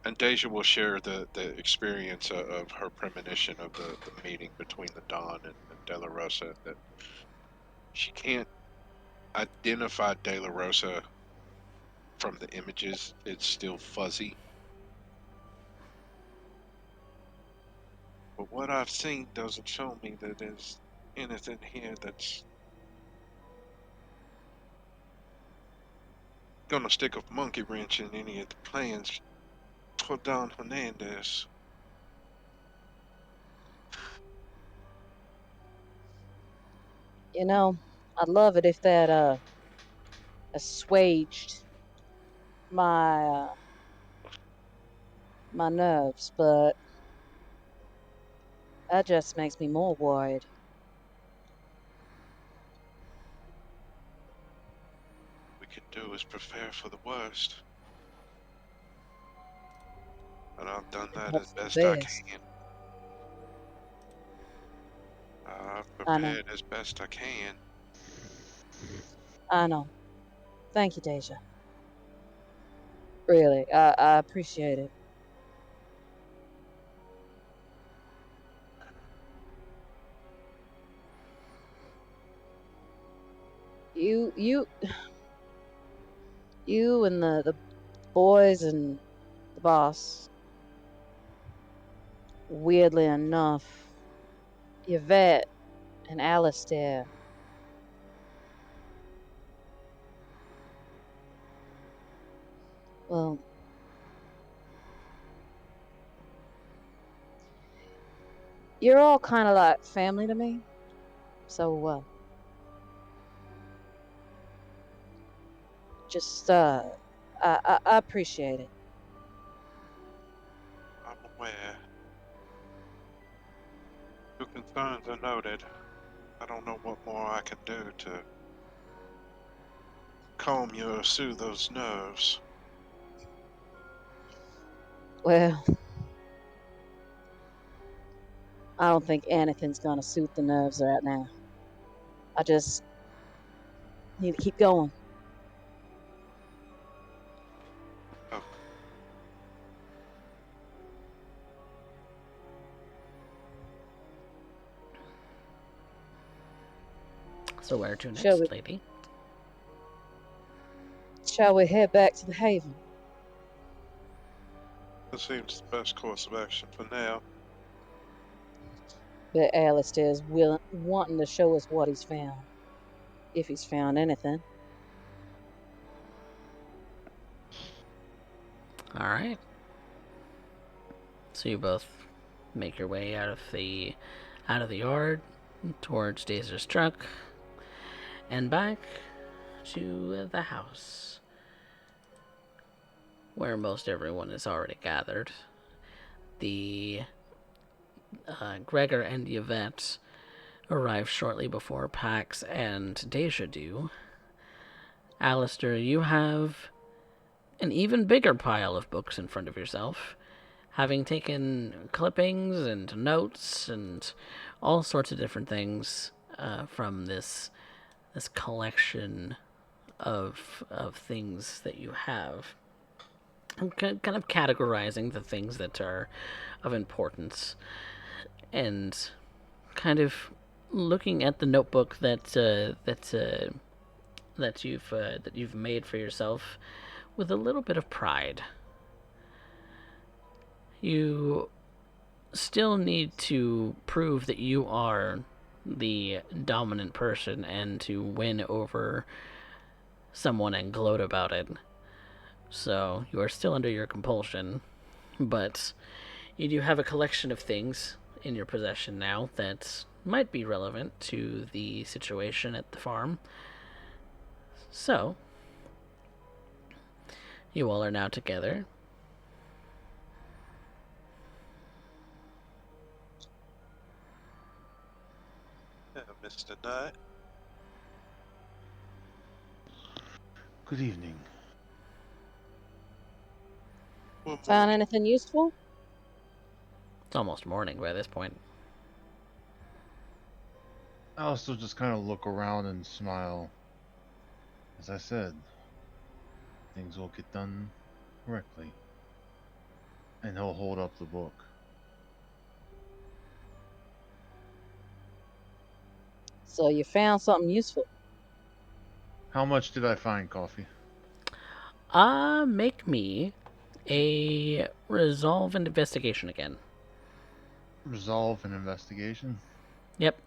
and Deja will share the experience of her premonition of the meeting between the Dawn and De La Rosa, that she can't identify De La Rosa from the images. It's still fuzzy. But what I've seen doesn't show me that there's anything here that's gonna stick a monkey wrench in any of the plans for Don Hernandez. You know, I'd love it if that assuaged my my nerves, but that just makes me more worried. We can do is prepare for the worst. And I've done that Hope as for the best I best. can. I've I know. prepared as best I can. I know. Thank you, Deja. Really, I appreciate it. You you and the boys and the boss, weirdly enough, Yvette and Aliester. Well, You're all kind of like family to me. So, just, I appreciate it. I'm aware. Your concerns are noted. I don't know what more I can do to calm you or soothe those nerves. Well, I don't think anything's gonna soothe the nerves right now. I just need to keep going. Oh, So where to Shall next, we? lady? Shall we head back to the Haven? that seems the best course of action for now. But Aliester is wanting to show us what he's found, if he's found anything. All right. So you both make your way out of the yard towards Dazer's truck and back to the house where most everyone is already gathered. The Gregor and Yvette arrive shortly before Pax and Deja do. Aliester, you have an even bigger pile of books in front of yourself, having taken clippings and notes and all sorts of different things from this collection of things that you have. I'm kind of categorizing the things that are of importance, and kind of looking at the notebook that you've made for yourself with a little bit of pride. You still need to prove that you are the dominant person and to win over someone and gloat about it. So you are still under your compulsion, but you do have a collection of things in your possession now that might be relevant to the situation at the farm. So, you all are now together. Yeah, Mr. Knight. Good evening. One Found more. anything useful? It's almost morning by this point. I also just kind of look around and smile. As I said, things will get done correctly. And he'll hold up the book. So you found something useful. How much did I find, Coffee? Make me a resolve and investigation again. Resolve an investigation? Yep.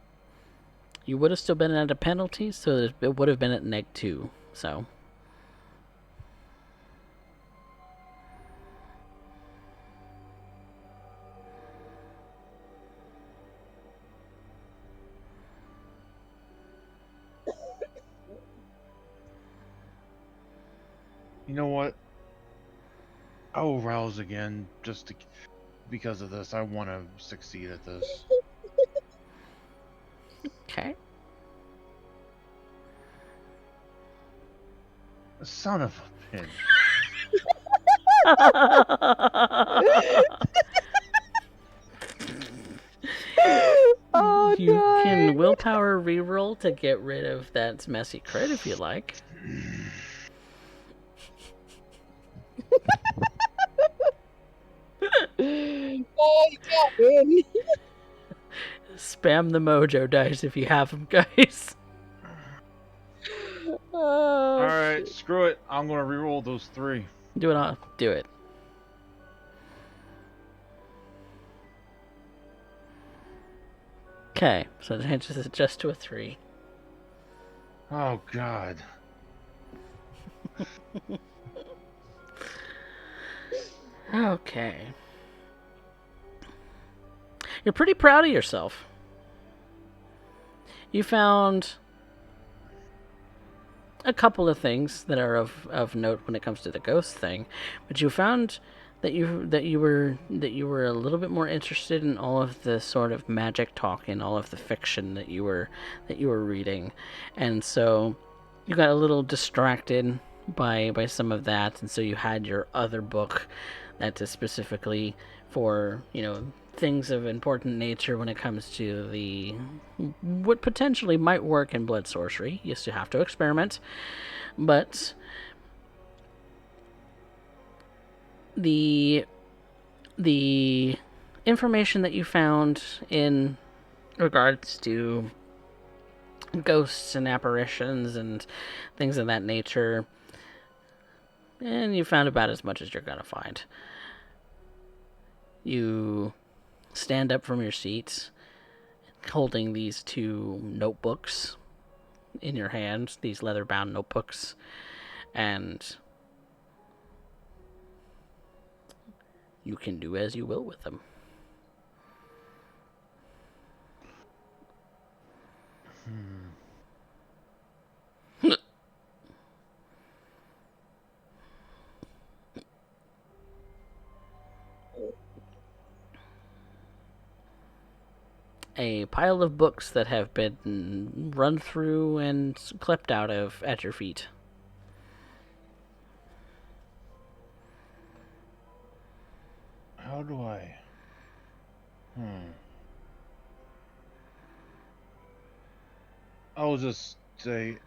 You would have still been at a penalty, so it would have been at -2. So. You know what? I will rouse again because of this. I want to succeed at this. Okay. Son of a bitch. Oh, You no. can willpower reroll to get rid of that messy crit if you like. Oh, you can't win. Spam the mojo dice if you have them, guys. Oh, Alright, shit. screw it. I'm going to reroll those 3. Do it all. Do it. Okay, so it changes it just to a 3. Oh, God. Okay. You're pretty proud of yourself. You found a couple of things that are of note when it comes to the ghost thing, but you found that you were a little bit more interested in all of the sort of magic talk and all of the fiction that you were reading, and so you got a little distracted by some of that, and so you had your other book that is specifically for things of important nature when it comes to the what potentially might work in blood sorcery. Yes, you have to experiment, but the information that you found in regards to ghosts and apparitions and things of that nature, and you found about as much as you're gonna find. You stand up from your seats, holding these two notebooks in your hands, these leather-bound notebooks, and you can do as you will with them. A pile of books that have been run through and clipped out of at your feet. How do I... I'll just say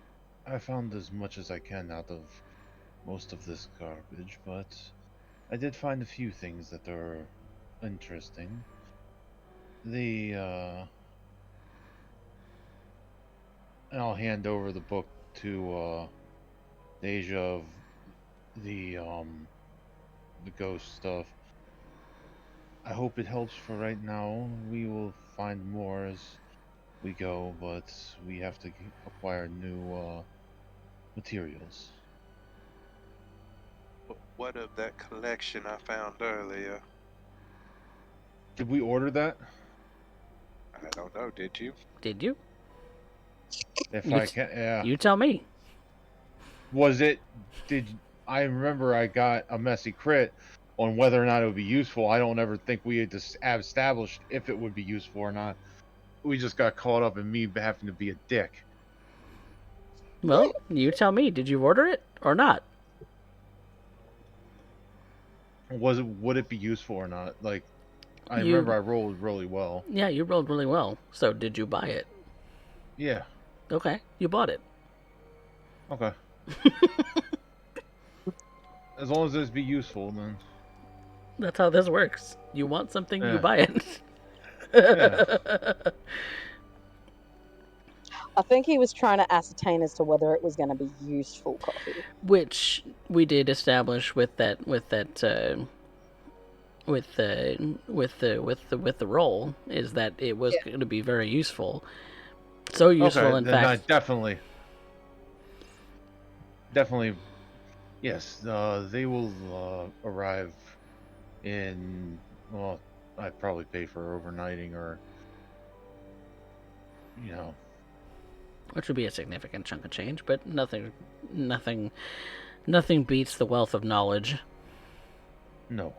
I found as much as I can out of most of this garbage, but I did find a few things that are interesting. And I'll hand over the book to Deja of the ghost stuff. I hope it helps for right now. We will find more as we go, but we have to acquire new materials. What of that collection I found earlier? Did we order that? I don't know, did you? Did you? If You I can, yeah. You tell me. Was it? I remember I got a messy crit on whether or not it would be useful. I don't ever think we had established if it would be useful or not. We just got caught up in me having to be a dick. Well, you tell me. Did you order it or not? Would it be useful or not? Like, I remember I rolled really well. Yeah, you rolled really well. So did you buy it? Yeah. Okay, you bought it. Okay. As long as it be useful, then. That's how this works. You want something, you buy it. Yeah. I think he was trying to ascertain as to whether it was going to be useful coffee. Which we did establish with the roll is that it was going to be very useful. So useful, okay, in then fact. Definitely, yes. They will arrive in. Well, I'd probably pay for overnighting, or which would be a significant chunk of change, but nothing beats the wealth of knowledge. No.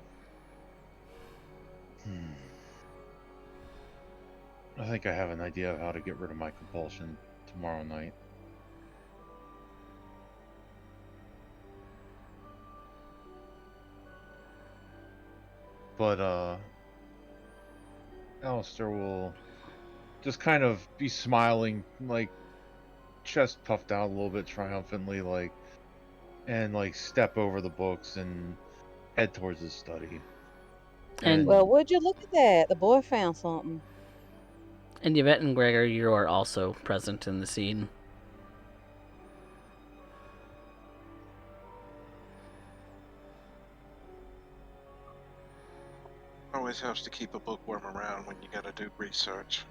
I think I have an idea of how to get rid of my compulsion tomorrow night. But, Aliester will just kind of be smiling, like, chest puffed out a little bit triumphantly, like, and, like, step over the books and head towards his study. And well, would you look at that? The boy found something. And Yvette and Gregor, you are also present in the scene. Always helps to keep a bookworm around when you gotta do research.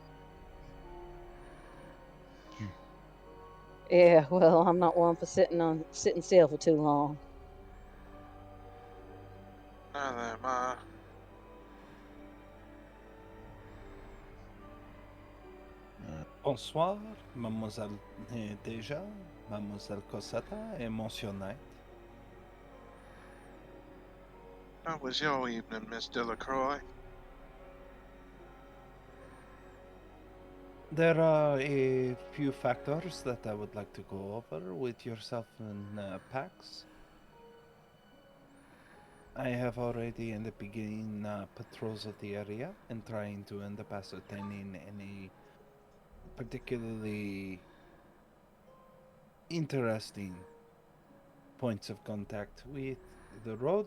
Yeah, well, I'm not one for sitting still for too long. Neither am I. Bonsoir, Mademoiselle Deja, Mademoiselle Cosetta, et Monsieur Knight. How was your evening, Miss Delacroix? There are a few factors that I would like to go over with yourself and Pax. I have already in the beginning patrols of the area and trying to end up ascertaining any particularly interesting points of contact with the road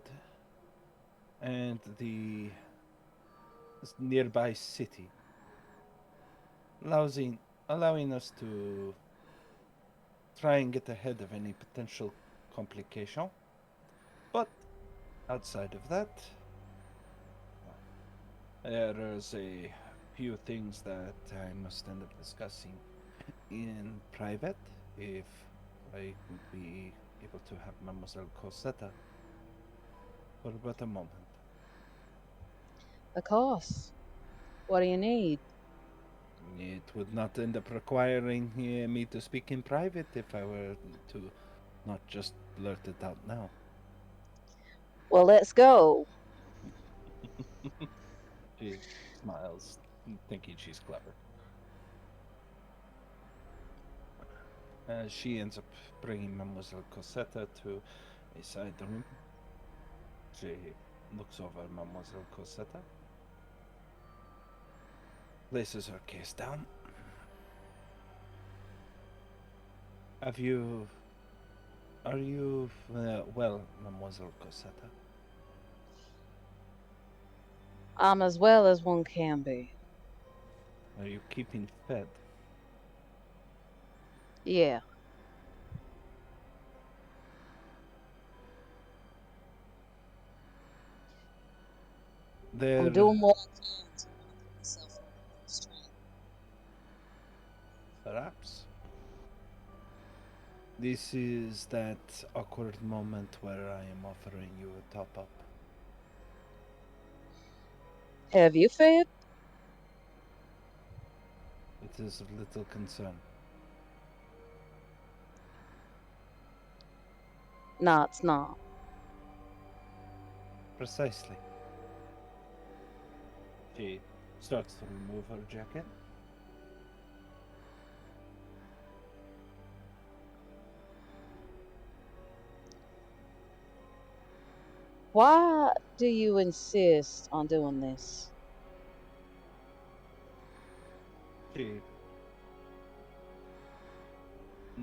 and the nearby city, allowing us to try and get ahead of any potential complication. But outside of that, there's a few things that I must end up discussing in private if I would be able to have Mademoiselle Cosetta for but a moment. Of course. What do you need? It would not end up requiring me to speak in private if I were to not just blurt it out now. Well, let's go. She smiles, thinking she's clever. She ends up bringing Mademoiselle Cosetta to a side room. She looks over Mademoiselle Cosetta, places her case down. Are you well, Mademoiselle Cosetta? I'm as well as one can be. Are you keeping fed? Yeah. I'm doing what I can to not put myself under any strain. Perhaps. This is that awkward moment where I am offering you a top up. Have you fed? It is of little concern. No, it's not. Precisely. She starts to remove her jacket. Why do you insist on doing this? She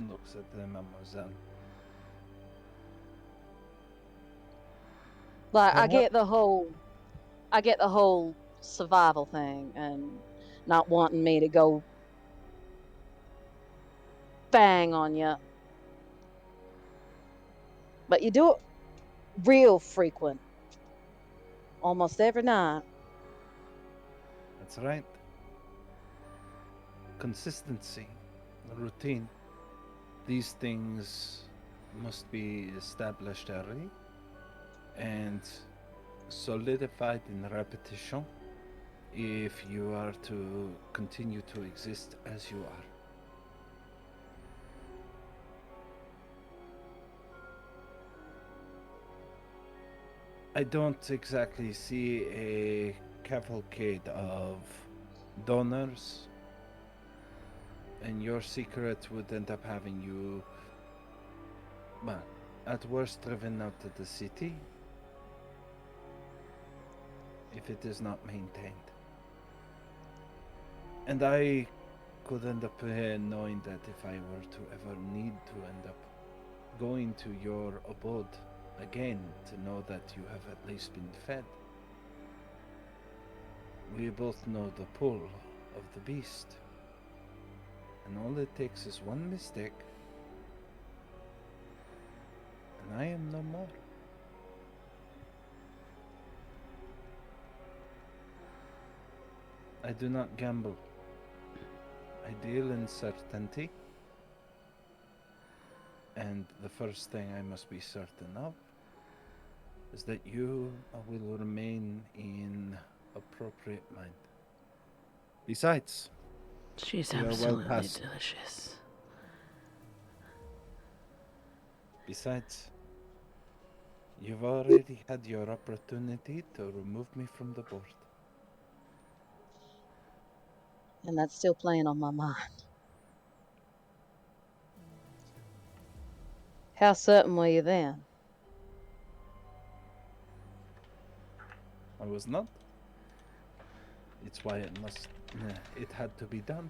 looks at the mademoiselle. Like, From what I get the whole survival thing and not wanting me to go bang on you. But you do it real frequent. Almost every night. That's right. Consistency, routine. These things must be established early and solidified in repetition if you are to continue to exist as you are. I don't exactly see a cavalcade of donors, and your secret would end up having you, well, at worst driven out of the city if it is not maintained. And I could end up knowing that if I were to ever need to end up going to your abode again to know that you have at least been fed. We both know the pull of the beast. And all it takes is one mistake, and I am no more. I do not gamble. I deal in certainty. And the first thing I must be certain of is that you will remain in appropriate mind. Besides, She's You're well absolutely past. delicious. Besides, you've already had your opportunity to remove me from the board. And that's still playing on my mind. How certain were you then? I was not. It's why it had to be done.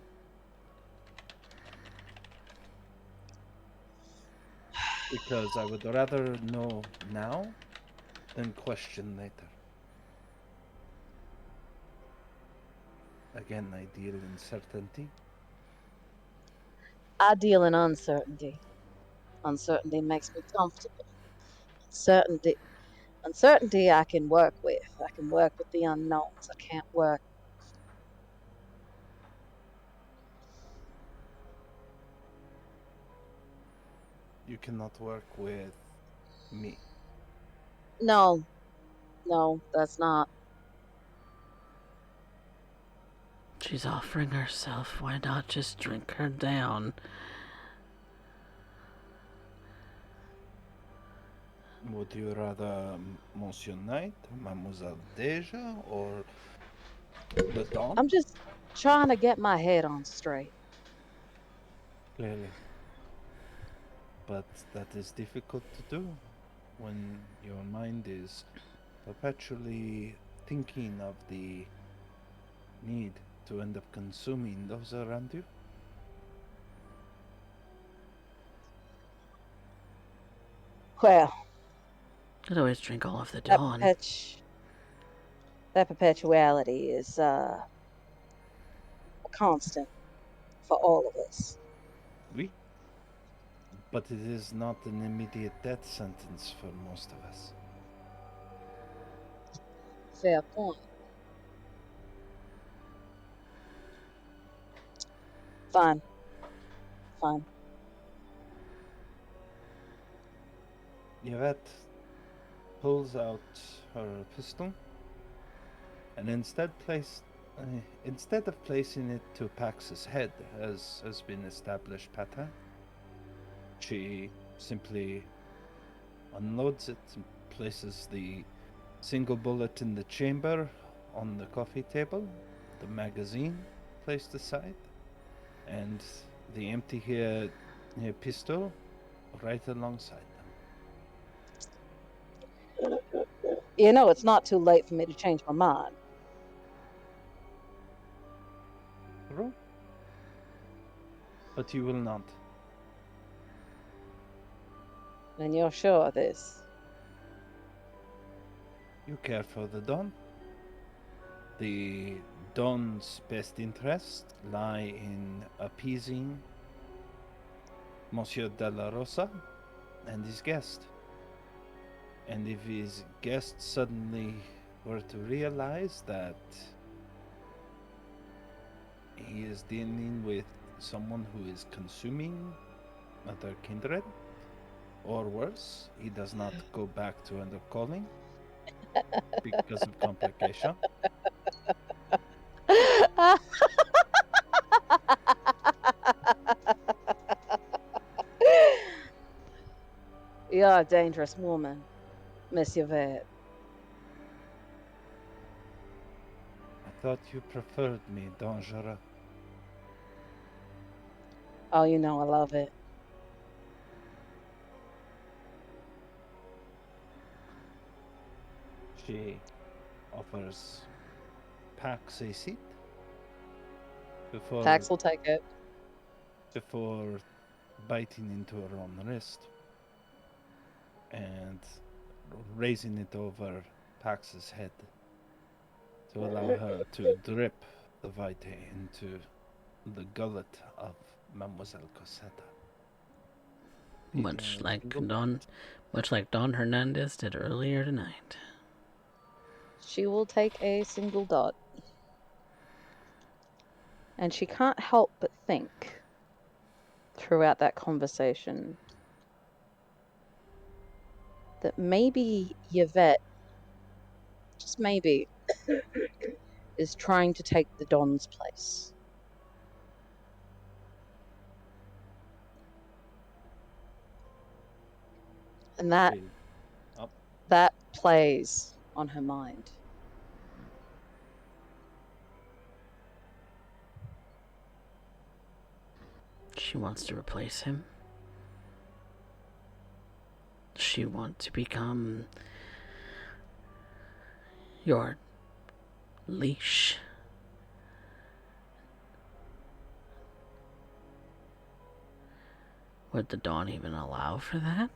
Because I would rather know now than question later. Again, I deal in certainty. I deal in uncertainty. Uncertainty makes me comfortable. Uncertainty I can work with. I can work with the unknowns. I can't work. You cannot work with me. No, that's not. She's offering herself. Why not just drink her down? Would you rather Monsieur Knight, Mademoiselle Deja, or the Dawn? I'm just trying to get my head on straight. Clearly. But that is difficult to do when your mind is perpetually thinking of the need to end up consuming those around you. Well, Could always drink all of the that dawn. perpetuality is a constant for all of us. Oui. But it is not an immediate death sentence for most of us. Fair point. Fine. Yvette pulls out her pistol and instead of placing it to Pax's head, as has been established pattern, she simply unloads it and places the single bullet in the chamber on the coffee table, the magazine placed aside, and the empty pistol right alongside them. You know, it's not too late for me to change my mind. True. But you will not. And you're sure of this? You care for the Don. The Don's best interests lie in appeasing Monsieur de la Rosa and his guest. And if his guest suddenly were to realize that he is dealing with someone who is consuming other kindred, or worse, he does not go back to end up calling because of complication. You're a dangerous woman, Miss Yvette. I thought you preferred me, dangereux. Oh, you know I love it. She offers Pax a seat Pax will take it. before biting into her own wrist and raising it over Pax's head to allow her to drip the Vitae into the gullet of Mademoiselle Cosetta. Much like Don Hernandez did earlier tonight. She will take a single dot. And she can't help but think throughout that conversation that maybe Yvette, just maybe, is trying to take the Don's place. And that Hey, up. that plays on her mind. She wants to replace him. She wants to become your leash. Would the Dawn even allow for that?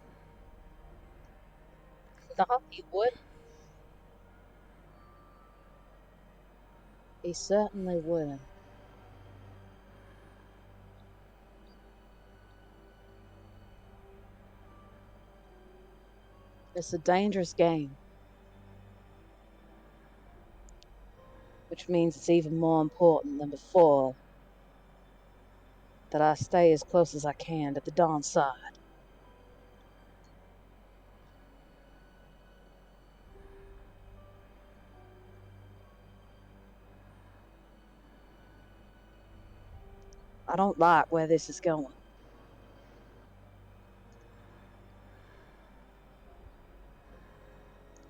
No, he wouldn't. He certainly wouldn't. It's a dangerous game, which means it's even more important than before that I stay as close as I can to the Dawn side. I don't like where this is going.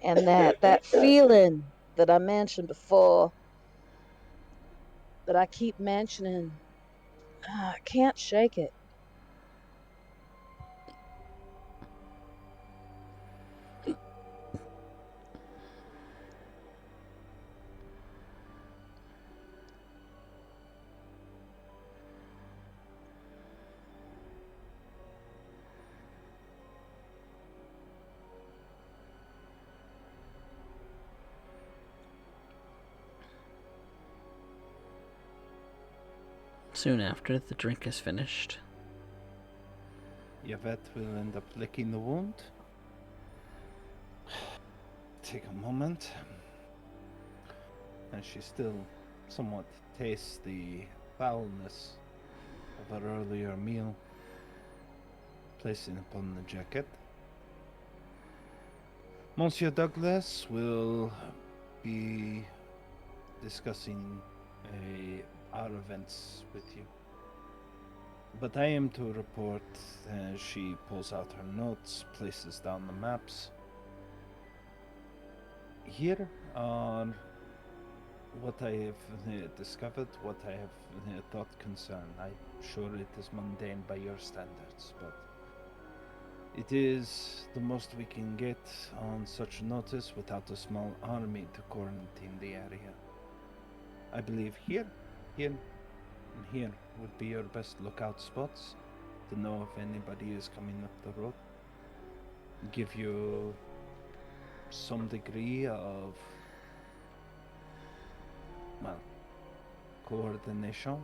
And that feeling that I mentioned before, that I keep mentioning, I can't shake it. Soon after the drink is finished, Yvette will end up licking the wound. Take a moment. And she still somewhat tastes the foulness of her earlier meal, placing upon the jacket. Monsieur Douglas will be discussing our events with you. But I am to report as she pulls out her notes, places down the maps. Here are what I have discovered, what I have thought concern. I'm sure it is mundane by your standards, but it is the most we can get on such notice without a small army to quarantine the area. I believe here, and here would be your best lookout spots to know if anybody is coming up the road. Give you some degree of, well, coordination.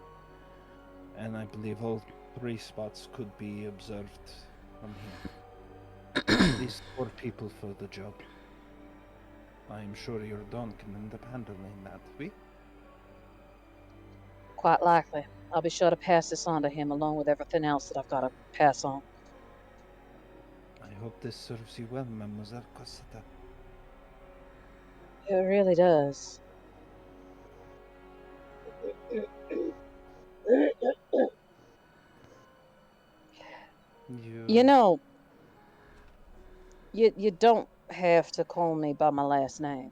And I believe all 3 spots could be observed from here. At least 4 people for the job. I'm sure your Don can end up handling that, we? Quite likely. I'll be sure to pass this on to him along with everything else that I've got to pass on. I hope this serves you well, Mademoiselle Cosetta. It really does. You know, you don't have to call me by my last name.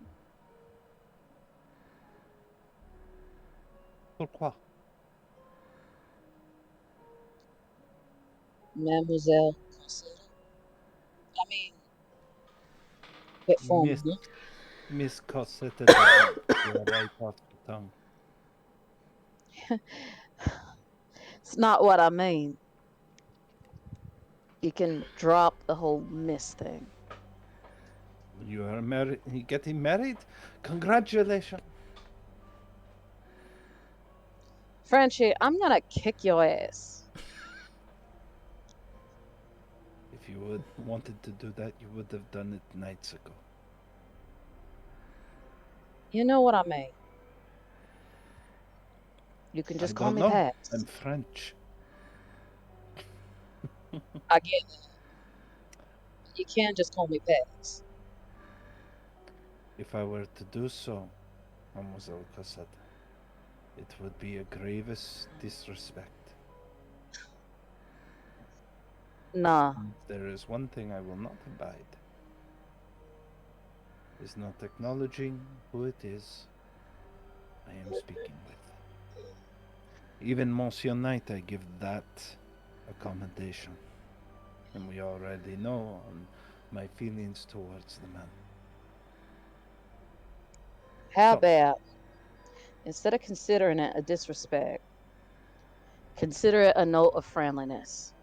Pourquoi? Mademoiselle Cosetta. I mean, quit form. Miss Cosetta doesn't feel right off the tongue. It's not what I mean. You can drop the whole miss thing. You are married? You getting married? Congratulations! Frenchie, I'm gonna kick your ass. If you would wanted to do that, you would have done it nights ago. You know what I mean. You can just I call don't me know. Pax. I'm French. I get it. You can't just call me Pax. If I were to do so, Mademoiselle Cosette, it would be a grievous disrespect. Nah. If there is one thing I will not abide, is not acknowledging who it is I am speaking with. Even Monsieur Knight, I give that accommodation. And we already know on my feelings towards the man. How So, about instead of considering it a disrespect, consider it a note of friendliness.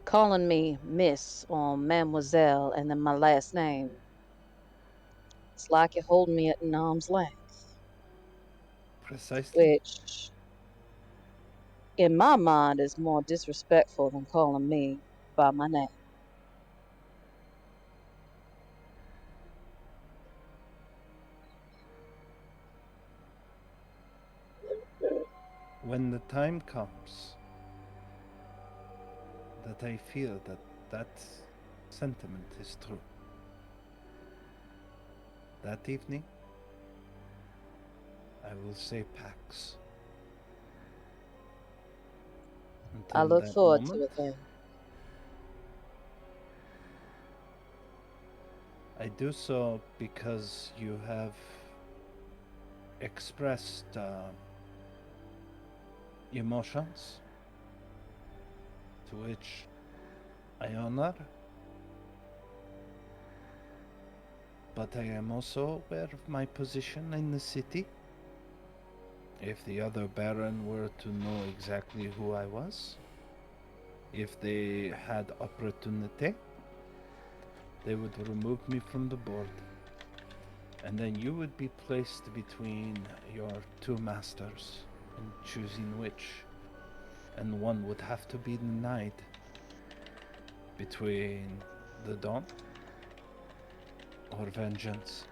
Calling me Miss or Mademoiselle and then my last name. It's like you're holding me at an arm's length, precisely. which in my mind is more disrespectful than calling me by my name. When the time comes that I feel that that sentiment is true, that evening I will say Pax. I Until look that forward to moment, it then. I do so because you have expressed emotions to which I honor, but I am also aware of my position in the city. If the other Baron were to know exactly who I was, if they had opportunity, they would remove me from the board. And then you would be placed between your two masters and choosing which. And one would have to be denied between the dawn or vengeance.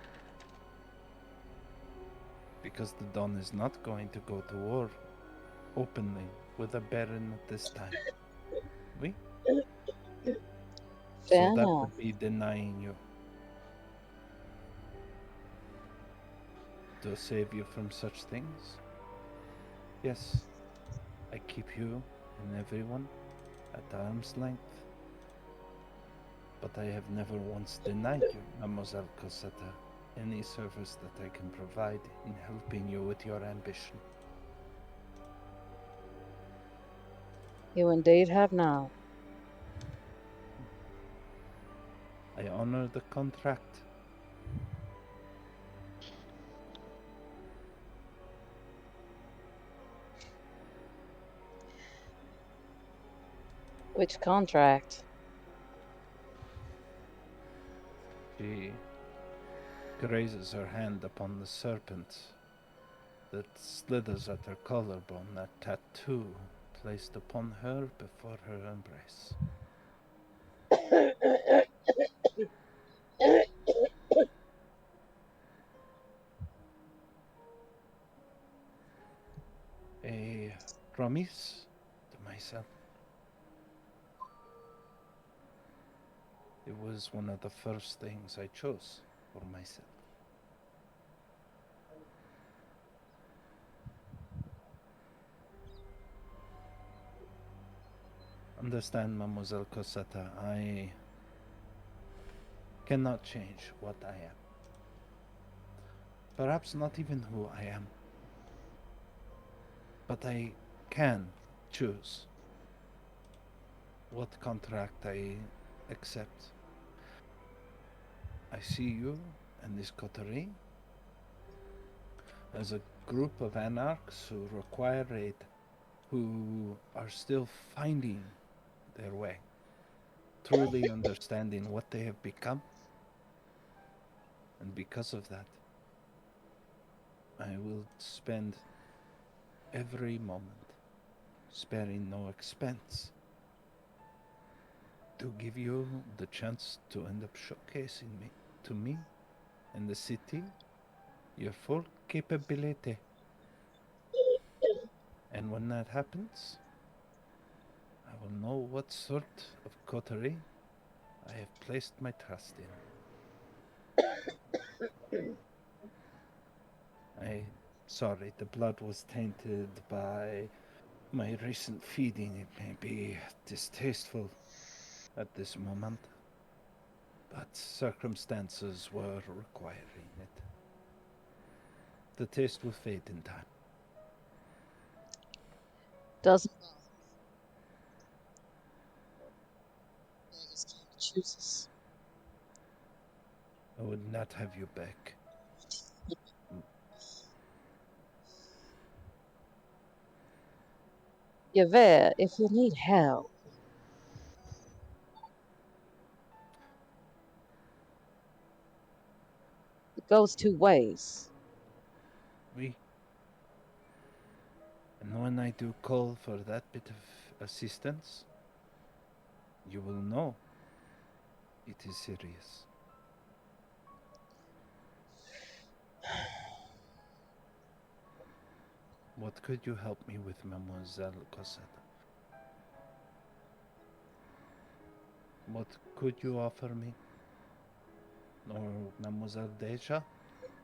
Because the dawn is not going to go to war openly with a baron at this time. Oui? Fair So that enough. would be denying you. To save you from such things, yes, I keep you and everyone at arm's length. But I have never once denied you, Mademoiselle Cosetta, any service that I can provide in helping you with your ambition. You indeed have not. I honor the contract. Which contract? She grazes her hand upon the serpent that slithers at her collarbone, that tattoo placed upon her before her embrace. A promise to myself. It was one of the first things I chose for myself. Understand, Mademoiselle Cosetta, I cannot change what I am. Perhaps not even who I am. But I can choose what contract I accept. I see you and this coterie as a group of anarchs who require aid, who are still finding their way, truly understanding what they have become. And because of that, I will spend every moment, sparing no expense, to give you the chance to end up showcasing me to me and the city your full capability. And when that happens, I will know what sort of coterie I have placed my trust in. Sorry, the blood was tainted by my recent feeding, it may be distasteful at this moment, but circumstances were requiring it. The taste will fade in time. Doesn't Beggars can't be chooses. I would not have you back. Yvette, if you need help, it goes two ways. We. And when I do call for that bit of assistance, you will know it is serious. What could you help me with, Mademoiselle Cosetta? What could you offer me? Or Mademoiselle Deja?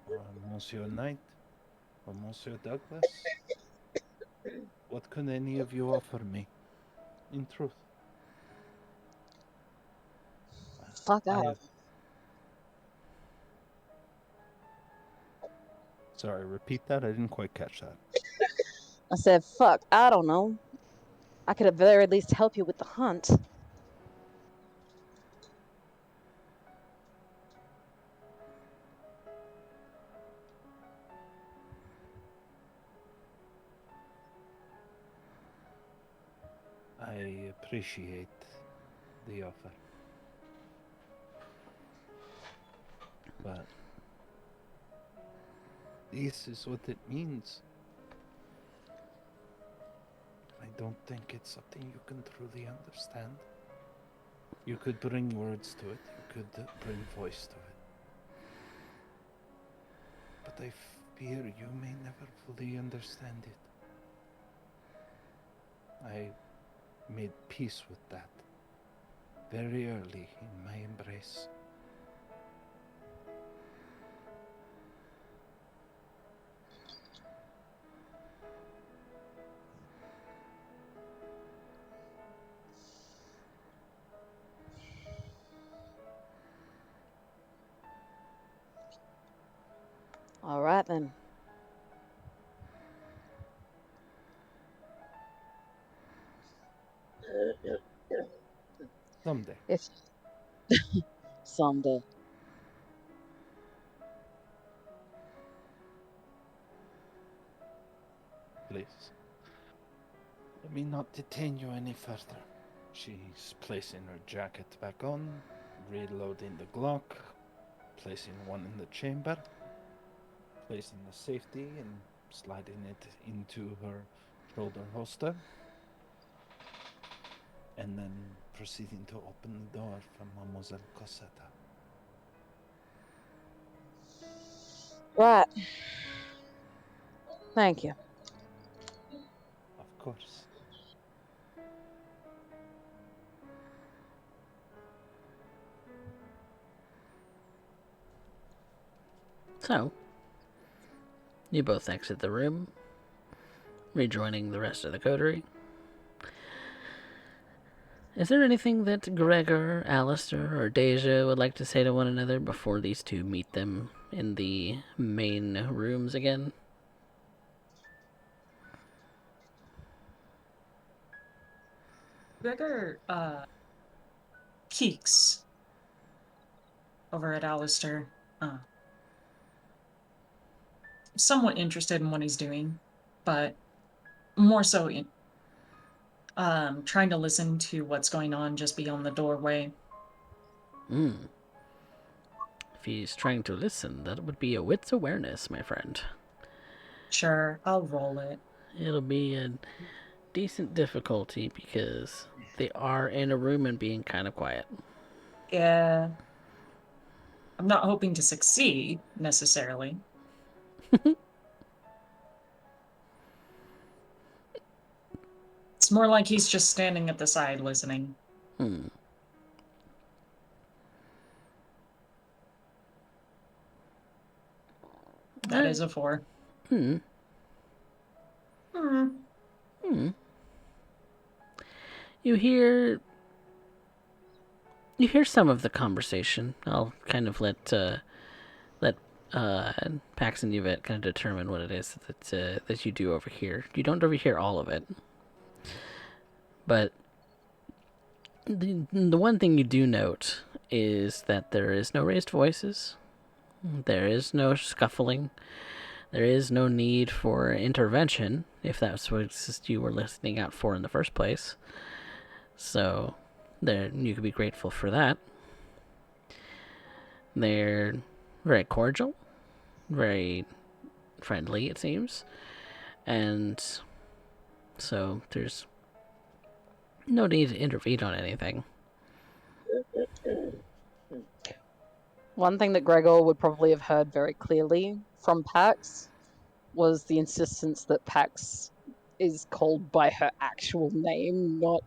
Or Monsieur Knight? Or Monsieur Douglas? What could any of you offer me? In truth. Fuck I out. have... Sorry, repeat that? I didn't quite catch that. I said, fuck, I don't know. I could at very least help you with the hunt. I appreciate the offer. But this is what it means. I don't think it's something you can truly understand. You could bring words to it, you could bring voice to it. But I fear you may never fully understand it. I made peace with that very early in my embrace. All right then. Someday. If someday. Please. Let me not detain you any further. She's placing her jacket back on, reloading the Glock, placing one in the chamber, placing the safety and sliding it into her shoulder holster, and then proceeding to open the door for Mademoiselle Cosetta. Right. Thank you. Of course. So, you both exit the room, rejoining the rest of the coterie. Is there anything that Gregor, Aliester, or Deja would like to say to one another before these two meet them in the main rooms again? Gregor peeks over at Aliester, somewhat interested in what he's doing, but more so in trying to listen to what's going on just beyond the doorway. If he's trying to listen, that would be a wits awareness, my friend. Sure, I'll roll it. It'll be a decent difficulty because they are in a room and being kind of quiet. Yeah. I'm not hoping to succeed, necessarily. It's more like he's just standing at the side listening. That is a 4. You hear some of the conversation. I'll kind of let Pax and Yvette kind of determine what it is that you do overhear. You don't overhear all of it, but the one thing you do note is that there is no raised voices, there is no scuffling, there is no need for intervention if that's what you were listening out for in the first place. So, there you could be grateful for that. They're very cordial, very friendly, it seems. And so there's no need to intervene on anything. One thing that Gregor would probably have heard very clearly from Pax was the insistence that Pax is called by her actual name, not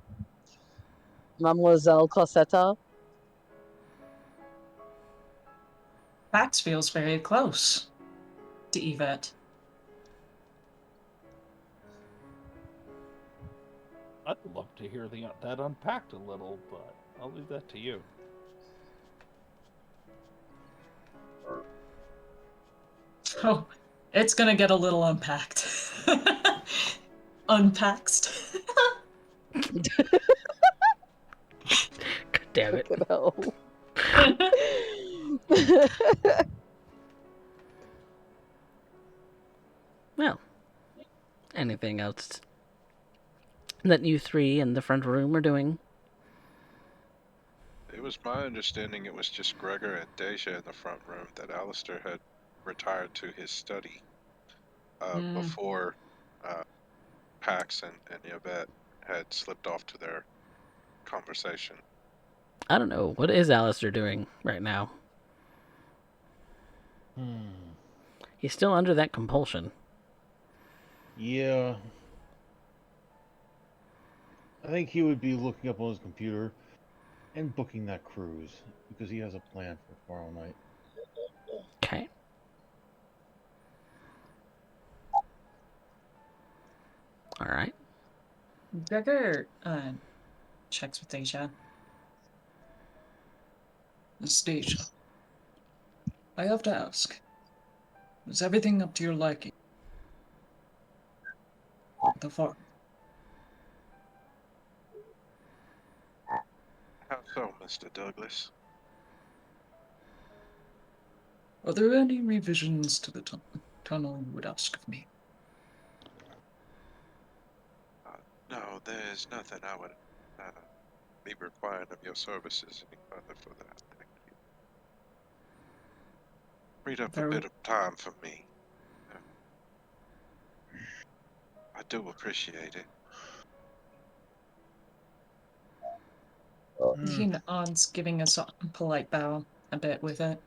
Mademoiselle Cossetta. Pax feels very close to Yvette. I'd love to hear that unpacked a little, but I'll leave that to you. Oh, it's gonna get a little unpacked. Unpaxed. God damn it. Fucking hell. Well, anything else that you three in the front room are doing? It was my understanding it was just Gregor and Deja in the front room, that Aliester had retired to his study before Pax and Yvette had slipped off to their conversation. I don't know. What is Aliester doing right now? He's still under that compulsion. Yeah. I think he would be looking up on his computer and booking that cruise because he has a plan for tomorrow night. Okay. All right. Gregor checks with Deja. Miss Deja, I have to ask, is everything up to your liking? The farm. How so, Mr. Douglas? Are there any revisions to the tunnel you would ask of me? No, there's nothing I would be requiring of your services any further for that. Thank you. Freed up a bit of time for me. I do appreciate it. He nods, giving us a polite bow, a bit with it.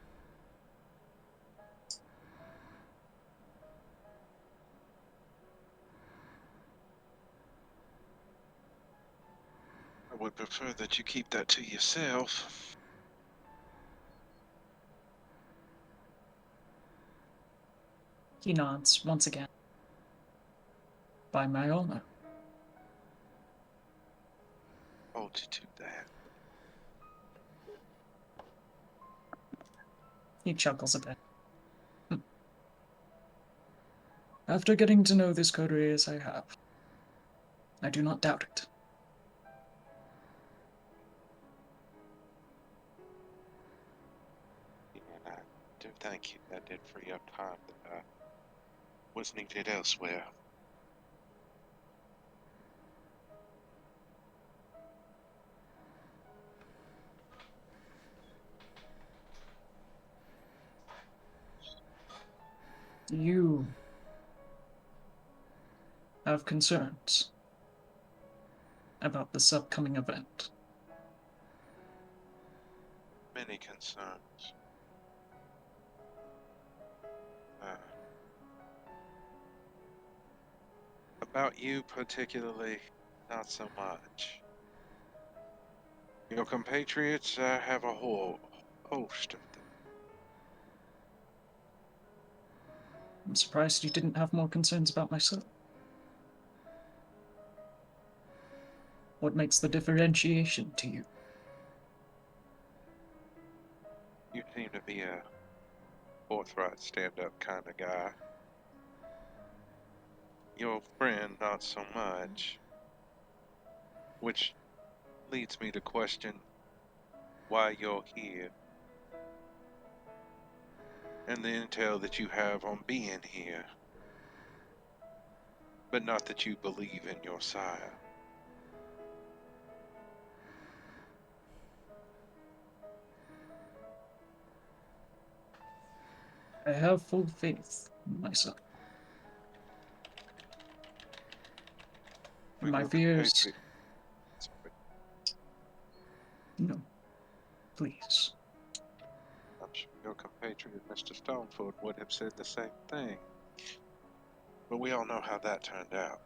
I would prefer that you keep that to yourself. He nods once again. By my honor. Hold you to that. He chuckles a bit. After getting to know this coterie as I have, I do not doubt it. And I do thank you. That did free up time that was needed elsewhere. You have concerns about this upcoming event. Many concerns. About you particularly, not so much. Your compatriots have a whole host of them. I'm surprised you didn't have more concerns about myself. What makes the differentiation to you? You seem to be a forthright, stand-up kind of guy. Your friend, not so much. Which leads me to question why you're here. And the intel that you have on being here. But not that you believe in your sire. I have full faith in myself. For My your fears. compatriot. Sorry, No, please. I'm sure your compatriot, Mr. Stoneford, would have said the same thing. But we all know how that turned out.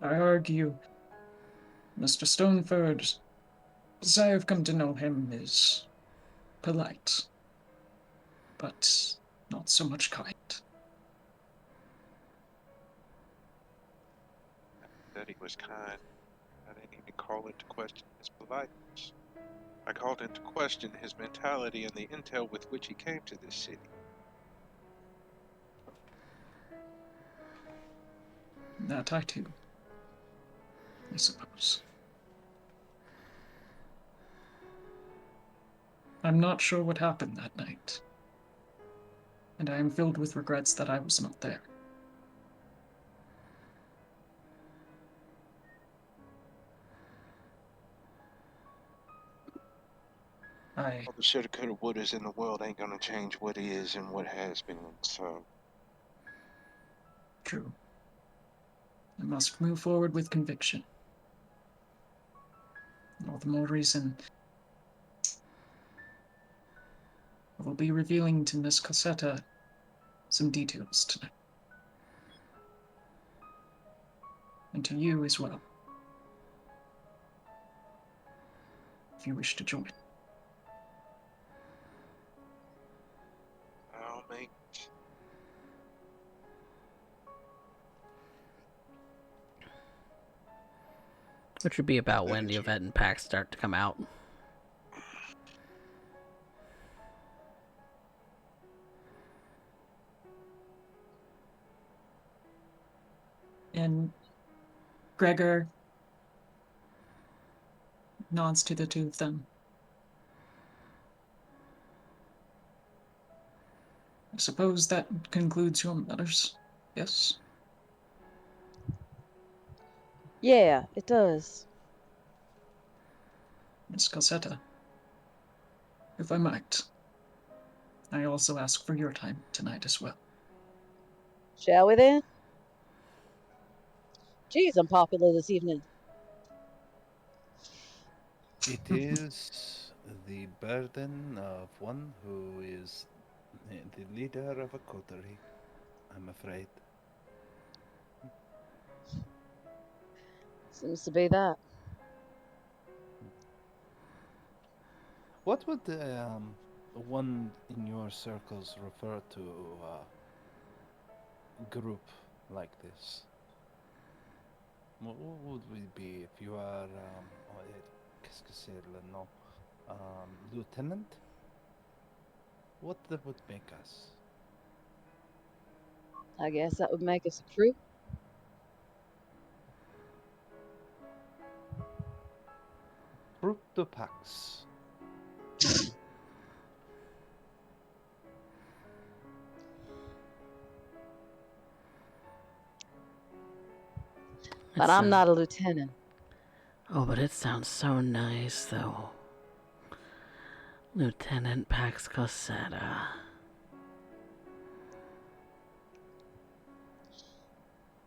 I argue Mr. Stoneford, as I have come to know him, is polite, but not so much kind. That he was kind. I didn't even call into question his politeness. I called into question his mentality and the intel with which he came to this city. That I too, I suppose. I'm not sure what happened that night, and I am filled with regrets that I was not there. All the shoulda, coulda, wouldas in the world ain't gonna change what is and what has been, so... True. I must move forward with conviction. All the more reason I will be revealing to Miss Cossetta some details tonight. And to you as well, if you wish to join. I'll make... Which would be about when the Yvette and Pax start to come out. And Gregor nods to the two of them. I suppose that concludes your matters, yes? Yeah, it does. Miss Cossetta, if I might, I also ask for your time tonight as well. Shall we then? Geez, I'm popular this evening. It is the burden of one who is the leader of a coterie, I'm afraid. Seems to be that. What would one in your circles refer to a group like this? What would we be if you are, qu'est-ce que c'est le nom? Lieutenant? What that would make us? I guess that would make us a crew. Group de Pax. But I'm not a lieutenant. Oh, but it sounds so nice, though. Lieutenant Pax Cossetta.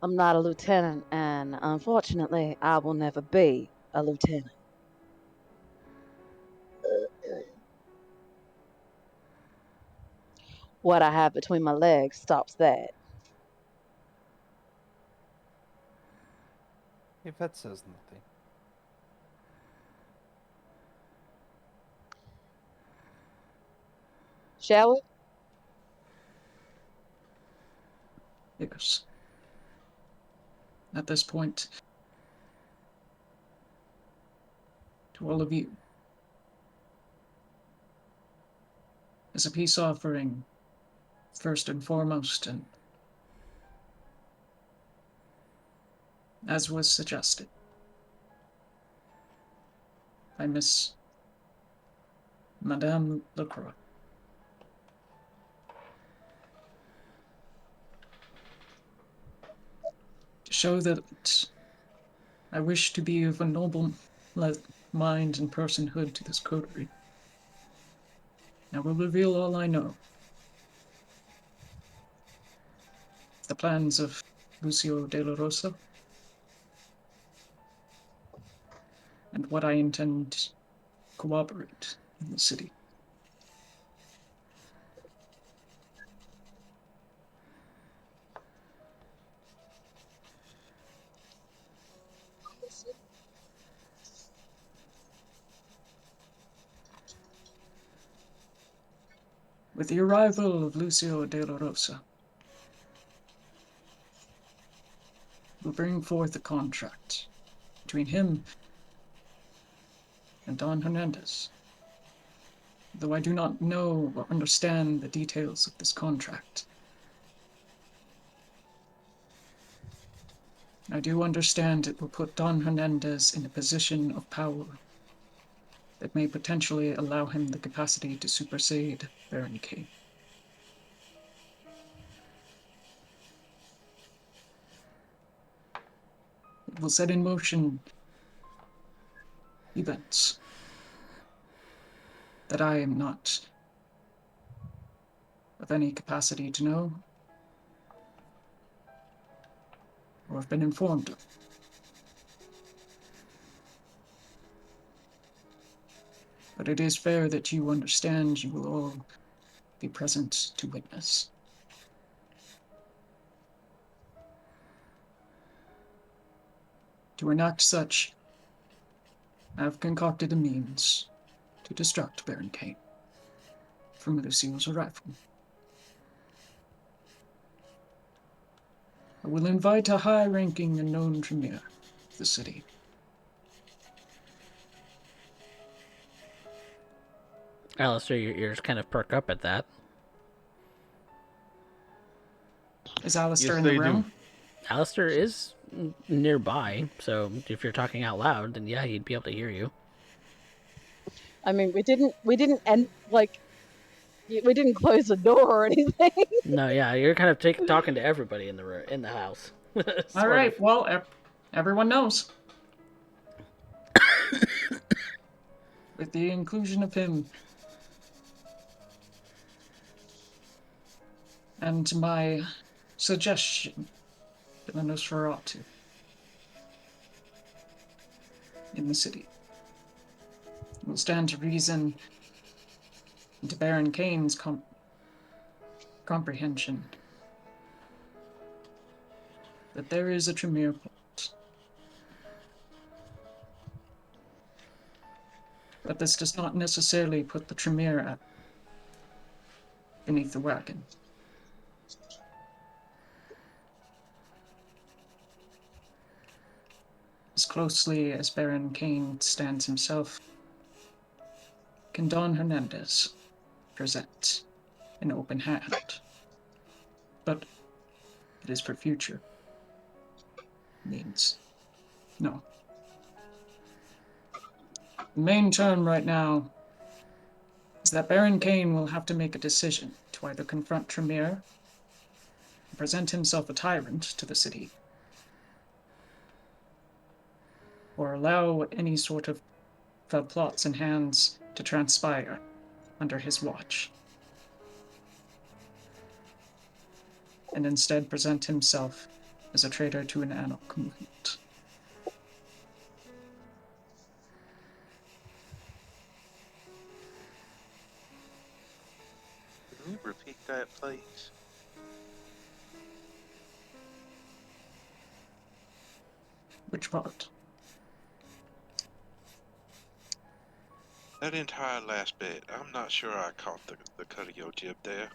I'm not a lieutenant, and unfortunately, I will never be a lieutenant. What I have between my legs stops that. Yvette says nothing. Shall we? others. At this point, to all of you, as a peace offering, first and foremost, and as was suggested by Miss Madame Lacroix, to show that I wish to be of a noble mind and personhood to this coterie, I will reveal all I know. The plans of Lucio de la Rosa, and what I intend to cooperate in the city. With the arrival of Lucio de la Rosa, we'll bring forth a contract between him and Don Hernandez. Though I do not know or understand the details of this contract, I do understand it will put Don Hernandez in a position of power that may potentially allow him the capacity to supersede Baron Kane. It will set in motion events that I am not of any capacity to know or have been informed of. But it is fair that you understand you will all be present to witness. To enact such, I have concocted a means to distract Baron Kane from Lucio's arrival. I will invite a high-ranking and known premier of the city. Aliester, your ears kind of perk up at that. Is Aliester Yes, in the they do. room? Aliester is nearby, so if you're talking out loud, then yeah, he'd be able to hear you. I mean, we didn't end like we didn't close the door or anything. No, yeah, you're kind of talking to everybody in the house. All right, well, everyone knows. With the inclusion of him and my suggestion to the Nosferatu in the city, it will stand to reason, and to Baron Kane's comprehension, that there is a Tremere point. But this does not necessarily put the Tremere beneath the wagon. As closely as Baron Kane stands himself, can Don Hernandez present an open hand. But it is for future means. No. The main term right now is that Baron Kane will have to make a decision to either confront Tremere and present himself a tyrant to the city, or allow any sort of plots and hands to transpire under his watch, and instead present himself as a traitor to an anarch movement. Can you repeat that, please? Which part? That entire last bit, I'm not sure I caught the cut of your jib there.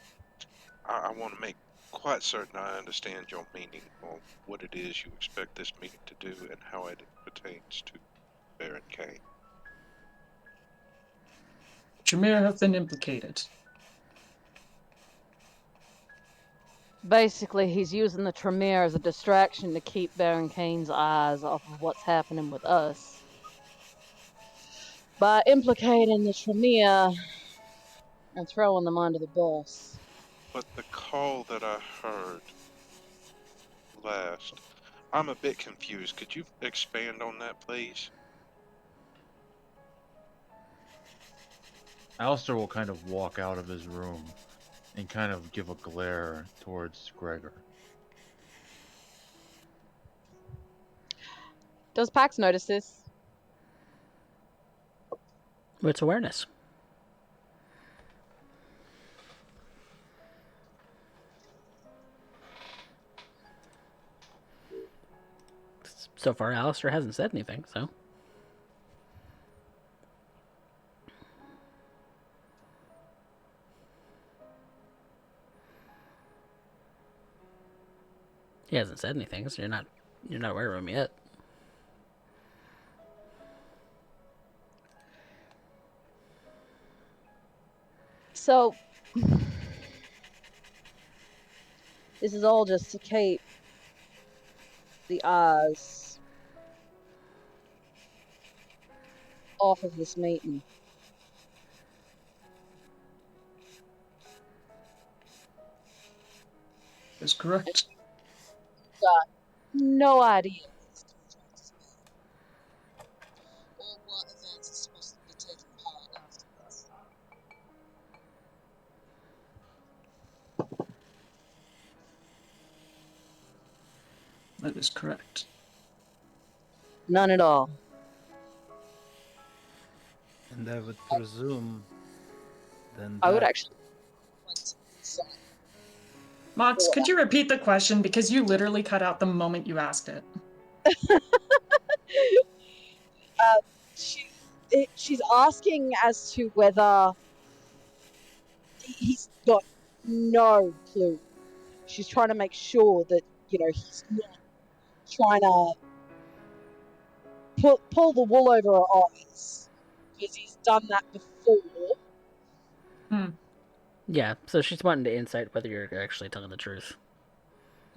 I want to make quite certain I understand your meaning on what it is you expect this meeting to do and how it pertains to Baron Kane. Tremere have been implicated. Basically, he's using the Tremere as a distraction to keep Baron Kane's eyes off of what's happening with us. By implicating the Tremere and throwing them under the bus. But the call that I heard last, I'm a bit confused. Could you expand on that, please? Aliester will kind of walk out of his room and kind of give a glare towards Gregor. Does Pax notice this? It's awareness. So far, Aliester hasn't said anything, so. He hasn't said anything, so you're not aware of him yet. So, this is all just to keep the eyes off of this meeting. Is correct. Got no idea. Or what events are supposed to be taking part afterwards. That is correct. None at all. And I would presume then I would that actually. Right inside. Mox, could you repeat the question? Because you literally cut out the moment you asked it. She's asking as to whether he's got no clue. She's trying to make sure that, he's not trying to pull the wool over her eyes. Because he's done that before. Yeah, so she's wanting to insight whether you're actually telling the truth.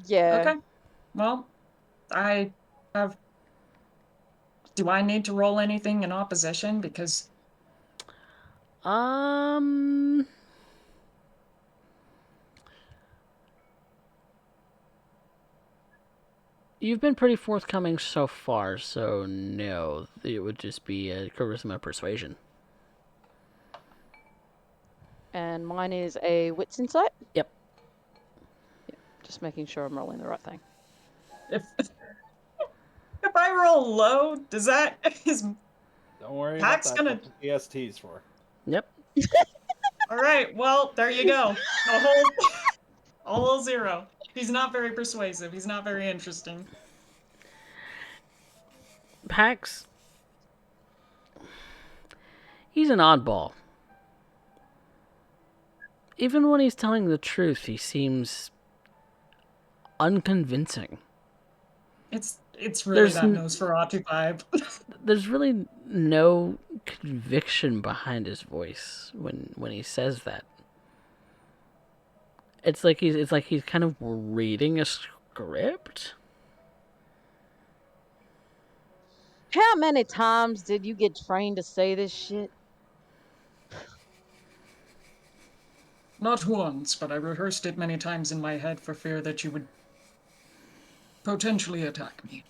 Yeah. Okay. Well, I have. Do I need to roll anything in opposition? Because you've been pretty forthcoming so far, so no, it would just be a charisma persuasion. And mine is a wits insight. Yep. Just making sure I'm rolling the right thing. if I roll low, is Don't worry Pax about that. gonna- That's what the ST's for. Yep. all right? Well, there you go. A whole 0. He's not very persuasive. He's not very interesting. Pax, he's an oddball. Even when he's telling the truth, he seems unconvincing. It's really that Nosferatu vibe. There's really no conviction behind his voice when he says that. It's like he's kind of reading a script. How many times did you get trained to say this shit? Not once, but I rehearsed it many times in my head for fear that you would potentially attack me.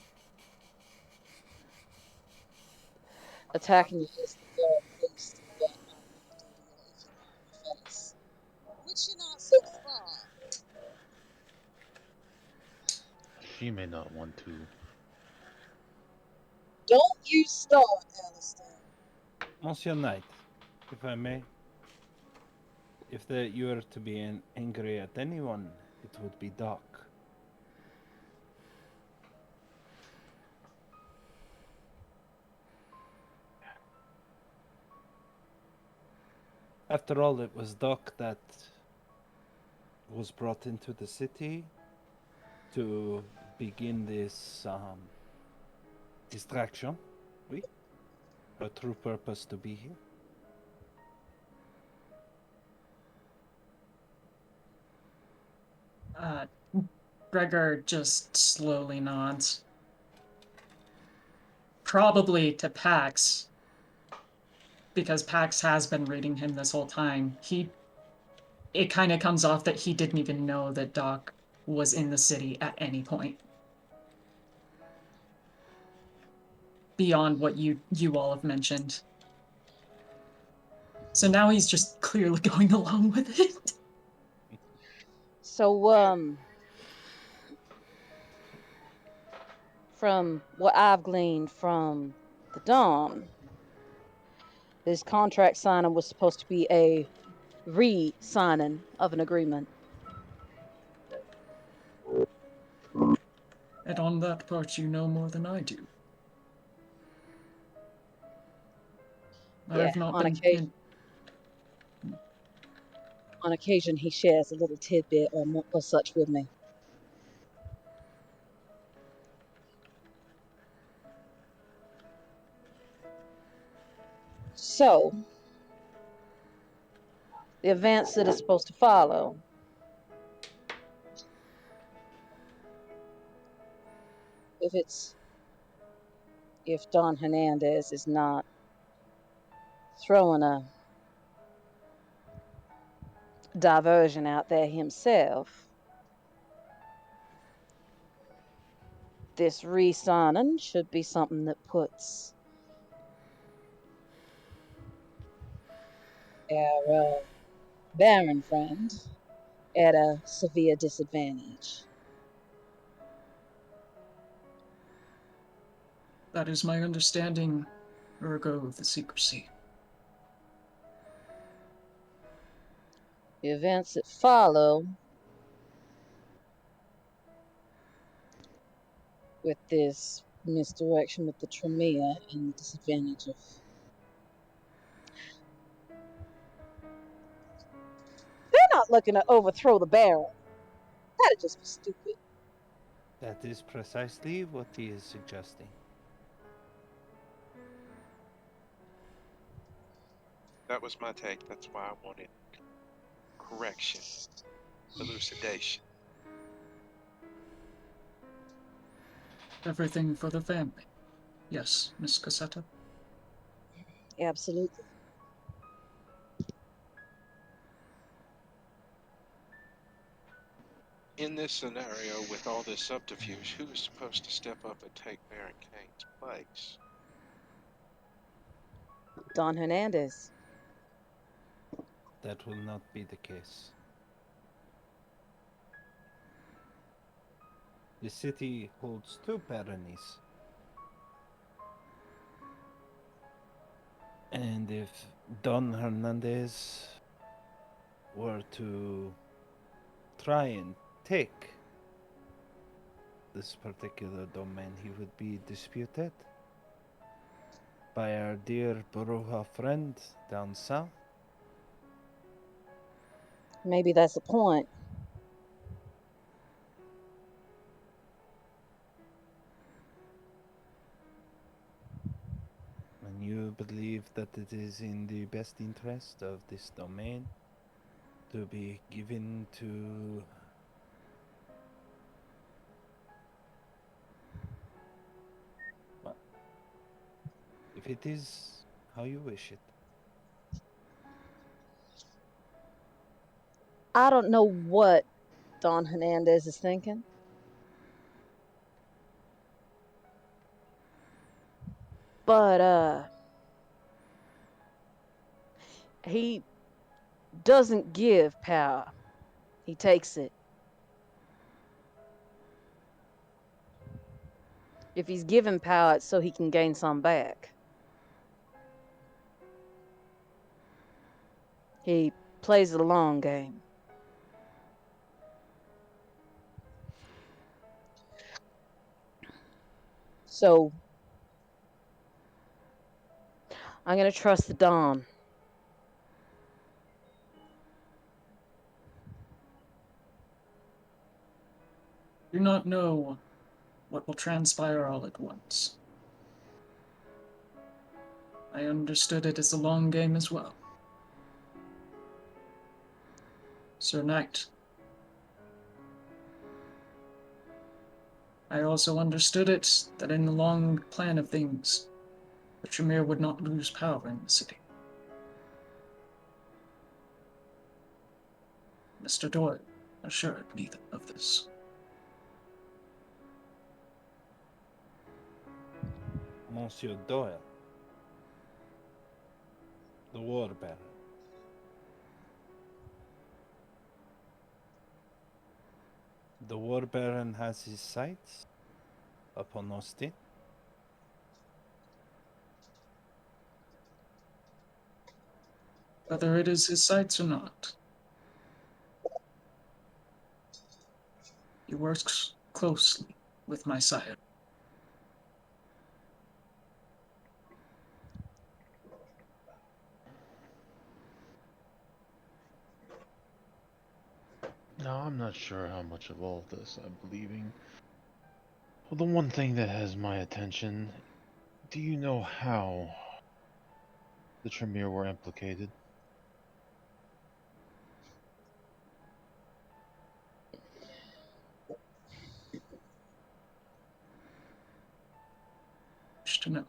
Attacking you is the very least. Which you're not so far. She may not want to. Don't you start, Aliester. Monsieur Knight, if I may, if you were to be angry at anyone, it would be Doc. After all, it was Doc that was brought into the city to begin this distraction. Oui. A true purpose to be here. Gregor just slowly nods. Probably to Pax, because Pax has been reading him this whole time. It kind of comes off that he didn't even know that Doc was in the city at any point. Beyond what you all have mentioned. So now he's just clearly going along with it. So, from what I've gleaned from the Dawn, this contract signing was supposed to be a re-signing of an agreement. And on that part, you know more than I do. I Yeah, have not on been. on occasion he shares a little tidbit or such with me. So, the events that is supposed to follow. If Don Hernandez is not throwing a diversion out there himself, this re-signing should be something that puts our Baron friend at a severe disadvantage. That is my understanding, ergo the secrecy. The events that follow with this misdirection with the Tremere and the disadvantage of. They're not looking to overthrow the Baron. That'd just be stupid. That is precisely what he is suggesting. That was my take. That's why I wanted correction, elucidation. Everything for the family. Yes, Miss Cassetta. Absolutely. In this scenario, with all this subterfuge, who is supposed to step up and take Baron Kane's place? Don Hernandez. That will not be the case. The city holds two baronies. And if Don Hernandez were to try and take this particular domain, he would be disputed by our dear Baruha friend down south. Maybe that's the point. And you believe that it is in the best interest of this domain to be given to well, if it is how you wish it. I don't know what Don Hernandez is thinking. But he doesn't give power. He takes it. If he's given power, it's so he can gain some back. He plays the long game. So I'm gonna trust the Don. do not know what will transpire all at once. I understood it as a long game as well. Sir Knight. I also understood it that in the long plan of things, the Tremere would not lose power in the city. Mr. Doyle assured me of this. Monsieur Doyle. The War Baron. The War Baron has his sights upon Austin. Whether it is his sights or not, he works closely with my sire. No, I'm not sure how much of all this I'm believing. Well, the one thing that has my attention, do you know how the Tremere were implicated? To know.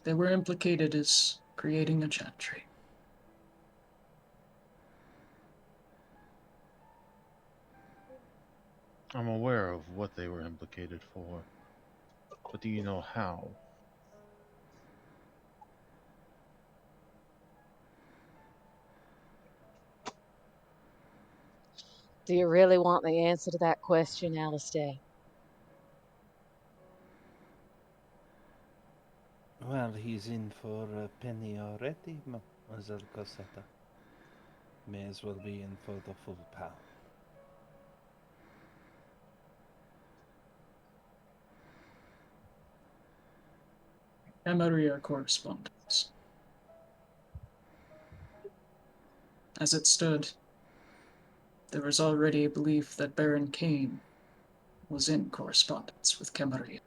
They were implicated as creating a chantry. I'm aware of what they were implicated for, but do you know how? Do you really want the answer to that question, Aliester? Well, he's in for a penny already, Mademoiselle Cosetta. May as well be in for the full pound. Camarilla correspondence. As it stood, there was already a belief that Baron Kane was in correspondence with Camarilla.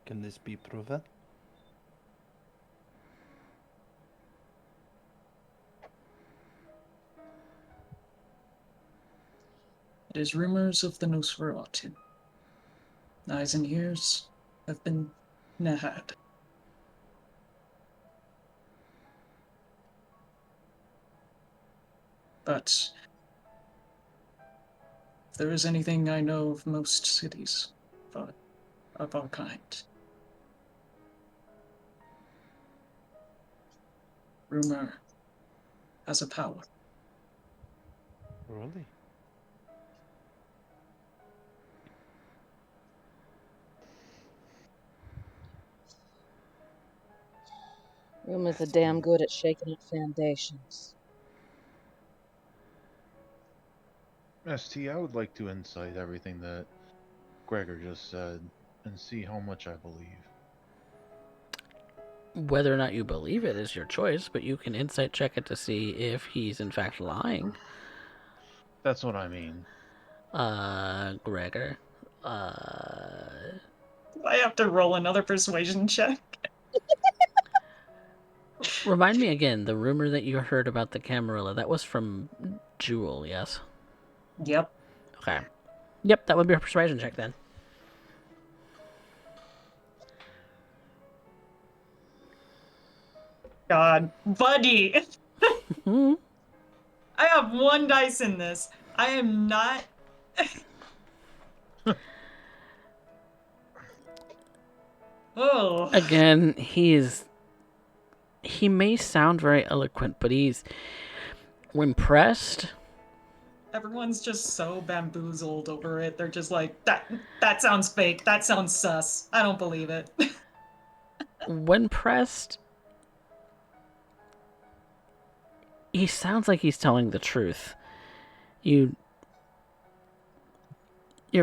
Can this be proven? It is rumors of the Nosferatu. Eyes and ears have been nahad. But if there is anything I know of most cities of our kind, rumor has a power. Really? Rumors are damn good at shaking up foundations. ST, I would like to incite everything that Gregor just said and see how much I believe. Whether or not you believe it is your choice, but you can insight check it to see if he's in fact lying. That's what I mean. Gregor. Do I have to roll another persuasion check? Remind me again, the rumor that you heard about the Camarilla, that was from Jewel, yes? Yep. Okay. Yep, that would be a persuasion check then. God, buddy! I have one dice in this. I am not... Oh. Again, he may sound very eloquent, but when pressed... Everyone's just so bamboozled over it. They're just like, that sounds fake. That sounds sus. I don't believe it. When pressed, he sounds like he's telling the truth. You're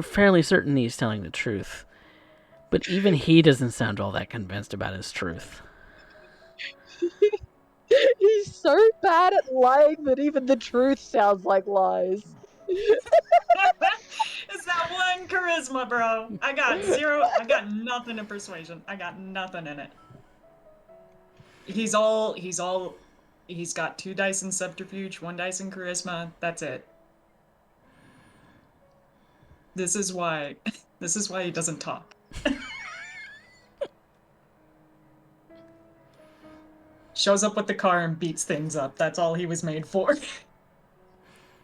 fairly certain he's telling the truth. But even he doesn't sound all that convinced about his truth. He's so bad at lying that even the truth sounds like lies. It's that one charisma, bro. I got zero. I got nothing in persuasion. I got nothing in it. He's got 2 dice in subterfuge, 1 dice in charisma. That's it. This is why he doesn't talk. Shows up with the car and beats things up. That's all he was made for.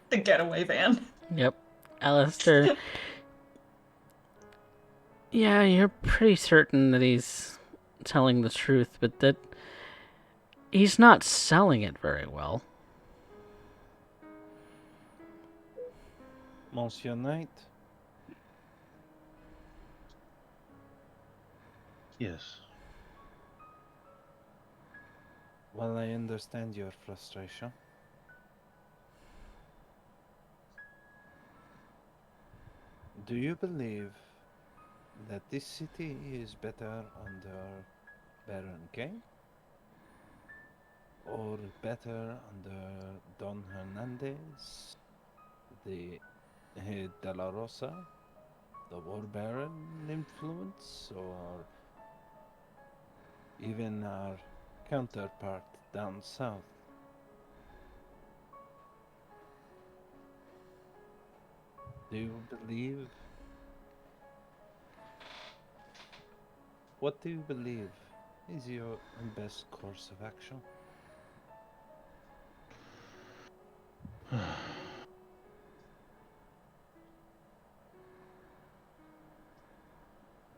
The getaway van. Yep. Aliester. Yeah, you're pretty certain that he's telling the truth, but that he's not selling it very well. Monsieur Knight, Yes. well, I understand your frustration. Do you believe that this city is better under Baron King? Or better under Don Hernandez, the De La Rosa, the War Baron influence, or even our counterpart down south? Do you believe? What do you believe is your best course of action?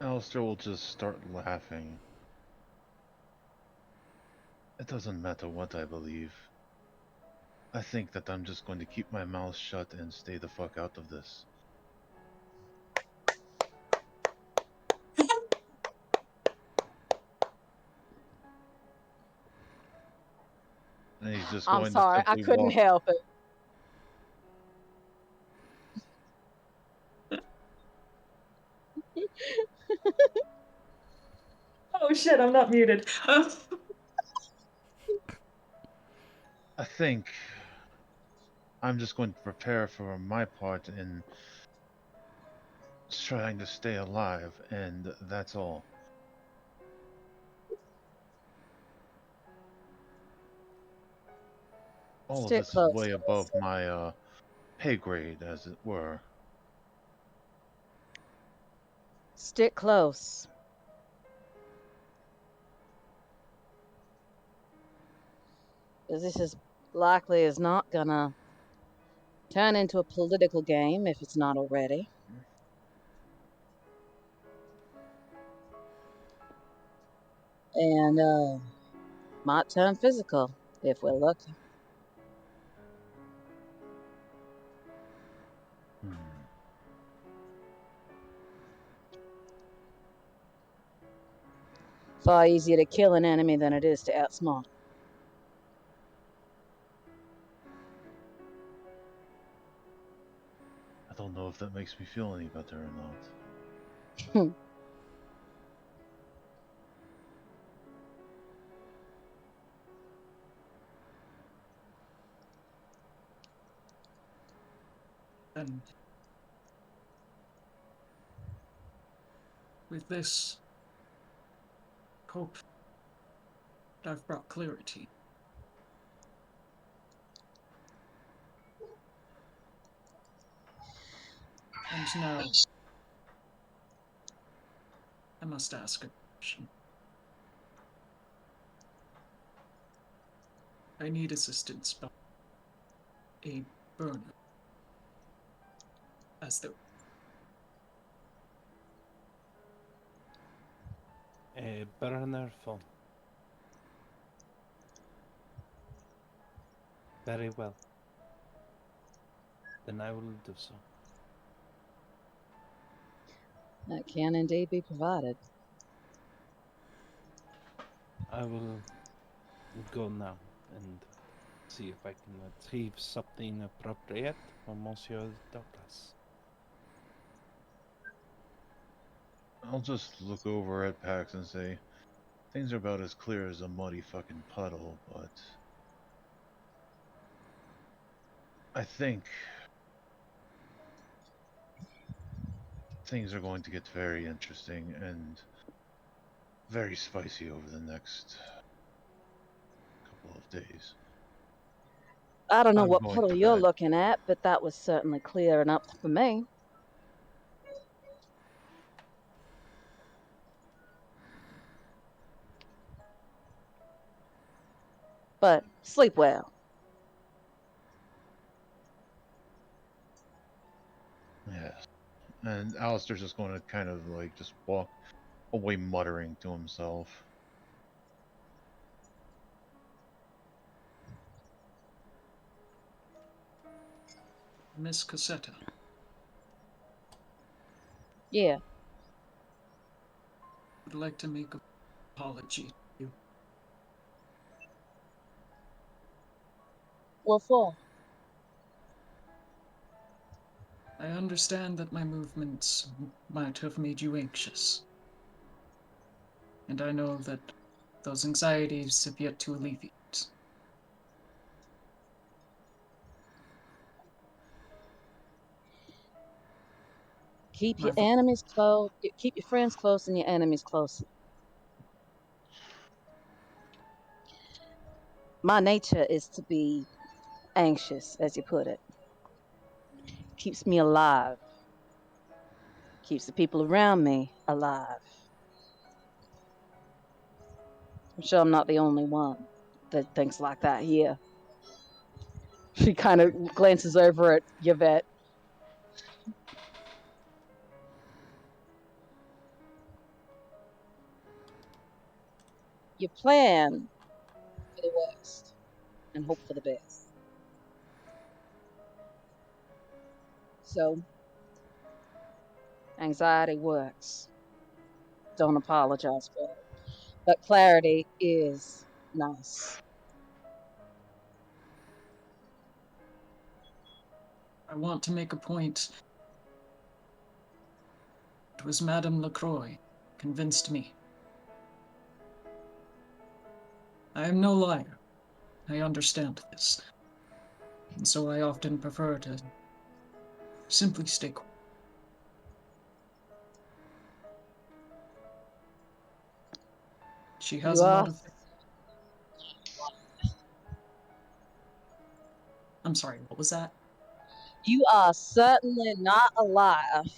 Alistair will just start laughing. It doesn't matter what I believe. I think that I'm just going to keep my mouth shut and stay the fuck out of this. And he's just I'm going to sorry, I simply couldn't walk. help it. Oh shit, I'm not muted. I think I'm just going to prepare for my part in trying to stay alive, and that's all. All of Stick this is close. way above my pay grade, as it were. Stick close. This is likely is not gonna turn into a political game if it's not already. And might turn physical if we're lucky. Hmm. Far easier to kill an enemy than it is to outsmart. I don't know if that makes me feel any better or not. And with this hope, I've brought clarity. And now, I must ask a question. I need assistance by a burner. As the A burner phone. Very well. Then I will do so. That can indeed be provided. I will go now and see if I can retrieve something appropriate for Monsieur Douglas. I'll just look over at Pax and say, things are about as clear as a muddy fucking puddle, but I think things are going to get very interesting and very spicy over the next couple of days. I don't know I'm what going puddle to you're bed. looking at, but that was certainly clearing up for me. But sleep well. Yes. And Alister's just going to kind of like just walk away muttering to himself. Miss Cassetta, Yeah. I'd like to make an apology to you. What for? I understand that my movements might have made you anxious, and I know that those anxieties have yet to alleviate. Keep My your enemies close. Keep your friends close and your enemies close. My nature is to be anxious, as you put it. Keeps me alive. Keeps the people around me alive. I'm sure I'm not the only one that thinks like that here. She kind of glances over at Yvette. You plan for the worst and hope for the best. So, anxiety works. Don't apologize for it. But clarity is nice. I want to make a point. It was Madame Lacroix convinced me. I am no liar. I understand this. And so I often prefer to simply stay quiet. She has You a are lot of... I'm sorry, what was that? you are certainly not alive.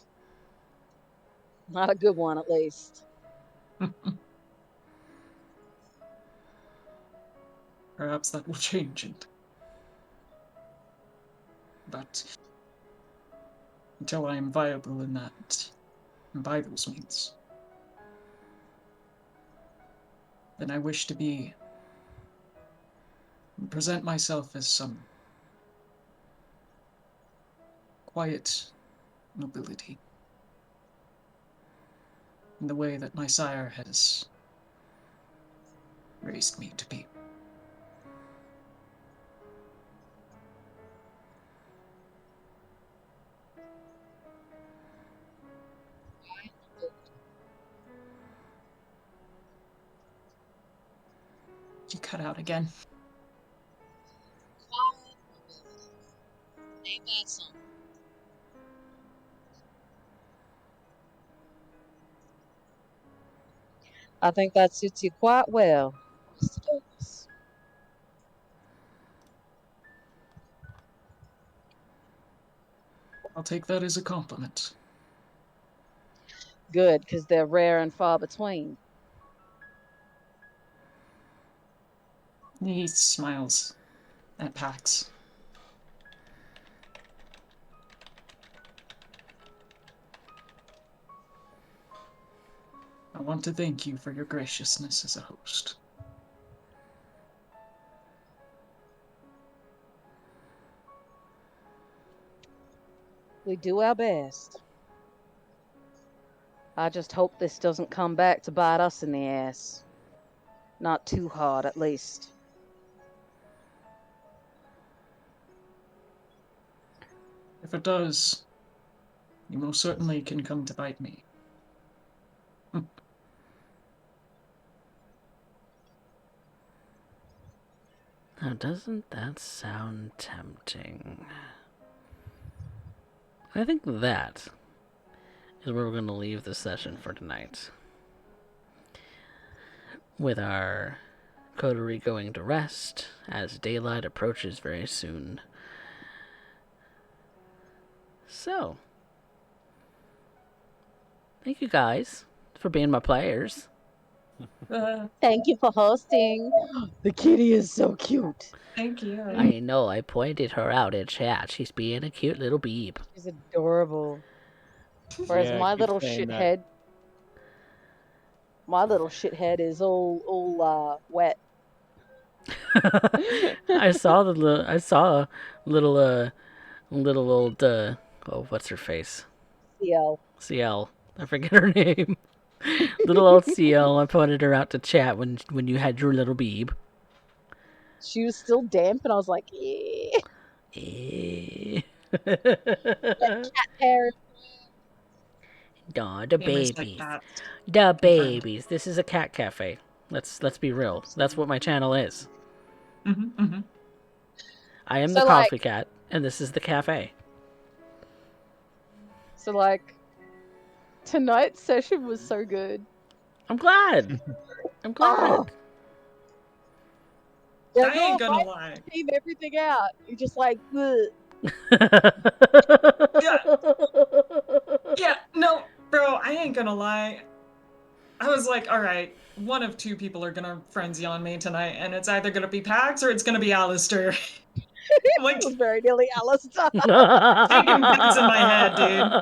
Not a good one, at least. Perhaps that will change it. But until I am viable in that, and by those means, then I wish to present myself as some quiet nobility in the way that my sire has raised me to be. You cut out again. Quiet nobility. Ain't that something? I think that suits you quite well, Mr. Douglas. I'll take that as a compliment. Good, because they're rare and far between. He smiles at Pax. I want to thank you for your graciousness as a host. We do our best. I just hope this doesn't come back to bite us in the ass. Not too hard, at least. If it does, you most certainly can come to bite me. Now, doesn't that sound tempting? I think that is where we're going to leave the session for tonight. With our coterie going to rest as daylight approaches very soon. So, thank you guys for being my players. Thank you for hosting. The kitty is so cute. Thank you. I know, I pointed her out in chat. She's being a cute little beeb. She's adorable. Whereas Yeah, I my keep little saying that. shithead is all wet. I saw a little old what's her face? CL. I forget her name. Little old CL. I pointed her out to chat when you had your little beeb. She was still damp, and I was like, eh. Cat hair. Aw, the Gamers like babies. cats. The babies. This is a cat cafe. Let's be real. That's what my channel is. I am So, the like- CoffeeCat, and this is the cafe. So, like, tonight's session was so good. I'm glad. I'm glad. Oh. I ain't gonna lie. Leave everything out. You're just like, ugh. Yeah, no, bro, I ain't gonna lie. I was like, all right, one of two people are gonna frenzy on me tonight, and it's either gonna be Pax or it's gonna be Aliester. I'm like, It was very nearly Aliester. taking bets in my head, dude.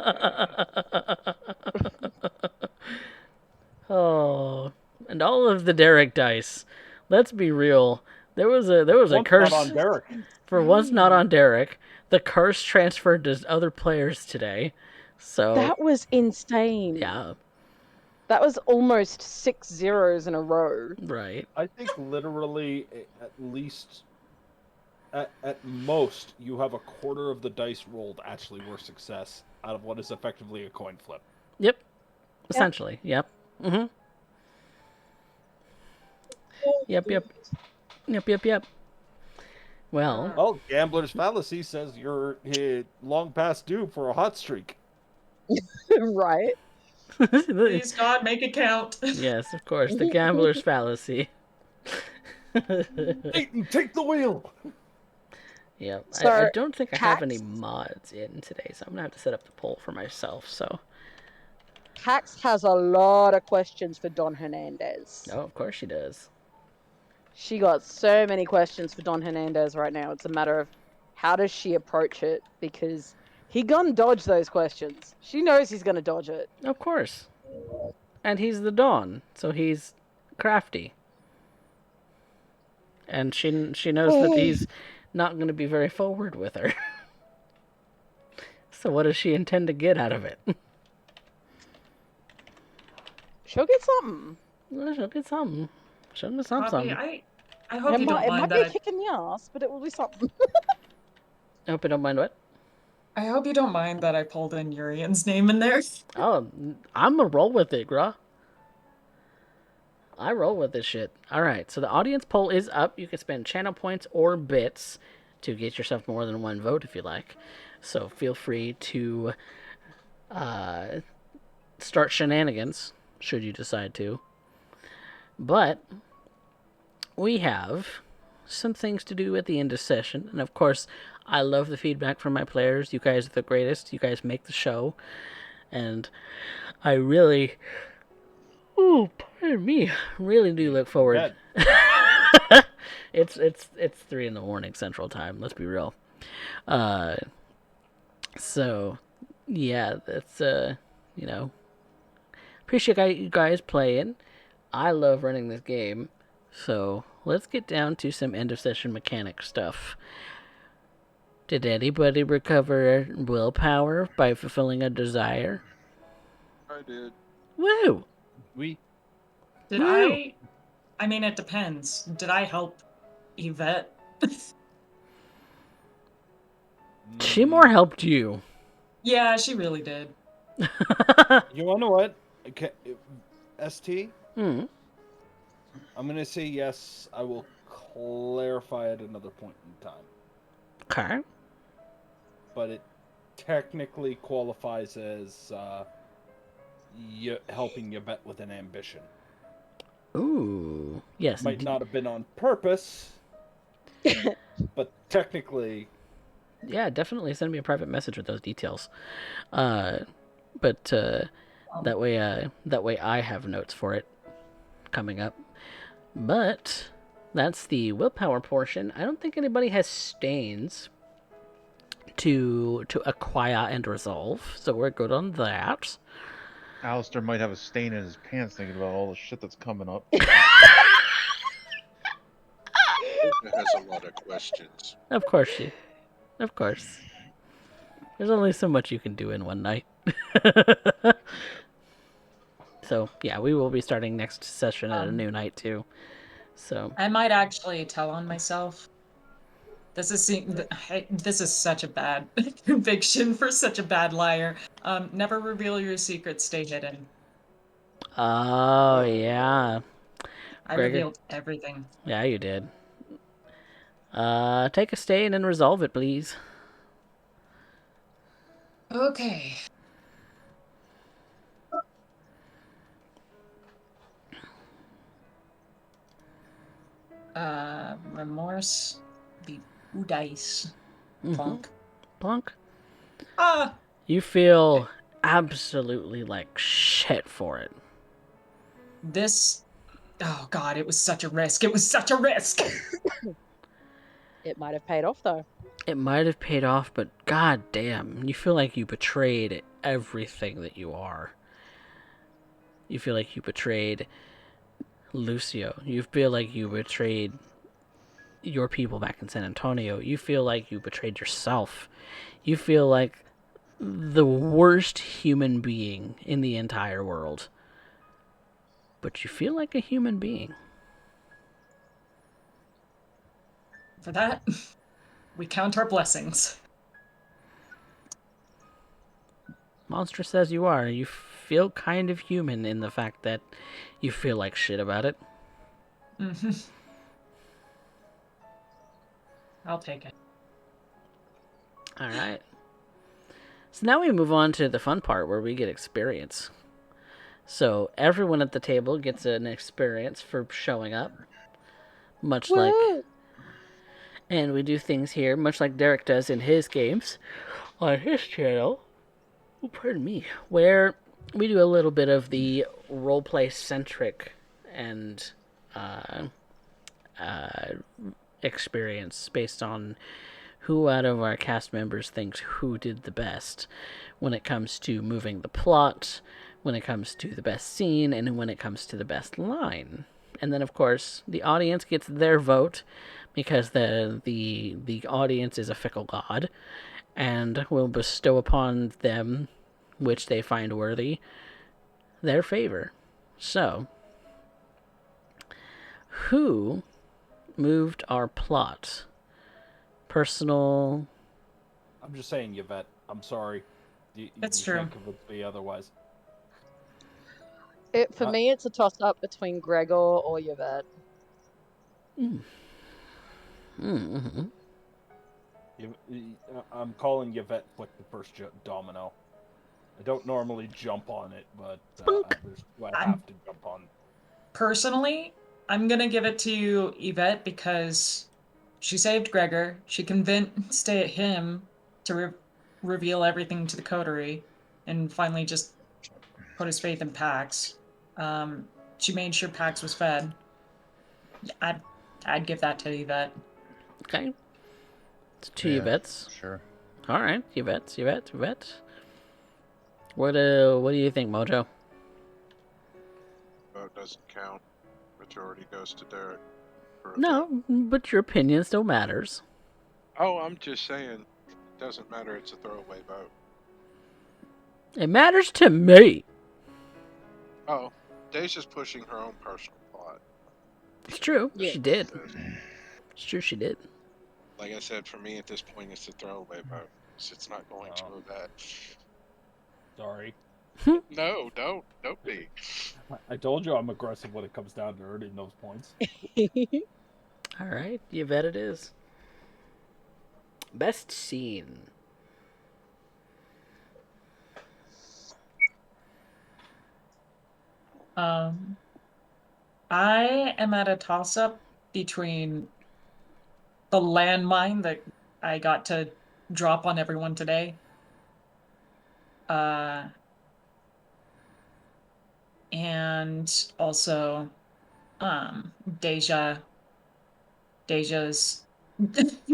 Oh, and all of the Derek dice. Let's be real. There was a Once curse not on Derek. for once not on Derek. The curse transferred to other players today. So That was insane. yeah, That was almost 6 zeros in a row. right. I think literally at least, at most, you have a quarter of the dice rolled actually were success out of what is effectively a coin flip. Yep. Essentially. Yep. Mhm. Yep. Well, Well, Gambler's Fallacy says you're long past due for a hot streak. Right? Please, God, make it count. yes, of course, the gambler's fallacy. Peyton, take the wheel! Yep. So, I don't think I have any Pax- mods in today, so I'm gonna have to set up the poll for myself. So, Pax has a lot of questions for Don Hernandez. oh, of course she does. She got so many questions for Don Hernandez right now. It's a matter of how does she approach it, because he gonna dodge those questions. She knows he's gonna dodge it. Of course. And he's the Dawn, so he's crafty. And she knows that he's not going to be very forward with her. So what does she intend to get out of it? She'll get something. Well, she'll get something. She'll get Poppy, something. I hope It you don't might mind be a that. kick in the ass, but it will be something. I hope you don't mind what? I hope you don't mind that I pulled in Urian's name in there. Oh, I'm gonna roll with it, bruh. I roll with this shit. Alright, so the audience poll is up. You can spend channel points or bits to get yourself more than one vote if you like. So feel free to start shenanigans, should you decide to. But we have some things to do at the end of session. And of course, I love the feedback from my players. You guys are the greatest. You guys make the show. And I really... Ooh, pardon me. Really do look forward. It's 3 a.m. Central Time. Let's be real. So yeah, that's appreciate you guys playing. I love running this game. So let's get down to some end of session mechanic stuff. Did anybody recover willpower by fulfilling a desire? I did. Woo! Did Woo. I mean, it depends. Did I help Yvette? She more helped you. Yeah, she really did. You wanna know what? Okay, ST? Hmm. I'm gonna say yes. I will clarify at another point in time. Okay. But it technically qualifies as helping Yvette with an ambition. Ooh. Yes. Might not have been on purpose, but technically. Yeah, definitely send me a private message with those details. But that way I have notes for it coming up. But that's the willpower portion. I don't think anybody has stains to acquire and resolve, so we're good on that. Aliester might have a stain in his pants thinking about all the shit that's coming up. It has a lot of questions. Of course. There's only so much you can do in one night. So yeah, we will be starting next session at a new night too. So I might actually tell on myself. This is such a bad conviction for such a bad liar. Never reveal your secrets. Stay hidden. oh yeah, I Gregor. revealed everything. Yeah, you did. Take a stain and resolve it, please. Okay. Remorse. Be dice. Plonk. Plunk. Ah. You feel absolutely like shit for it. This. Oh God! It was such a risk. It was such a risk. It might have paid off though. It might have paid off, but god damn, you feel like you betrayed everything that you are. You feel like you betrayed Lucio. You feel like you betrayed your people back in San Antonio. You feel like you betrayed yourself. You feel like the worst human being in the entire world. But you feel like a human being. For that, we count our blessings. Monstrous as you are, you feel kind of human in the fact that you feel like shit about it. Mm-hmm. I'll take it. Alright. So now we move on to the fun part where we get experience. So everyone at the table gets an experience for showing up. Much Woo! like... And we do things here, much like Derek does in his games on his channel. Oh, pardon me. Where we do a little bit of the roleplay centric and experience based on who out of our cast members thinks who did the best when it comes to moving the plot, when it comes to the best scene, and when it comes to the best line. And then, of course, the audience gets their vote because the audience is a fickle god and will bestow upon them, which they find worthy, their favor. So, who moved our plot? Personal... I'm just saying, Yvette. I'm sorry. That's you true. can't convince me otherwise. For me, it's a toss-up between Gregor or Yvette. Mm-hmm. I'm calling Yvette flick the first domino. I don't normally jump on it, but I have to jump on. Personally, I'm gonna give it to Yvette because she saved Gregor. She convinced him to reveal everything to the coterie, and finally just put his faith in Pax. She made sure Pax was fed. I'd give that to Yvette. Okay. It's two Yvettes. Sure. All right, Yvette. What do you think, Mojo? Vote doesn't count. Majority goes to Derek. No, but your opinion still matters. Oh, I'm just saying, it doesn't matter. It's a throwaway vote. It matters to me. Oh, Deja's pushing her own personal plot. It's true. Yeah. She did. It's true. She did. Like I said, for me at this point, it's a throwaway vote. So it's not going to Yvette. Sorry. No, don't be. I told you I'm aggressive when it comes down to earning those points. All right, Yvette it is. Best scene. I am at a toss-up between the landmine that I got to drop on everyone today. And also, Deja's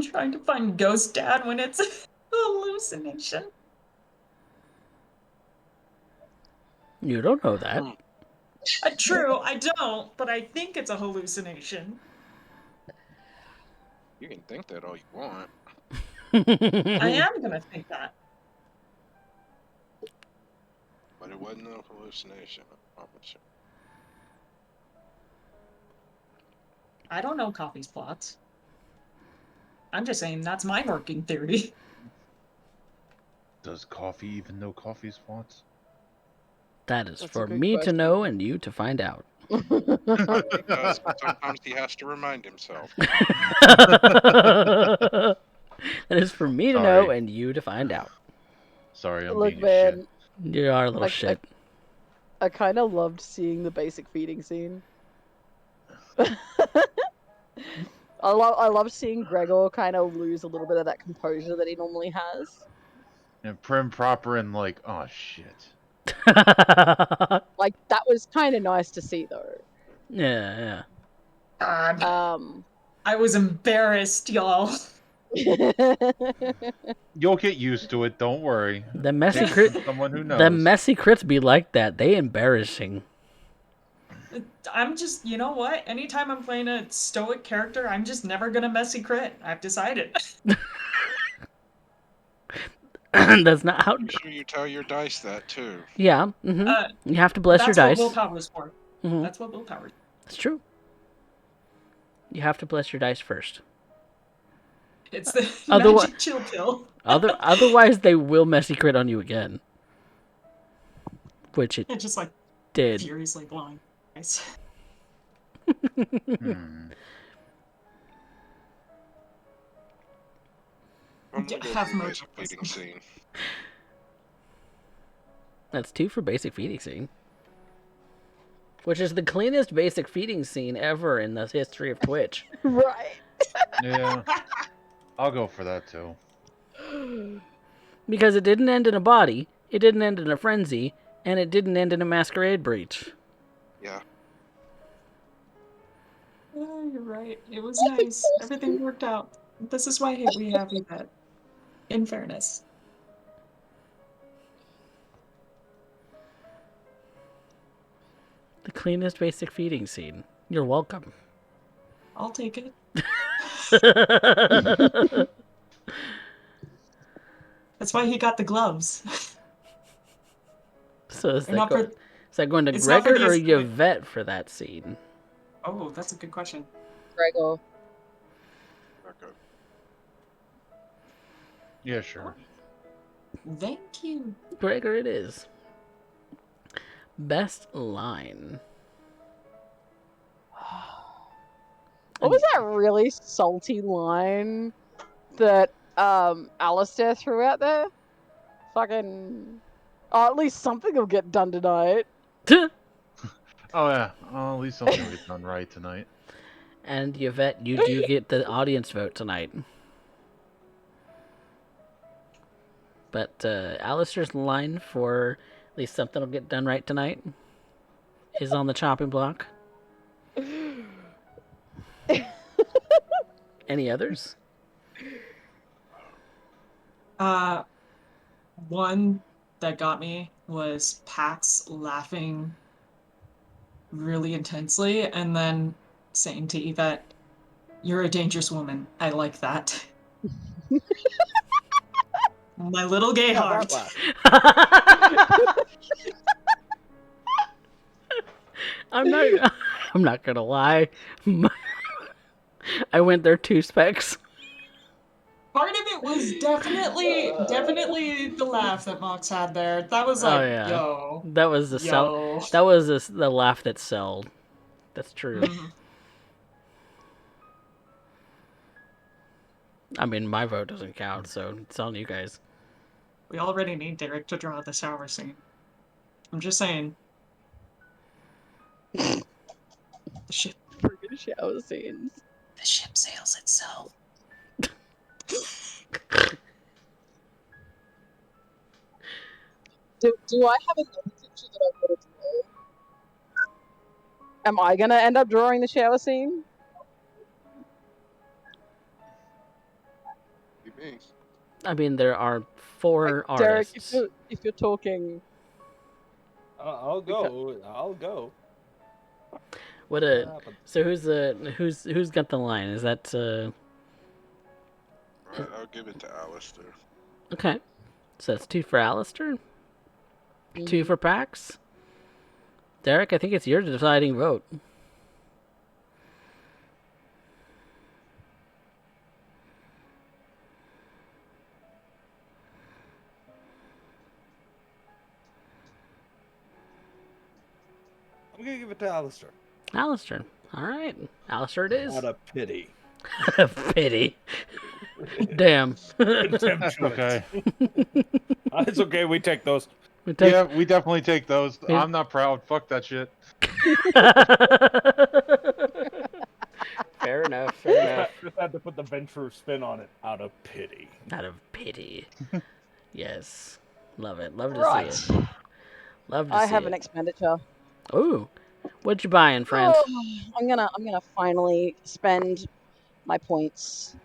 trying to find Ghost Dad when it's a hallucination. You don't know that. True, I don't, but I think it's a hallucination. You can think that all you want. I am gonna think that. But it wasn't a hallucination, I promise you. I don't know Coffee's plots. I'm just saying that's my working theory. Does Coffee even know Coffee's plots? That is That's a for good me to question. know and you to find out. Because sometimes he has to remind himself. That is for me to know Sorry. and you to find out. Sorry, I'm Look, being a shit. man, You are a little I- shit. I kind of loved seeing the basic feeding scene. I love seeing Gregor kind of lose a little bit of that composure that he normally has. And prim proper and like, oh shit. Like that was kind of nice to see, though. Yeah. God, I was embarrassed, y'all. You'll get used to it, don't worry. The messy Take it crit. from someone who knows. The messy crits be like that. They embarrassing. I'm just, you know what? Anytime I'm playing a stoic character, I'm just never gonna messy crit. I've decided. That's not how. Make sure you tell your dice that too. Yeah. You have to bless your That's what dice. willpower is for. Mhm. That's what willpower is. It's true. You have to bless your dice first. It's the Otherwise- magic chill pill. Otherwise, they will messy crit on you again. Which it It's just like did. furiously blind. Nice. I'm gonna go Have through mercy. basic feeding scene. That's 2 for basic feeding scene. Which is the cleanest basic feeding scene ever in the history of Twitch. Right. Yeah. I'll go for that too. Because it didn't end in a body, it didn't end in a frenzy, and it didn't end in a masquerade breach. Yeah. Oh, you're right. It was nice. Everything worked out. This is why we have Yvette. In fairness. The cleanest basic feeding scene. You're welcome. I'll take it. That's why he got the gloves. So is They're not for- that going to it's not for Gregor the or aesthetic. Yvette for that scene? Oh, that's a good question. Gregor. Okay. Yeah, sure. Thank you. Gregor it is. Best line. What was that really salty line that Aliester threw out there? Fucking. Oh, at least something will get done tonight. Oh yeah. Oh, at least something will get done right tonight. And Yvette, you do get the audience vote tonight. But Alistair's line for at least something will get done right tonight is on the chopping block. Any others? One that got me was Pax laughing really intensely and then saying to Yvette, "You're a dangerous woman. I like that." My little gay heart. I'm not gonna lie. I went there 2 specs. Part of it It was definitely the laugh that Mox had there. That was like, yo. That was the Yo. That was the laugh that sold. That's true. Mhm. I mean, my vote doesn't count, so it's on you guys. We already need Derek to draw the shower scene. I'm just saying. The ship Freaking shower scenes. the ship sails itself. Do I have another picture that I'm gonna draw? Am I gonna end up drawing the shower scene? You mean? I mean, there are 4 Derek, artists. if you're talking, I'll go. I'll go. What So who's got the line? Is that Right, I'll give it to Aliester. okay? So that's 2 for Aliester, 2 for Pax. Derek, I think it's your deciding vote. I'm gonna give it to Aliester. Aliester. All right, Aliester it is. Out of pity. Pity. Damn. Okay. It's okay. We take those. Yeah, we definitely take those. Yeah. I'm not proud. Fuck that shit. Fair enough. Fair enough. Just had to put the venture spin on it. Out of pity. Out of pity. Yes. Love it. Love to right. see it. Love to see I have it. an expenditure. Ooh. What you buying, friend? Oh, I'm gonna finally spend my points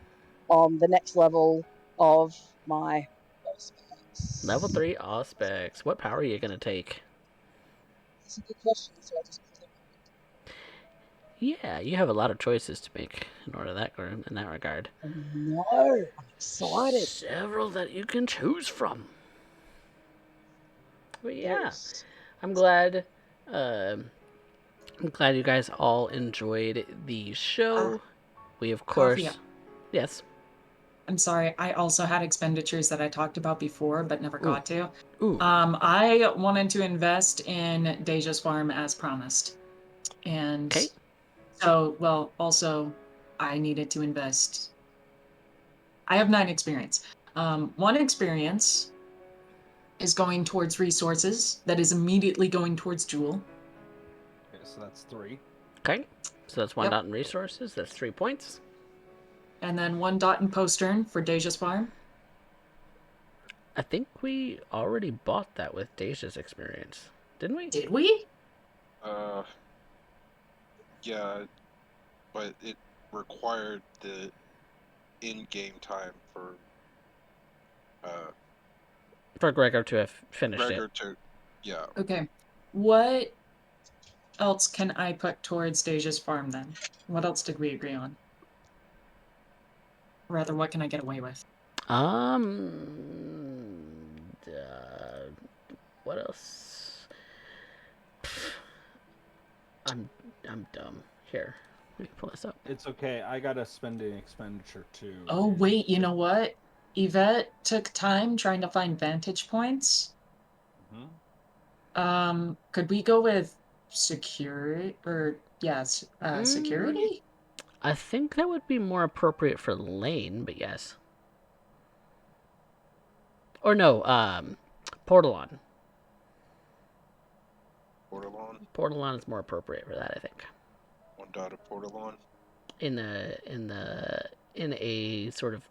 on the next level of my aspects. Level 3 Auspex. What power are you going to take? That's a good question. So I just Yeah, you have a lot of choices to make in that regard. no, I'm excited. Several that you can choose from. But yeah, Yes. I'm glad you guys all enjoyed the show. We of course, Coffee. yes. I'm sorry, I also had expenditures that I talked about before but never got to. Ooh. I wanted to invest in Deja's farm as promised. And Okay. so, well, also I needed to invest. I have 9 experience. 1 experience is going towards resources that is immediately going towards Jewel. Okay, so that's 3. Okay. So that's 1 Yep. dot in resources. That's 3 points. And then 1 dot in postern for Deja's farm. I think we already bought that with Deja's experience, didn't we? Did we? Yeah, but it required the in-game time for Gregor to have finished Gregor it. to, yeah. Okay. What else can I put towards Deja's farm then? What else did we agree on? Or rather, what can I get away with? What else? I'm dumb. Here, let me pull this up. It's okay. I gotta spend an expenditure too. Oh, wait, you know what? Yvette took time trying to find vantage points. Could we go with security? Or, yes, security? I think that would be more appropriate for Lane, but yes. Or no, Portalon. Portalon? Portalon is more appropriate for that, I think. 1 dot of Portalon? In a sort of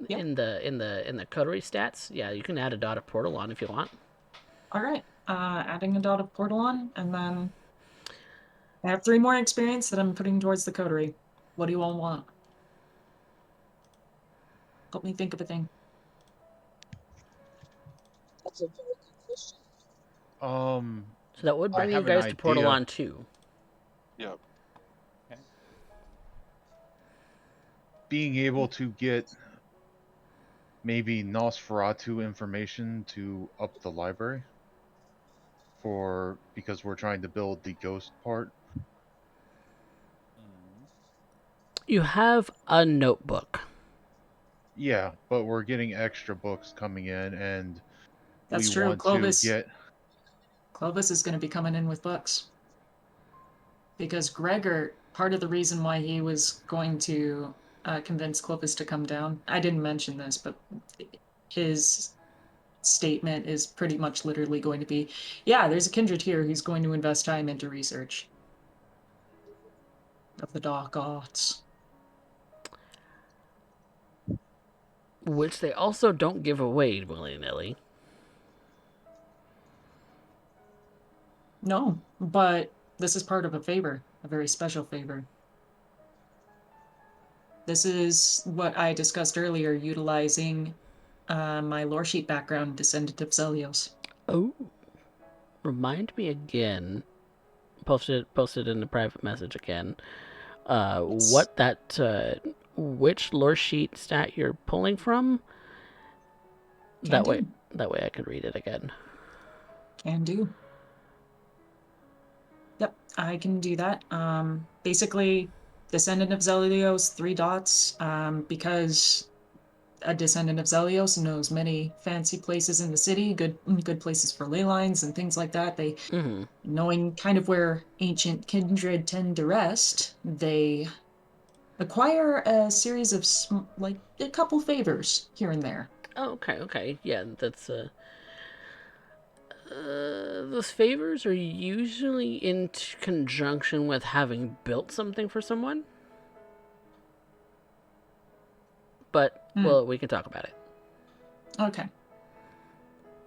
Yep. in the coterie stats, yeah, you can add a dot of Portalon if you want. All right. Adding a dot of Portalon, and then I have 3 more experience that I'm putting towards the coterie. What do you all want? Help me think of a thing. That's a very good question. So that would bring you have an guys to idea. Portalon 2. Yep. Being able to get maybe Nosferatu information to up the library because we're trying to build the ghost part. You have a notebook. Yeah, but we're getting extra books coming in, and That's we true. want to get. Clovis is going to be coming in with books. Because Gregor, part of the reason why he was going to convince Clovis to come down, I didn't mention this, but his statement is pretty much literally going to be, yeah, there's a kindred here who's going to invest time into research of the dark arts. Which they also don't give away willy-nilly. No, but this is part of a favor, a very special favor. This is what I discussed earlier, utilizing my lore sheet background, Descendant of Zelios. Oh. Remind me again. Post it in the private message again. What that which lore sheet stat you're pulling from? That way I can read it again. Can do. Yep, I can do that. Basically, Descendant of Zelios, 3 dots, because a Descendant of Zelios knows many fancy places in the city, good places for ley lines and things like that. They, knowing kind of where ancient kindred tend to rest, they acquire a series of, like, a couple favors here and there. Oh, okay. Yeah, that's those favors are usually in conjunction with having built something for someone. But, well, we can talk about it. Okay.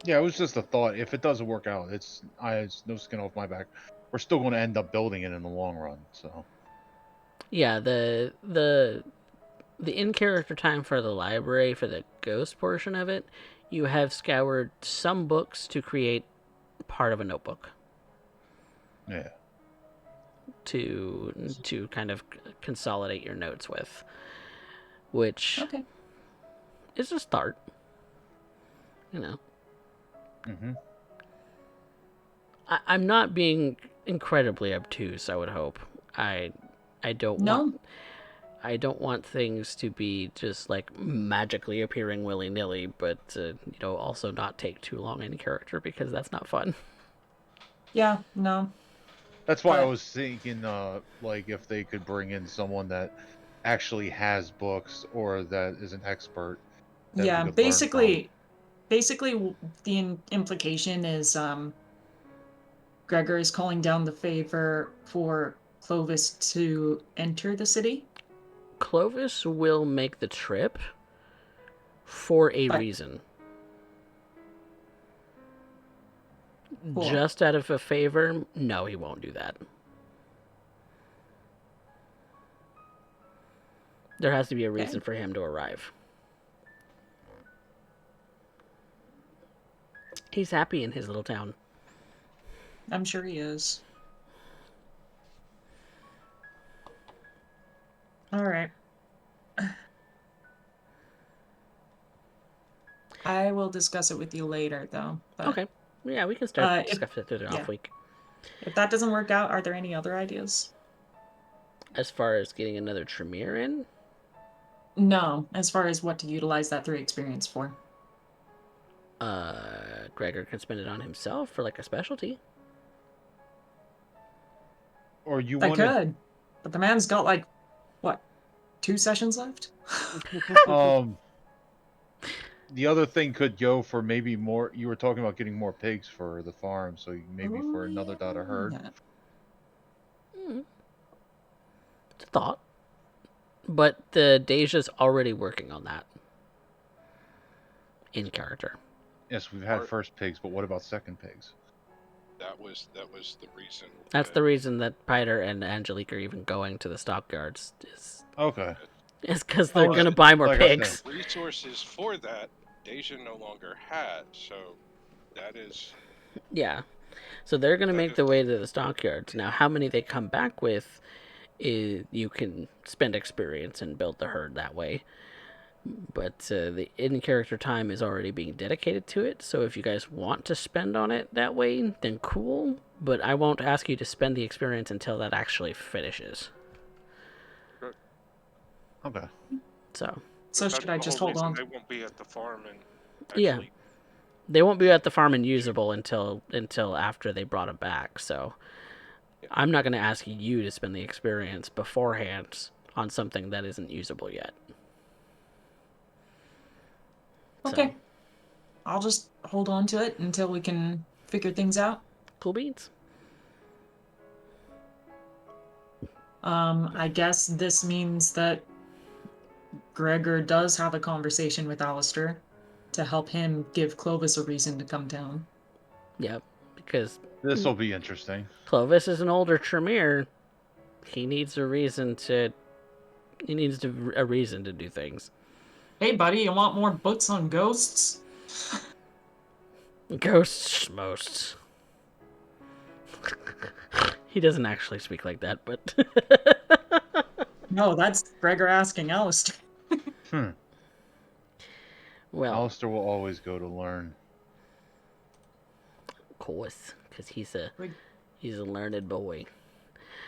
Yeah, it was just a thought. If it doesn't work out, it's no skin off my back. We're still going to end up building it in the long run. So. Yeah, the in-character time for the library, for the ghost portion of it, you have scoured some books to create part of a notebook. Yeah. To kind of consolidate your notes with, which is a start. You know. Mm-hmm. I'm not being incredibly obtuse, I would hope. I don't want things to be just like magically appearing willy-nilly, but also not take too long in character, because that's not fun. Yeah, no. That's why I was thinking, like, if they could bring in someone that actually has books or that is an expert. Yeah, basically, the implication is Gregor is calling down the favor for Clovis to enter the city. Clovis will make the trip for a reason. Cool. Just out of a favor, no, he won't do that. There has to be a reason for him to arrive. He's happy in his little town. I'm sure he is. All right. I will discuss it with you later, though. But, okay. Yeah, we can start discussing it through the off week. If that doesn't work out, are there any other ideas? As far as getting another Tremere in? No, as far as what to utilize that 3 experience for. Gregor can spend it on himself for like a specialty. Or you want to... I could, but the man's got like, what, 2 sessions left? The other thing could go for maybe more. You were talking about getting more pigs for the farm, so maybe for another dot of herd. It's a thought. But the Deja's already working on that. In character. Yes, we've had first pigs, but what about second pigs? That was the reason. That's the reason that Piter and Angelique are even going to the stockyards. Okay. It's because they're going to buy more pigs. Resources for that, Deja no longer had, so that is... Yeah. So they're going to make the way to the stockyards. Now, how many they come back with, you can spend experience and build the herd that way. But the in-character time is already being dedicated to it, so if you guys want to spend on it that way, then cool. But I won't ask you to spend the experience until that actually finishes. Okay. So. So That's should I the just whole hold reason on? they won't be at the farm and Yeah. actually. They won't be at the farm and usable until after they brought it back. So I'm not going to ask you to spend the experience beforehand on something that isn't usable yet. Okay. So, I'll just hold on to it until we can figure things out. cool beans. I guess this means that Gregor does have a conversation with Aliester to help him give Clovis a reason to come down. Yep, because This will be interesting. Clovis is an older Tremere. He needs a reason to do things. Hey, buddy, you want more books on ghosts? Ghosts most. He doesn't actually speak like that, but No, that's Gregor asking Aliester. well, Aliester will always go to learn. of course, because he's a learned boy.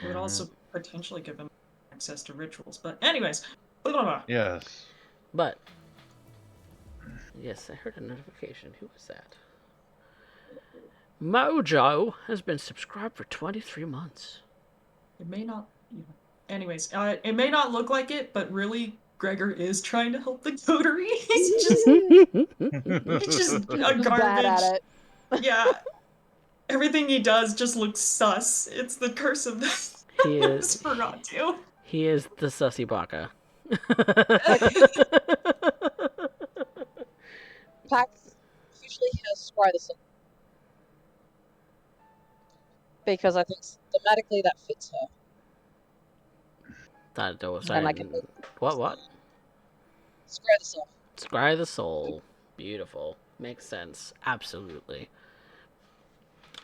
It would also potentially give him access to rituals. But anyways, blah, blah, blah. Yes. But yes, I heard a notification. Who was that? Mojo has been subscribed for 23 months. It may not. Anyways, it may not look like it, but really, Gregor is trying to help the coterie. He's just a Just garbage. bad at it. Yeah, everything he does just looks sus. It's the curse of the. He is. Forgot to. He is the sussy baka. Pax usually has Scry the Soul. Because I think thematically that fits her. That was And I can what? Scry the Soul. Scry the soul. Beautiful. Makes sense. Absolutely.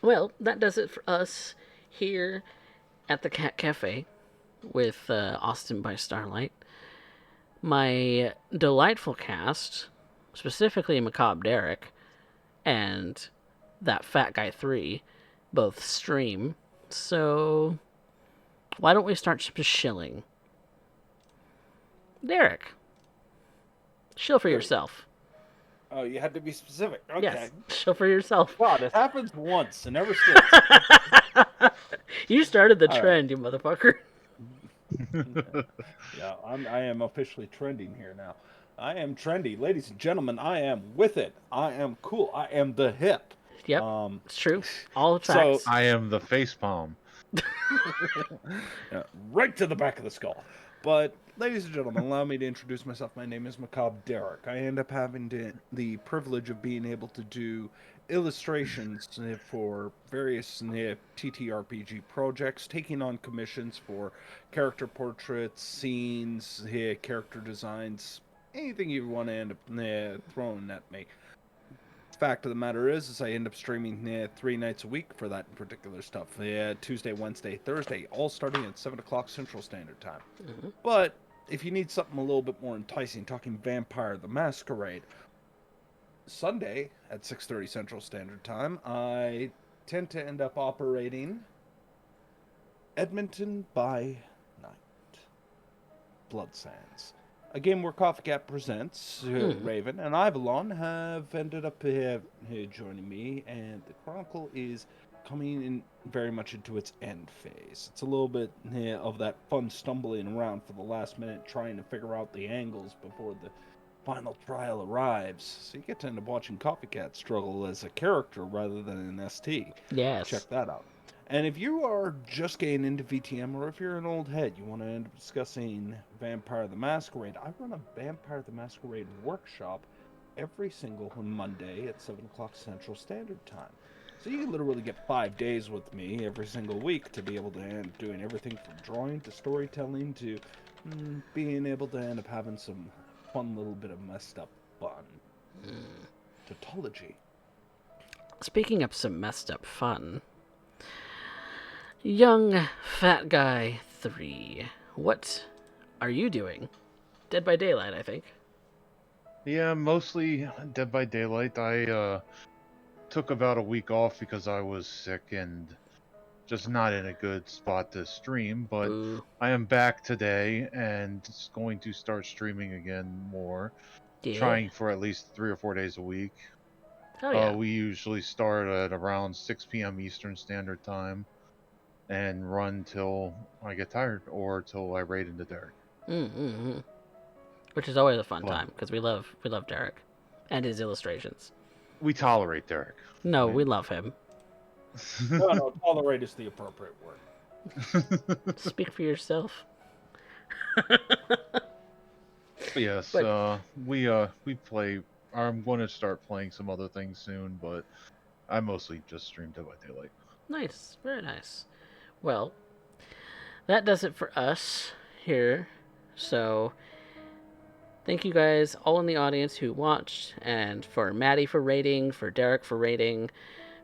Well, that does it for us here at the Cat Cafe with Austin by Starlight. My delightful cast, specifically Macabre Derek and that Fat Guy 3, both stream. So why don't we start just shilling? Derek, shill for yourself. Oh, you had to be specific. Okay. Yes, shill for yourself. God, it happens once and never sticks. You started the All trend, you motherfucker. Yeah, I am officially trending here now. I am trendy. Ladies and gentlemen, I am with it. I am cool. I am the hip. Yep, it's true. All the tracks. I am the facepalm. Yeah, right to the back of the skull. But, ladies and gentlemen, allow me to introduce myself. My name is Macabre Derek. I end up having the privilege of being able to do illustrations for various TTRPG projects, taking on commissions for character portraits, scenes, character designs, anything you want to end up throwing at me. Fact of the matter is I end up streaming 3 nights a week for that particular stuff. Tuesday, Wednesday, Thursday, all starting at 7 o'clock Central Standard Time. Mm-hmm. But if you need something a little bit more enticing, talking Vampire the Masquerade, Sunday at 6:30 Central Standard Time, I tend to end up operating Edmonton by Night. Blood Sands. A game where CoffeeCat presents Raven and Ivalon have ended up joining me, and the Chronicle is coming in very much into its end phase. It's a little bit of that fun stumbling around for the last minute, trying to figure out the angles before the final trial arrives. So you get to end up watching CoffeeCat struggle as a character rather than an ST. Yes. Check that out. And if you are just getting into VtM, or if you're an old head, you want to end up discussing Vampire the Masquerade, I run a Vampire the Masquerade workshop every single Monday at 7 o'clock Central Standard Time. So you can literally get 5 days with me every single week to be able to end up doing everything from drawing to storytelling to being able to end up having some fun little bit of messed up fun. Tautology. Speaking of some messed up fun, Young Fat Guy 3, what are you doing? Dead by Daylight, I think. Yeah, mostly Dead by Daylight. I took about a week off because I was sick and just not in a good spot to stream. But Ooh. I am back today and going to start streaming again more, Yeah. trying for at least 3 or 4 days a week. Hell yeah. We usually start at around 6 p.m. Eastern Standard Time and run till I get tired or till I raid into Derek. Mm-hmm. Which is always a fun Well, time because we love Derek and his illustrations. we tolerate Derek. No, Right? we love him. No, tolerate is the appropriate word. Speak for yourself. But yes, But- we play. I'm going to start playing some other things soon, but I mostly just stream Dead by Daylight. Nice, very nice. Well, that does it for us here. So, thank you guys all in the audience who watched, and for Maddie for rating, for Derek for rating,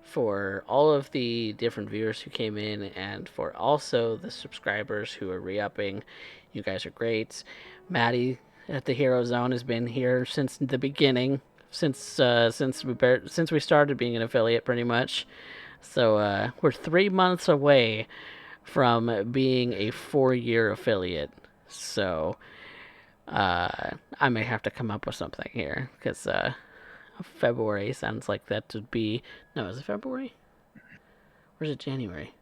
for all of the different viewers who came in, and for also the subscribers who are re-upping. You guys are great. Maddie at the Hero Zone has been here since the beginning, since we started being an affiliate, pretty much. So we're 3 months away from being a 4-year affiliate. So I may have to come up with something here, because February sounds like that would be... No, is it February? Or is it January?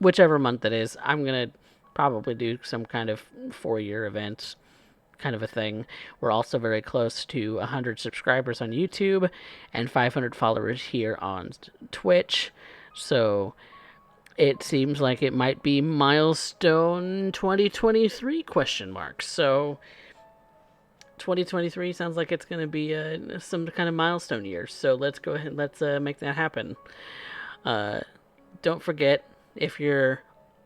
Whichever month it is, I'm going to probably do some kind of 4-year event kind of a thing. We're also very close to 100 subscribers on YouTube and 500 followers here on Twitch. So it seems like it might be milestone 2023 question mark. So 2023 sounds like it's going to be some kind of milestone year. So let's go ahead and let's make that happen. Don't forget, if you're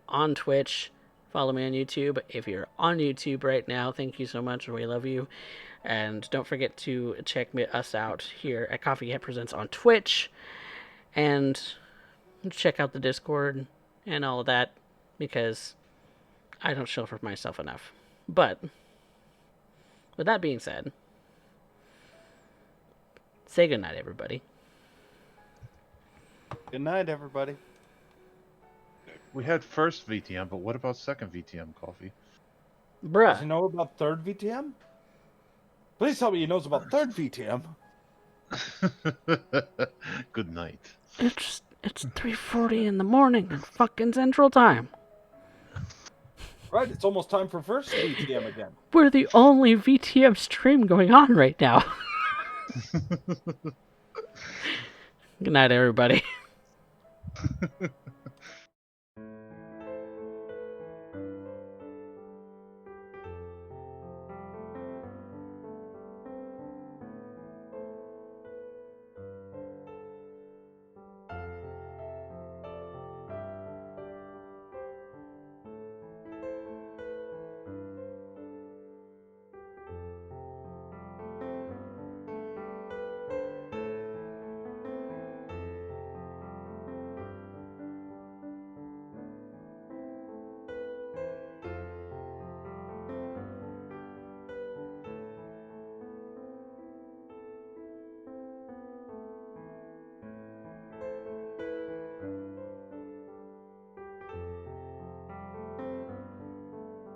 on Twitch, follow me on YouTube. If you're on YouTube right now, thank you so much. We love you. And don't forget to check us out here at CoffeeCat Presents on Twitch. And check out the Discord and all of that, because I don't show for myself enough. But with that being said, say goodnight, everybody. Good night, everybody. We had first VTM, but what about second VTM, Coffee? Does he Bruh. know about third VTM? Please tell me he knows about third VTM. Good night. It's 3:40 in the morning in fucking Central Time. Right, it's almost time for first VTM again. We're the only VTM stream going on right now. Good night, everybody.